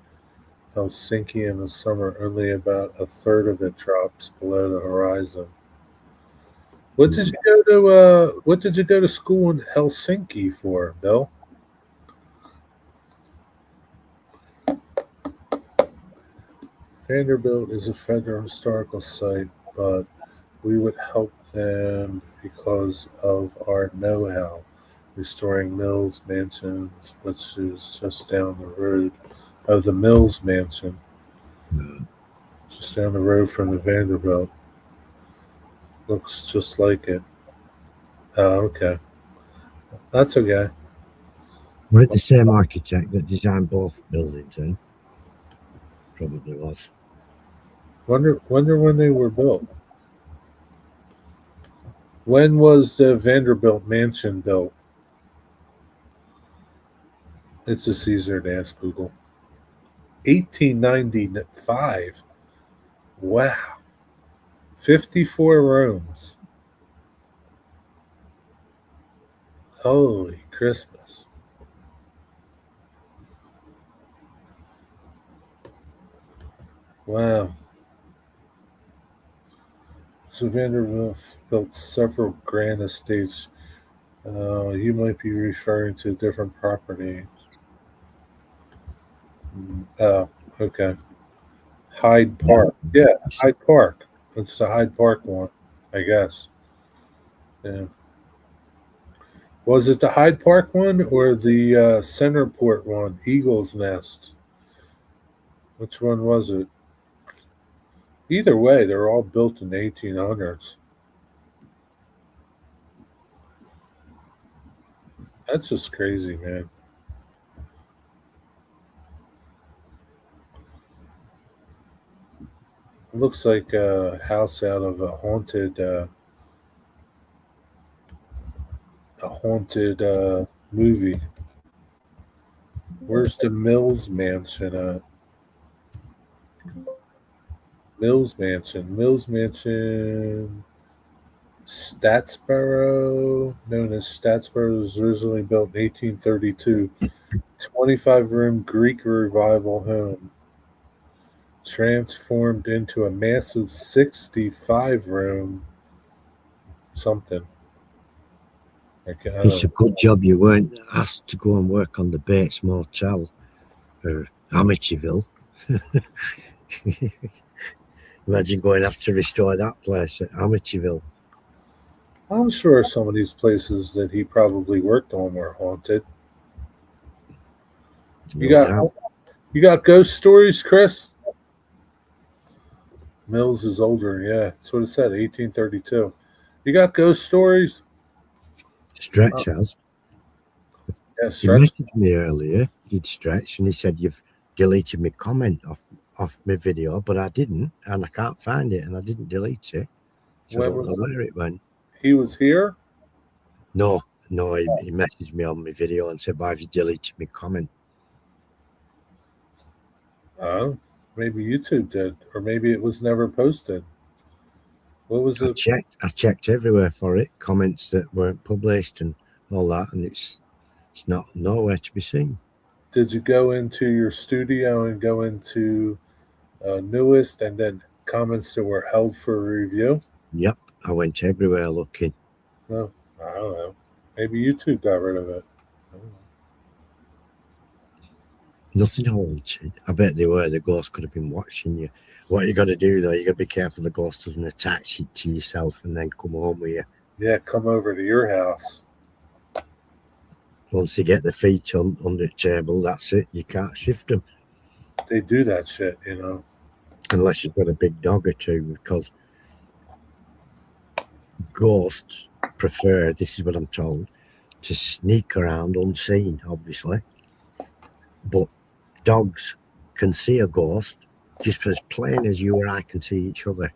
Helsinki in the summer, only about a third of it drops below the horizon. What did you go to? What did you go to school in Helsinki for, Bill? Vanderbilt is a federal historical site, but we would help them because of our know-how, restoring Mills Mansions, which is just down the road of the Mills Mansion, just down the road from the Vanderbilt. Looks just like it. Oh, okay. That's okay. Was it the same architect that designed both buildings then? Probably was. Wonder when they were built. When was the Vanderbilt mansion built? It's just easier to ask Google. 1895. Wow. 54 rooms. Holy Christmas. Wow. So Vanderbilt built several grand estates. You might be referring to a different property. Oh, okay. Hyde Park. Yeah, Hyde Park. It's the Hyde Park one, I guess. Yeah. Was it the Hyde Park one or the Centerport one, Eagle's Nest? Which one was it? Either way, they're all built in the 1800s. That's just crazy, man. It looks like a house out of a haunted movie. Where's the Mills Mansion at? Mills Mansion, Statsboro, known as Statsboro, was originally built in 1832. 25-room Greek Revival home, transformed into a massive 65-room something. It's a good job you weren't asked to go and work on the Bates Motel or Amityville. Imagine going to have to restore that place at Amityville. I'm sure some of these places that he probably worked on were haunted. You got ghost stories, Chris? Mills is older, yeah. That's what it said, 1832. You got ghost stories? Stretch has. Yeah, He Stretch. messaged me earlier, he'd Stretch, and he said, "You've deleted my comment off my video," but I didn't, and I can't find it, and I didn't delete it. So I don't know where it went. He was here? No, he messaged me on my video and said, "Why have you deleted my comment?" Oh, maybe YouTube did, or maybe it was never posted. What was it? I checked everywhere for it, comments that weren't published and all that, and it's not nowhere to be seen. Did you go into your studio and go into newest and then comments that were held for review? Yep, I went everywhere looking. No, I don't know. Maybe YouTube got rid of it. I don't know. Nothing haunted. I bet they were. The ghost could have been watching you. What you got to do, though, you got to be careful the ghost doesn't attach it to yourself and then come home with you. Yeah, come over to your house. Once you get the feet under the table, that's it. You can't shift them. They do that shit, you know. unless you've got a big dog or two, because ghosts prefer, this is what I'm told, to sneak around unseen, obviously. But dogs can see a ghost just as plain as you or I can see each other.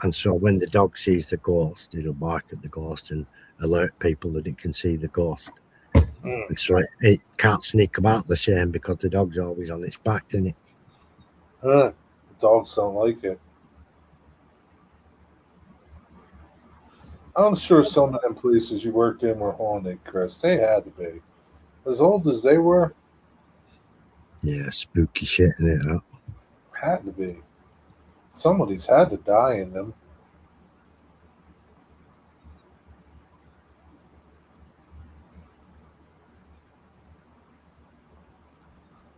And so when the dog sees the ghost, it'll bark at the ghost and alert people that it can see the ghost. And so it can't sneak about the same because the dog's always on its back, isn't it? Dogs don't like it. I'm sure some of them places you worked in were haunted, Chris. They had to be. As old as they were, Yeah, spooky shit in it. had to be. Somebody's had to die in them.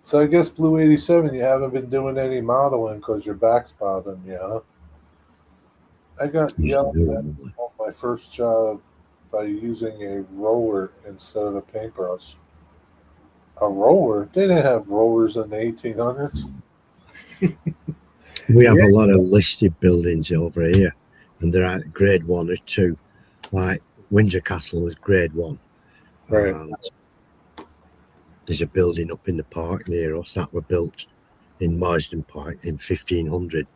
So I guess Blue 87, you haven't been doing any modeling because your back's bothering you, huh? I got yelled at on my first job by using a roller instead of a paintbrush. A roller? They didn't have rollers in the 1800s. We have a lot of listed buildings over here, and they're at grade 1 or 2. Like Windsor Castle is grade 1. Right. And there's a building up in the park near us that were built in Marsden Park in 1500.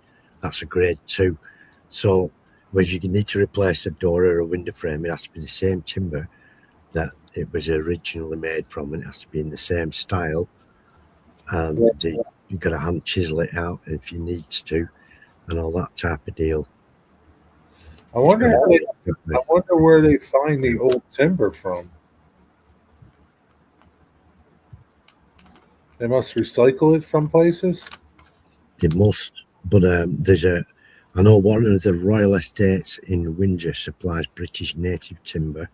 That's a grade 2. So if you need to replace a door or a window frame, it has to be the same timber that it was originally made from, and it has to be in the same style. And you've got to hand chisel it out if you needs to, and all that type of deal. I wonder where they find the old timber from. They must recycle it from places. They must, but I know one of the Royal Estates in Windsor supplies British native timber,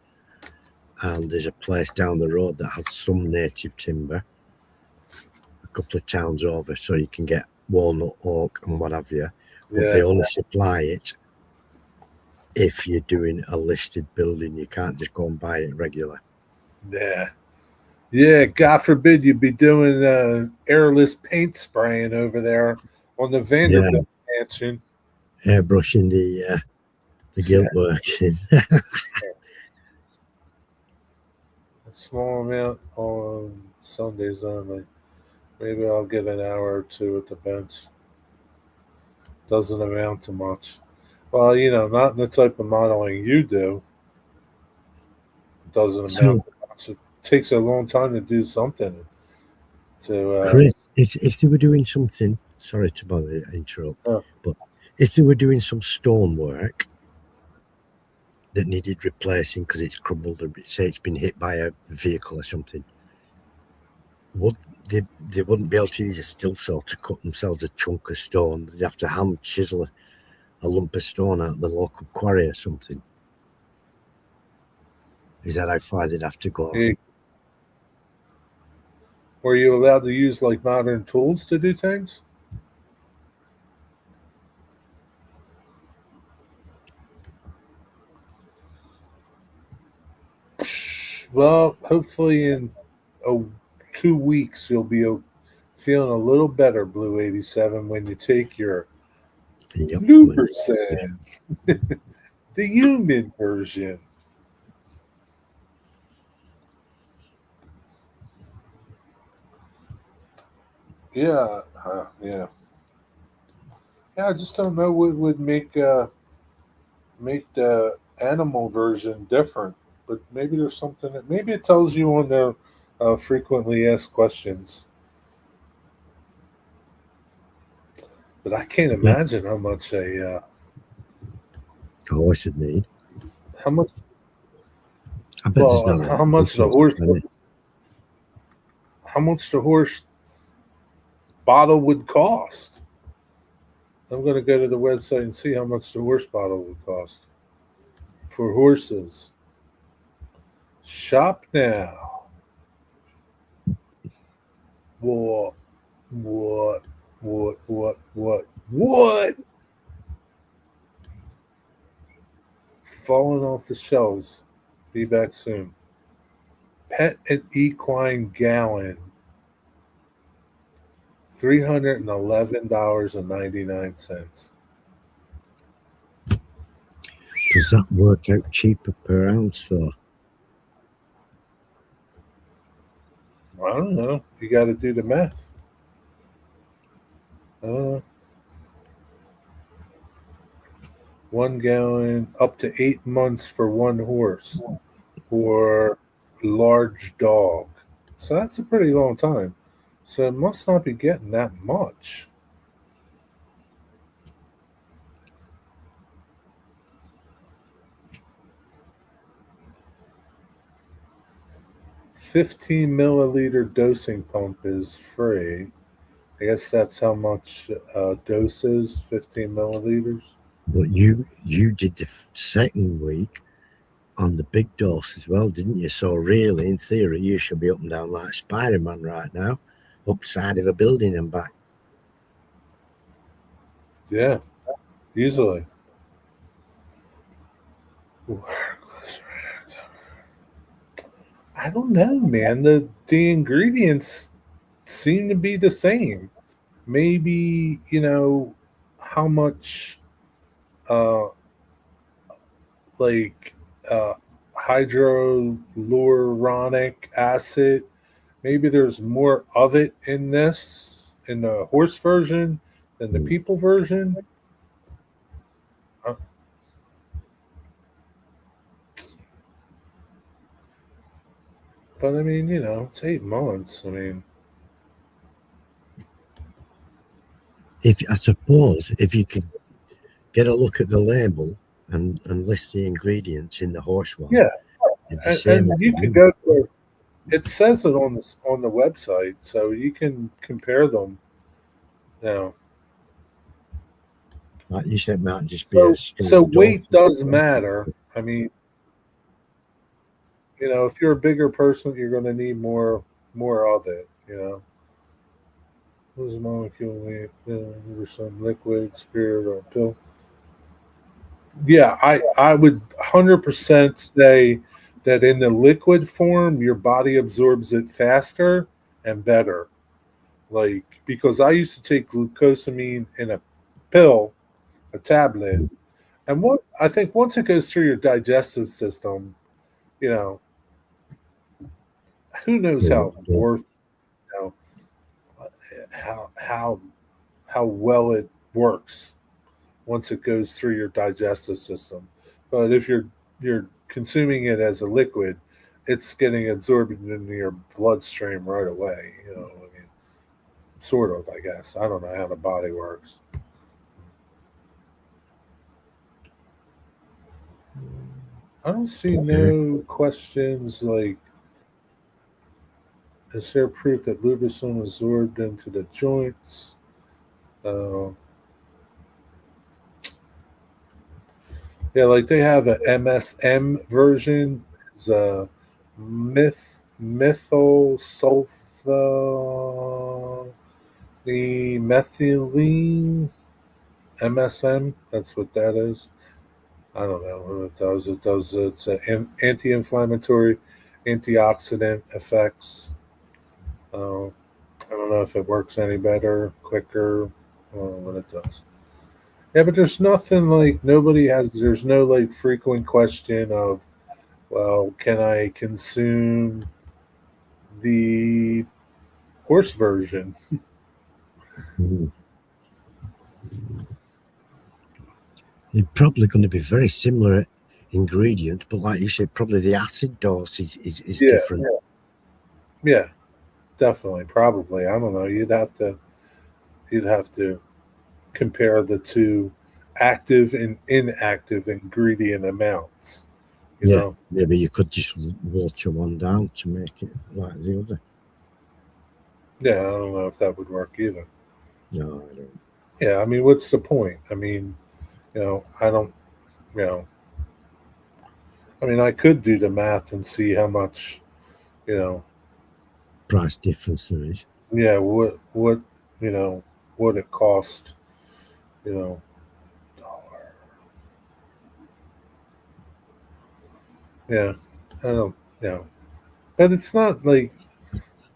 and there's a place down the road that has some native timber, a couple of towns over, so you can get walnut, oak, and what have you. But they only supply it if you're doing a listed building. You can't just go and buy it regular. Yeah, God forbid you'd be doing airless paint spraying over there on the Vanderbilt mansion. Airbrushing the gilt work. A small amount on Sundays only. Maybe I'll get an hour or two at the bench. Doesn't amount to much. Well, not in the type of modeling you do. It doesn't amount to much. It takes a long time to do something. Chris, if they were doing something, sorry to interrupt, but if they were doing some stonework that needed replacing because it's crumbled, or say it's been hit by a vehicle or something, they wouldn't be able to use a still saw to cut themselves a chunk of stone. They'd have to hand chisel a lump of stone out of the local quarry or something. Is that how far they'd have to go? Were you allowed to use like modern tools to do things? Well, hopefully in 2 weeks you'll be feeling a little better, Blue 87, when you take your Lupersan, the human version. Yeah. I just don't know what would make the animal version different. But maybe there's something that maybe it tells you on their frequently asked questions. But I can't imagine how much a horse would need. How much? I bet there's not how much the horse? How much the horse bottle would cost? I'm going to go to the website and see how much the horse bottle would cost for horses. Shop now. What? Falling off the shelves. Be back soon. Pet and equine gallon. $311.99. Does that work out cheaper per ounce though? I don't know. You got to do the math. I don't know. 1 gallon, up to 8 months for one horse or large dog. So that's a pretty long time. So it must not be getting that much. 15 milliliter dosing pump is free. I guess that's how much doses, 15 milliliters. But you did the second week on the big dose as well, didn't you? So really, in theory, you should be up and down like Spider-Man right now, up the side of a building and back. Yeah, easily. I don't know, man. The ingredients seem to be the same. Maybe, how much uh like uh hydroluronic acid, maybe there's more of it in the horse version than the people version. Uh, But I mean, it's 8 months. I mean, I suppose if you could get a look at the label and list the ingredients in the horse one, yeah, it's the and, same. and you could go to it says it on the website, so you can compare them. Now, Like you said, might just be a straight so dose. weight does matter. I mean, if you're a bigger person, you're going to need more of it. What is the molecule weight? There's some liquid, spirit, or pill. Yeah, I would 100% say that in the liquid form, your body absorbs it faster and better. Like, because I used to take glucosamine in a pill, a tablet, and I think once it goes through your digestive system, you know, who knows you know, how how how well it works once it goes through your digestive system. But if you're consuming it as a liquid, it's getting absorbed into your bloodstream right away. I mean, sort of, I guess. I don't know how the body works. I don't see no questions like, is there proof that lubricant is absorbed into the joints? Uh, yeah, like they have a MSM version. It's a methyl sulfamethylene MSM. That's what that is. I don't know what it does. It's an anti-inflammatory, antioxidant effects. Uh, I don't know if it works any better, quicker, what it does. Yeah, but there's nothing like there's no like frequent question of, well, can I consume the horse version? It's probably going to be very similar ingredient, but like you said, probably the acid dose is Yeah, different. yeah, definitely, probably. I don't know. You'd have to compare the two active and inactive ingredient amounts. Maybe you could just water one down to make it like the other. Yeah, I don't know if that would work either. No, I don't. Yeah, I mean, what's the point? I mean, I don't, you know, I mean, I could do the math and see how much, you know, Price difference there is. yeah, what it cost, dollar. Yeah, I don't, but it's not like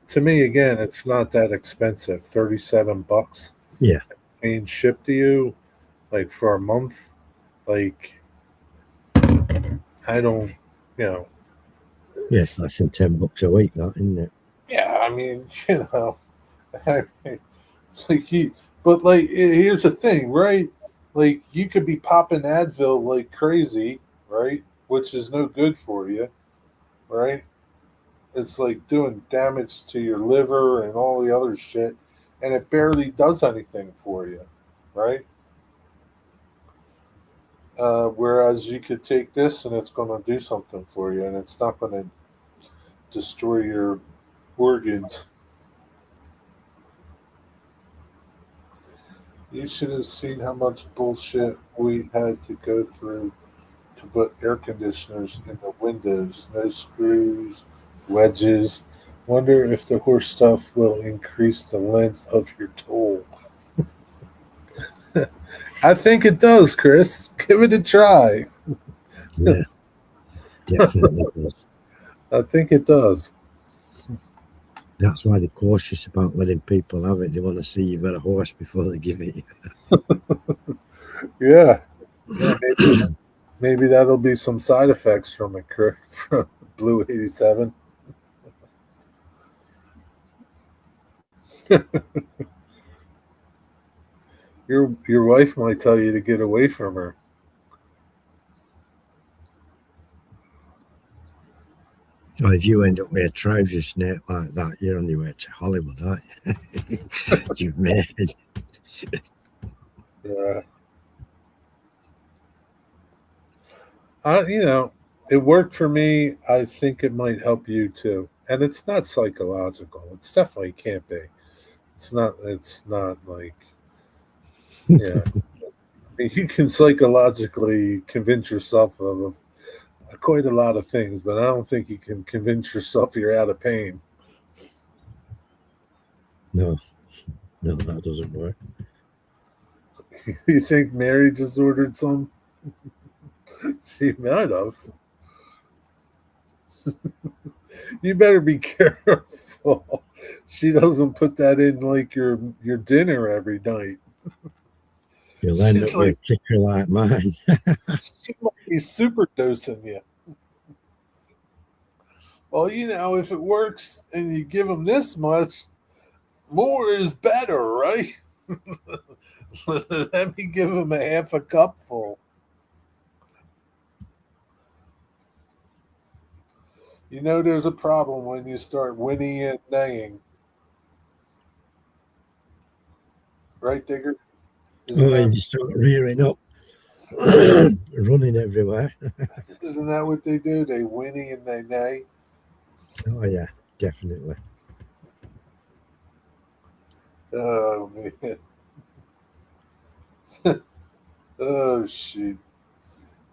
to me, again, it's not that expensive. $37 Yeah. being shipped to you, like for a month. Like I don't, you know, Yeah, it's less than $10 a week, that, isn't it? yeah. I mean, I mean, like but like here's the thing, right? Like you could be popping Advil like crazy, right? Which is no good for you, right? It's like doing damage to your liver and all the other shit, and it barely does anything for you, right? Whereas you could take this and it's going to do something for you, and it's not going to destroy your organs. You should have seen how much bullshit we had to go through to put air conditioners in the windows. No screws, wedges. Wonder if the horse stuff will increase the length of your tool. I think it does, Chris. Give it a try. Yeah, definitely does. I think it does. That's why they're cautious about letting people have it. They want to see you've got a horse before they give it you. Yeah. Yeah, maybe that'll be some side effects from it, from Blue 87. Your wife might tell you to get away from her. So if you end up with a trouser snake like that, you're on your way to Hollywood, aren't you? You've made. Yeah. It worked for me. I think it might help you too. And it's not psychological. It's definitely can't be. It's not like, yeah. I mean, you can psychologically convince yourself of quite a lot of things, but I don't think you can convince yourself you're out of pain. No, that doesn't work. You think Mary just ordered some? She might have. You better be careful. She doesn't put that in like your dinner every night. You'll end She's up with like a ticker like mine. she might be super dosing you. Well, if it works and you give them this much, more is better, right? Let me give them a half a cup full. There's a problem when you start whinnying and neighing, right, Digger? Isn't Oh, that and you start rearing up, running everywhere. isn't that what they do? They whinny and they neigh. Oh, yeah, definitely. Oh man. Oh shoot.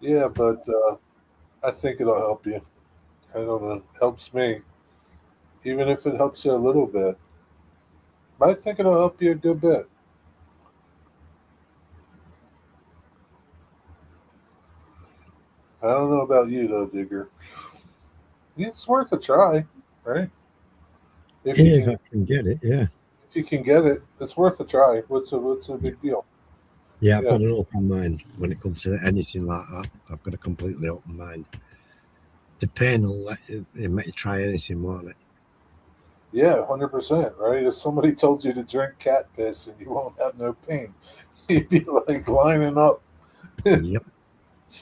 Yeah, but I think it'll help you. I don't know. It helps me, even if it helps you a little bit. But I think it'll help you a good bit. I don't know about you though, Digger. It's worth a try, right? If you If can, I can get it, yeah. if you can get it, it's worth a try. What's a big deal? Yeah, I've Yeah, got an open mind when it comes to anything like that. I've got a completely open mind. The pain will make you try anything, won't it? yeah, 100%. Right? If somebody told you to drink cat piss and you won't have no pain, you'd be like lining up. Yep.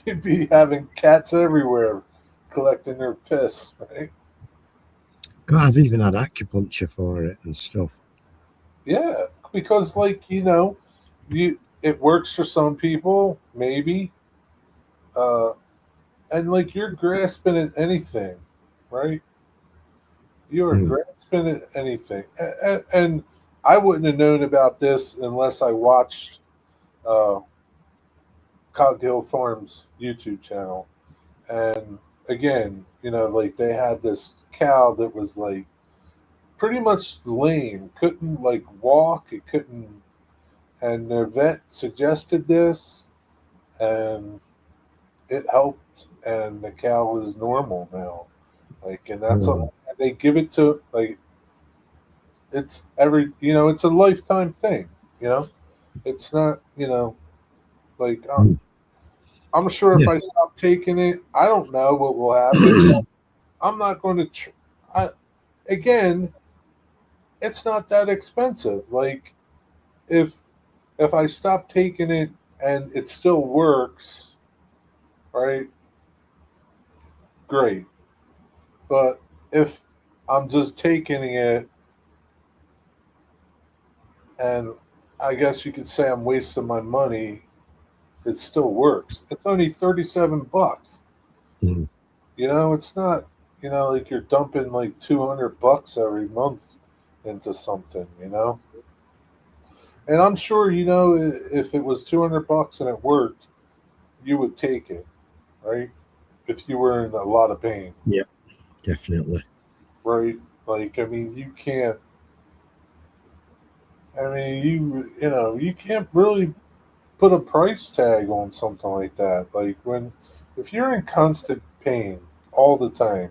You'd be having cats everywhere collecting their piss, right? God, I've even had acupuncture for it and stuff. Yeah, because it works for some people, maybe, uh, and like you're grasping at anything, right? You are Hmm. grasping at anything, and I wouldn't have known about this unless I watched uh, Coghill Farms YouTube channel, and again, like they had this cow that was like pretty much lame, couldn't like walk, it couldn't, and their vet suggested this, and it helped, and the cow is normal now. Like, and that's Oh, all. And they give it to like it's it's a lifetime thing. It's not like I'm sure if Yeah. I stop taking it, I don't know what will happen. I'm not going to. Again, it's not that expensive. Like if I stop taking it and it still works, right? Great. But if I'm just taking it and I guess you could say I'm wasting my money, it still works. It's only $37. Mm. It's not, like you're dumping like $200 every month into something. And I'm sure, if it was $200 and it worked, you would take it, right? If you were in a lot of pain, Yeah, definitely. right? Like, I mean, you can't. I mean, you can't really put a price tag on something like that. Like if you're in constant pain all the time,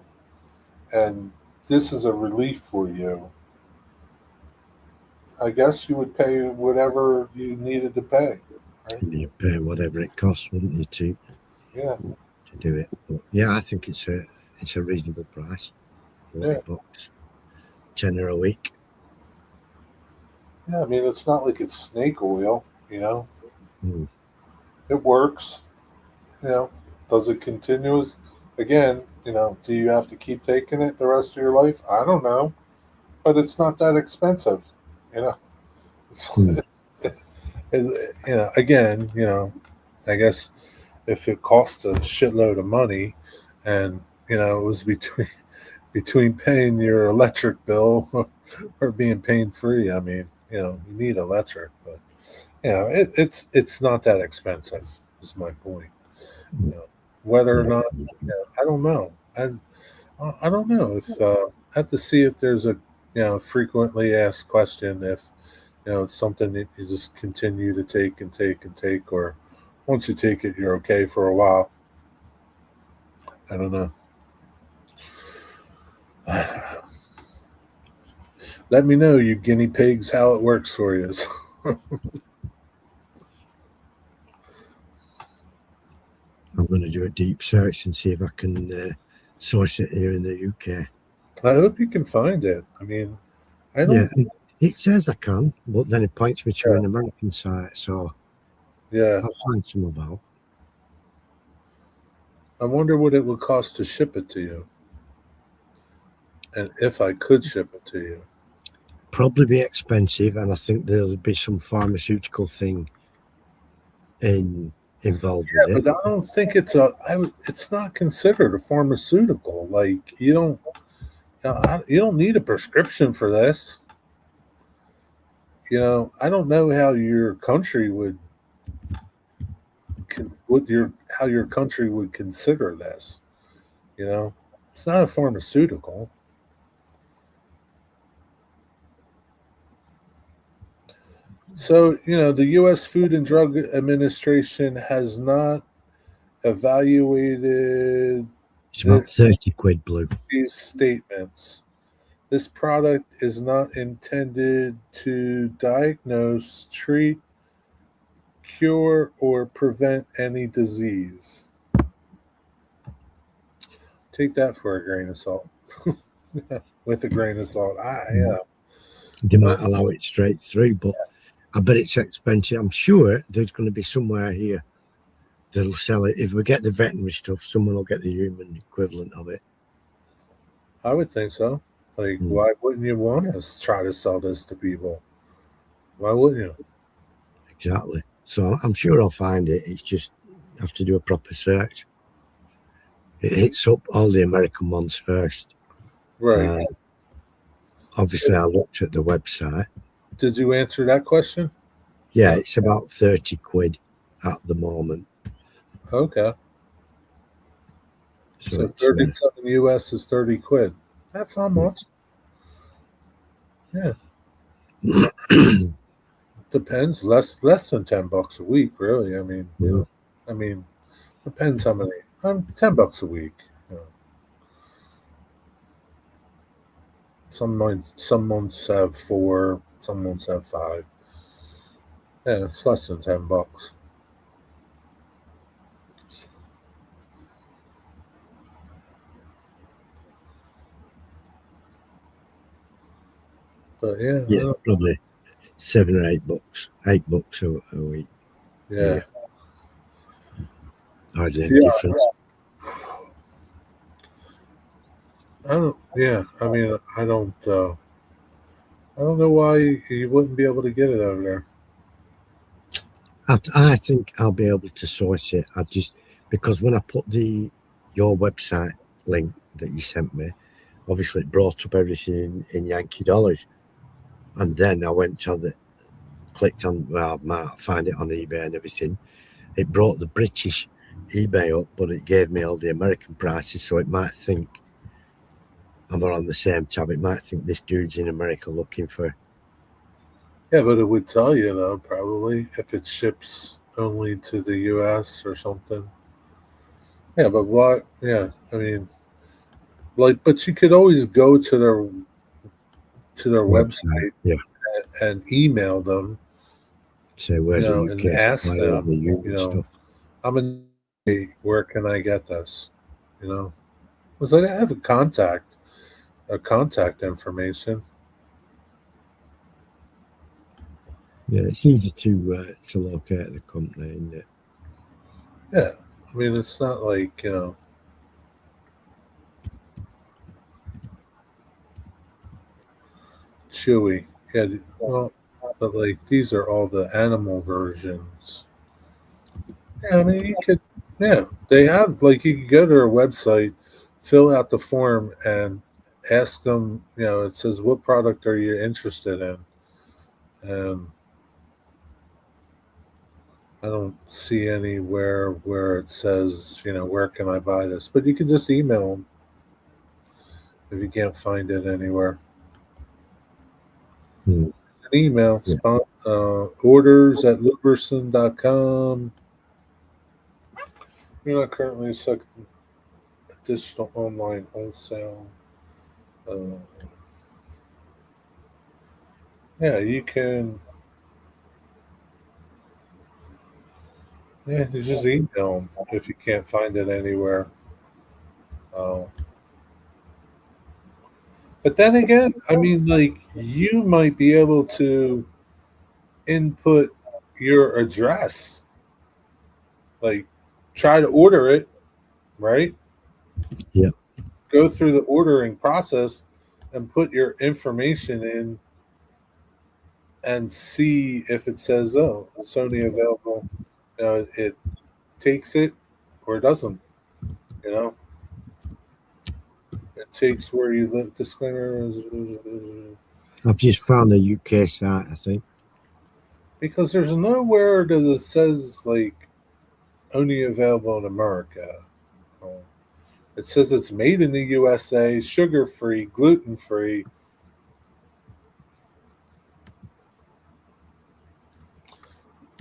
and this is a relief for you, I guess you would pay whatever you needed to pay, right? You pay whatever it costs, wouldn't you, Yeah, to do it? But yeah, I think it's a reasonable price. yeah, $40, tenner a week. yeah. I mean, it's not like it's snake oil. Mm. It works. You know, does it continuous? Again, do you have to keep taking it the rest of your life? I don't know, but it's not that expensive. You know, it's, Mm. again, I guess if it cost a shitload of money, and it was between paying your electric bill or being pain free. I mean, you need electric, but it's not that expensive. Is my point. You know, whether or not, I don't know. I don't know if I have to see if there's a frequently asked question if it's something that you just continue to take and take and take, or once you take it, you're okay for a while. I don't know. Let me know, you guinea pigs, how it works for you. I'm going to do a deep search and see if I can source it here in the UK. I hope you can find it. I mean, I Yeah, don't. it says I can, but then it points me to Yeah, an American site, so yeah. I'll find some about. I wonder what it would cost to ship it to you, and if I could ship it to you. Probably be expensive, and I think there'll be some pharmaceutical thing involved with Yeah, it. but I don't think it's not considered a pharmaceutical. Like you don't need a prescription for this. I don't know how your country how your country would consider this. It's not a pharmaceutical. So, the U.S. Food and Drug Administration has not evaluated It's about this, 30 quid, Blue. these statements. This product is not intended to diagnose, treat, cure, or prevent any disease. Take that for a grain of salt. With a grain of salt. Yeah. They might allow it straight through, but I bet it's expensive. I'm sure there's going to be somewhere here that'll sell it. If we get the veterinary stuff, someone will get the human equivalent of it. I would think so. Like, why wouldn't you want to try to sell this to people? Why wouldn't you? Exactly. So I'm sure I'll find it. It's just I have to do a proper search. It hits up all the American ones first. Right. Obviously, I looked at the website. Did you answer that question? Yeah, it's about 30 quid at the moment. Okay. So 37 US is 30 quid. That's not much. Yeah. Depends. Less than $10 a week, really. I mean, depends how many. $10 a week. Some months have 4, some months have 5. Yeah, it's less than $10. But yeah, Yeah, probably $7 or $8. $8 a week. yeah. Hardly any difference. I don't. Yeah, I mean, I don't. I don't know why you wouldn't be able to get it over there. I think I'll be able to source it. I just because when I put your website link that you sent me, obviously it brought up everything in Yankee dollars, and then I went on clicked on, well, I might find it on eBay and everything. It brought the British eBay up, but it gave me all the American prices, so it might think I'm on the same tab. It might think this dude's in America looking for. Yeah, but it would tell you though, probably if it ships only to the U.S. or something. Yeah, but what? Yeah, I mean, like, but you could always go to their website Yeah, and email them, say where's the and UK ask supplier of the them, Union stuff. I'm in. Where can I get this? Because they have a contact information. Yeah, it's easy to locate the company, isn't it? Yeah, I mean, it's not like Chewy. Yeah, well, but like these are all the animal versions. Yeah, I mean, you could. Yeah, they have like you could go to their website, fill out the form, and ask them. It says what product are you interested in, and I don't see anywhere where it says where can I buy this, but you can just email them if you can't find it anywhere. Hmm. An email, Yeah. orders at luberson.com. You're not currently accepting additional online wholesale. Uh, yeah, you can. Yeah, you just email them if you can't find it anywhere. Uh, but then again, I mean, like you might be able to input your address, like try to order it, right? Yeah. Go through the ordering process and put your information in and see if it says, "Oh, it's only available." It takes it or it doesn't. You know, it takes where you live. Disclaimer, I've just found a UK site, I think. because there's nowhere that it says like only available in America. It says it's made in the USA, sugar free, gluten free.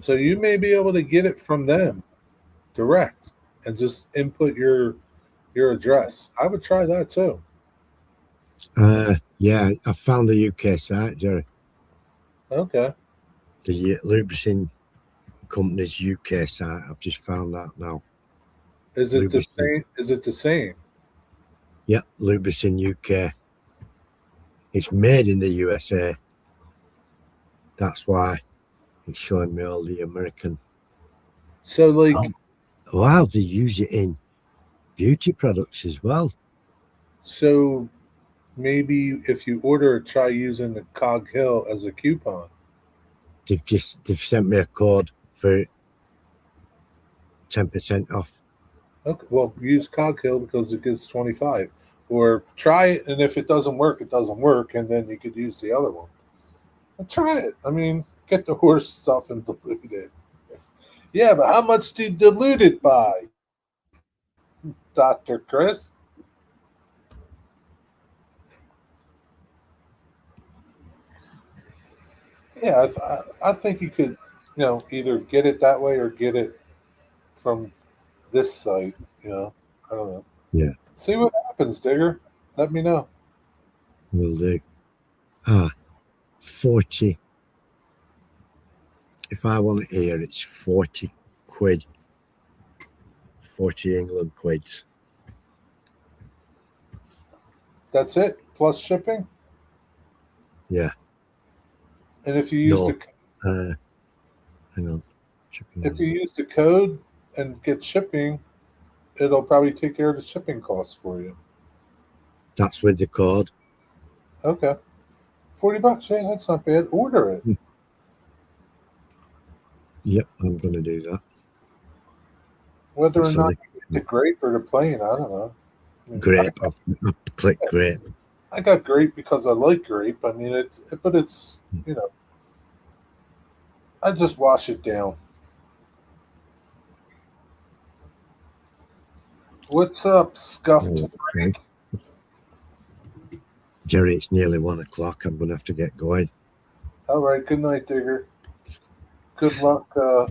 So you may be able to get it from them direct and just input your address. I would try that too. Yeah, I found the UK site, Jerry. Okay. The Lubricin Company's UK site. I've just found that now. Is it the Lubricin. same? Is it the same? Yeah, Lubricin UK. It's made in the USA. That's why it's showing me all the American. So like, Wow, they use it in beauty products as well. so maybe if you order, try using the Cog Hill as a coupon. They've sent me a code for 10% off. Okay. Well, use Cog Hill because it gives 25. Or try it, and if it doesn't work, it doesn't work, and then you could use the other one. But try it. I mean, get the horse stuff and dilute it. Yeah, but how much do you dilute it by, Dr. Chris? Yeah, I think you could, either get it that way or get it from this site. I don't know. Yeah. See what happens, Digger. Let me know. Will do. 40. If I want it here, it's 40 quid. 40 England quids. That's it, plus shipping. Yeah. And if you use No. the Hang on. Shipping. if you use the code and get shipping, it'll probably take care of the shipping costs for you. That's with the code. Okay. $40. Yeah, that's not bad. Order it. Yep, I'm going to do that. Whether or So not the grape or the plain, I don't know. Grape. I've clicked grape. I got grape because I like grape. I mean, but it's, you know, I just wash it down. What's up, Scuffed? Oh, okay. Jerry, it's nearly 1 o'clock. I'm going to have to get going. All right. Good night, Digger. Good luck. I'll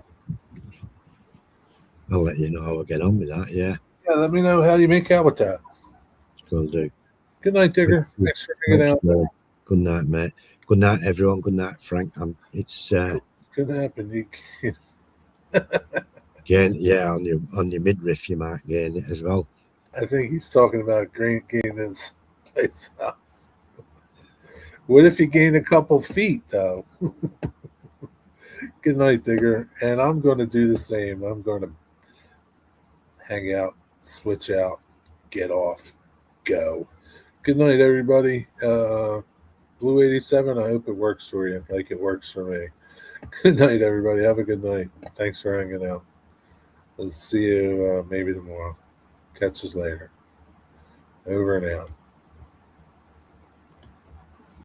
let you know how I get on with that. Yeah, Let me know how you make out with that. will do. Good night, Digger. Thanks for hanging out. Good night, mate. Good night, everyone. Good night, Frank. It's Good happen. again, yeah, on your midriff, you might gain it as well. I think he's talking about gaining his place house. What if you gain a couple feet, though? Good night, Digger. And I'm going to do the same. I'm going to hang out, switch out, get off, go. Good night, everybody. Blue 87, I hope it works for you like it works for me. Good night, everybody. Have a good night. Thanks for hanging out. We'll see you maybe tomorrow. Catch us later. Over and out.